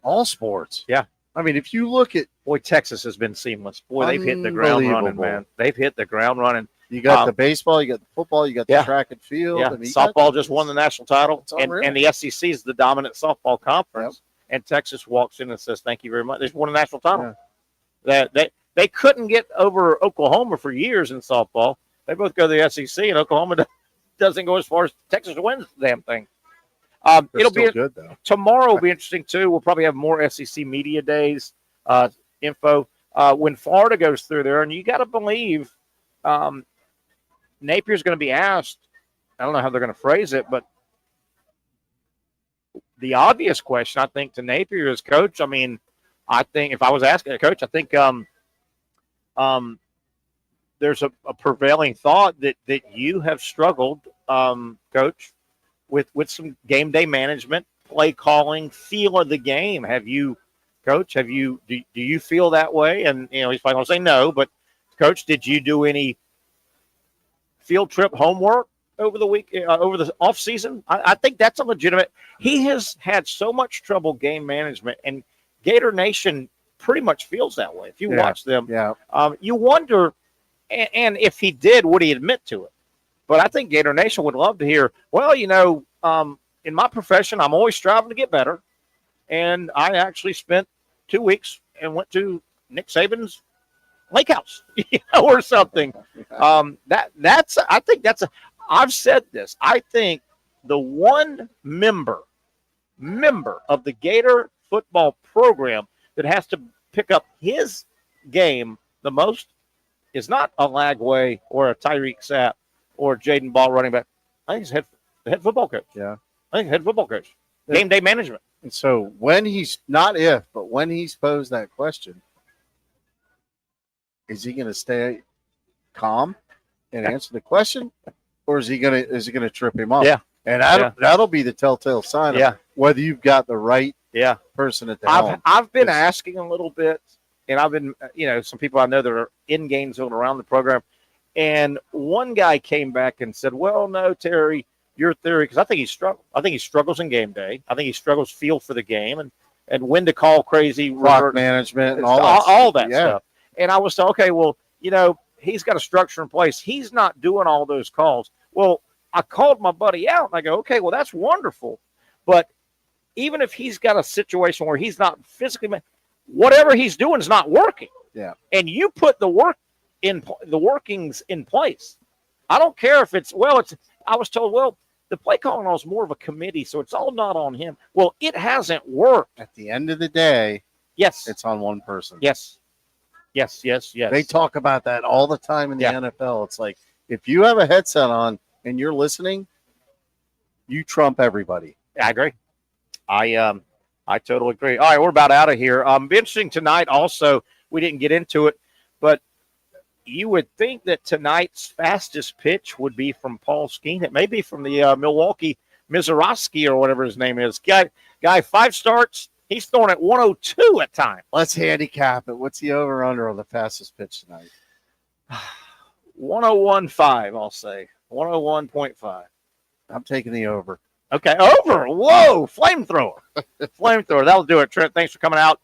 all sports. Yeah. I mean, if you look at. Boy, Texas has been seamless. Boy, they've hit the ground running, man. They've hit the ground running. You got the baseball, you got the football, you got the track and field. Yeah, I mean, softball just won the national title, and the SEC is the dominant softball conference. Yep. And Texas walks in and says, "Thank you very much." They just won a national title. Yeah. They couldn't get over Oklahoma for years in softball. They both go to the SEC, and Oklahoma doesn't go as far as Texas wins the damn thing. It'll be good though. Tomorrow will be interesting too. We'll probably have more SEC media days info when Florida goes through there, and you got to believe. Napier's going to be asked, I don't know how they're going to phrase it, but the obvious question, I think, to Napier is, Coach, I mean, I think if I was asking a coach, I think there's a prevailing thought that you have struggled, Coach, with some game day management, play calling, feel of the game. Have you, Coach, do you feel that way? And, he's probably going to say no, but, Coach, did you do any field trip homework over the week, over the off season? I think that's a legitimate. He has had so much trouble game management, and Gator Nation pretty much feels that way. If you watch them, you wonder, and if he did, would he admit to it? But I think Gator Nation would love to hear, well, in my profession, I'm always striving to get better, and I actually spent 2 weeks and went to Nick Saban's lake house, or something. I've said this. I think the one member of the Gator football program that has to pick up his game the most is not a Lagway or a Tyreek Sapp or Jaden Ball running back. I think it's the head football coach. Yeah. I think head football coach. Game day management. And so when he's when he's posed that question, is he going to stay calm and answer the question, or is he going to trip him up? Yeah, and that'll be the telltale sign of whether you've got the right person at the helm. I've been asking a little bit, and I've been some people I know that are in Gainesville and around the program, and one guy came back and said, "Well, no, Terry, your theory," because I think he struggles. I think he struggles in game day. I think he struggles feel for the game and when to call crazy clock management and all that stuff. And I was told, okay, well, he's got a structure in place. He's not doing all those calls. Well, I called my buddy out, and I go, okay, well, that's wonderful. But even if he's got a situation where he's not physically, whatever he's doing is not working. Yeah. And you put the workings in place. I don't care if I was told, well, the play calling is more of a committee, so it's all not on him. Well, it hasn't worked. At the end of the day, yes, it's on one person. Yes. Yes. They talk about that all the time in the NFL. It's like, if you have a headset on and you're listening, you trump everybody. I agree. I totally agree. All right, we're about out of here. Be interesting tonight also. We didn't get into it, but you would think that tonight's fastest pitch would be from Paul Skeen. It may be from the Milwaukee Mizorowski or whatever his name is. Guy 5 starts. He's throwing at 102 at times. Let's handicap it. What's the over-under on the fastest pitch tonight? 101.5, I'll say. 101.5. I'm taking the over. Okay, over. Whoa, flamethrower. Flamethrower. That'll do it, Trent. Thanks for coming out.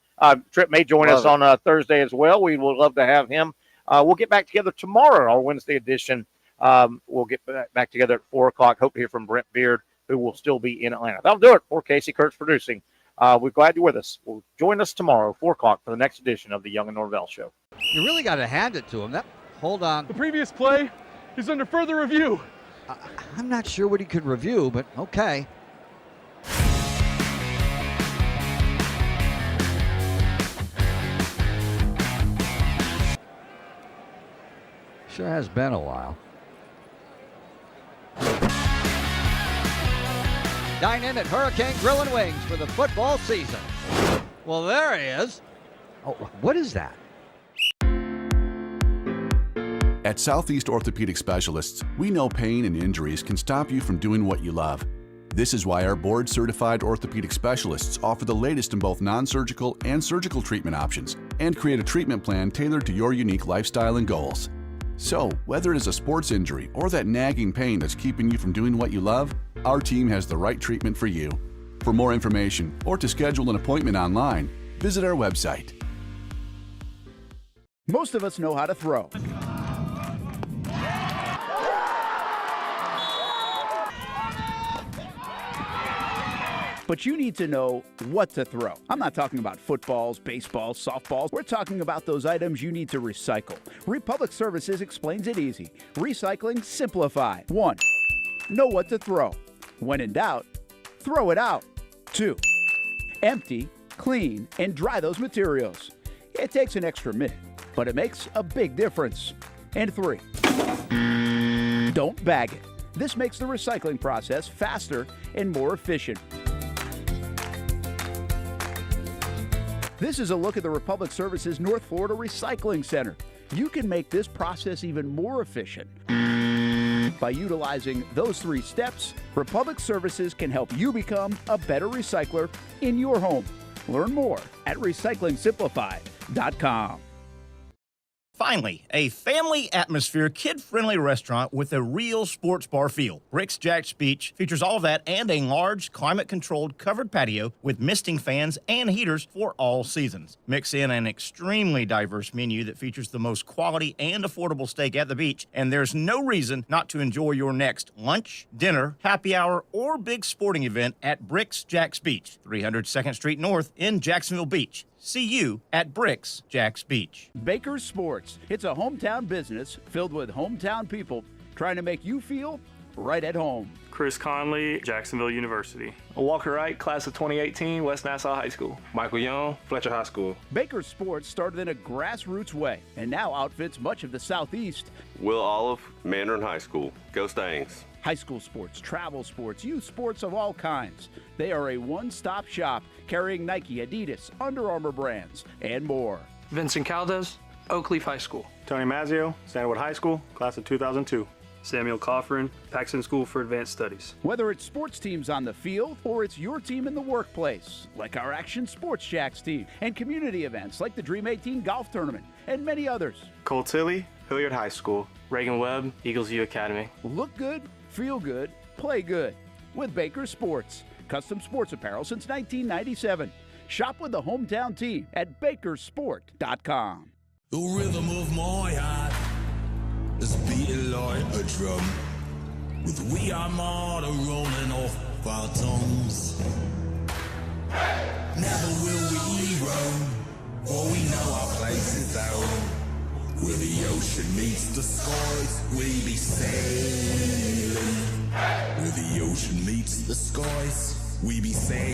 Trent may join us on Thursday as well. We would love to have him. We'll get back together tomorrow, our Wednesday edition. We'll get back together at 4 o'clock. Hope to hear from Brent Beard, who will still be in Atlanta. That'll do it for Casey Kurtz producing. We're glad you're with us. We'll join us tomorrow, 4 o'clock, for the next edition of the Young and Norvelle Show. You really got to hand it to him. Hold on. The previous play is under further review. I'm not sure what he could review, but okay. Sure has been a while. Dine in at Hurricane Grill and Wings for the football season. Well, there he is. Oh, what is that? At Southeast Orthopedic Specialists, we know pain and injuries can stop you from doing what you love. This is why our board-certified orthopedic specialists offer the latest in both non-surgical and surgical treatment options and create a treatment plan tailored to your unique lifestyle and goals. So, whether it is a sports injury or that nagging pain that's keeping you from doing what you love, our team has the right treatment for you. For more information or to schedule an appointment online, visit our website. Most of us know how to throw. But you need to know what to throw. I'm not talking about footballs, baseballs, softballs. We're talking about those items you need to recycle. Republic Services explains it easy. Recycling simplified. 1. Know what to throw. When in doubt, throw it out. 2. Empty, clean, and dry those materials. It takes an extra minute, but it makes a big difference. And 3. Don't bag it. This makes the recycling process faster and more efficient. This is a look at the Republic Services North Florida Recycling Center. You can make this process even more efficient. By utilizing those 3 steps, Republic Services can help you become a better recycler in your home. Learn more at recyclingsimplified.com. Finally, a family atmosphere, kid-friendly restaurant with a real sports bar feel. Bricks Jack's Beach features all of that and a large, climate-controlled covered patio with misting fans and heaters for all seasons. Mix in an extremely diverse menu that features the most quality and affordable steak at the beach, and there's no reason not to enjoy your next lunch, dinner, happy hour, or big sporting event at Bricks Jack's Beach, 300 2nd Street North in Jacksonville Beach. See you at Bricks Jack's Beach. Baker's Sports. It's a hometown business filled with hometown people trying to make you feel right at home. Chris Conley, Jacksonville University. Walker Wright, class of 2018, West Nassau High School. Michael Young, Fletcher High School. Baker's Sports started in a grassroots way and now outfits much of the Southeast. Will Olive, Mandarin High School. Go Stangs. High school sports, travel sports, youth sports of all kinds. They are a one-stop shop carrying Nike, Adidas, Under Armour brands, and more. Vincent Caldes, Oakleaf High School. Tony Mazzio, Sandwood High School, class of 2002. Samuel Coffrin, Paxton School for Advanced Studies. Whether it's sports teams on the field or it's your team in the workplace, like our Action Sports Shacks team, and community events like the Dream 18 Golf Tournament, and many others. Cole Tilley, Hilliard High School. Reagan Webb, Eagles View Academy. Look good, feel good, play good with Baker Sports. Custom sports apparel since 1997. Shop with the hometown team at bakersport.com. The rhythm of my heart is beating like a drum. With we armada rolling off our tongues. Never will we roam, for we know our place is home. Where the ocean meets the skies, we be sailing. Where the ocean meets the skies, we be sailing.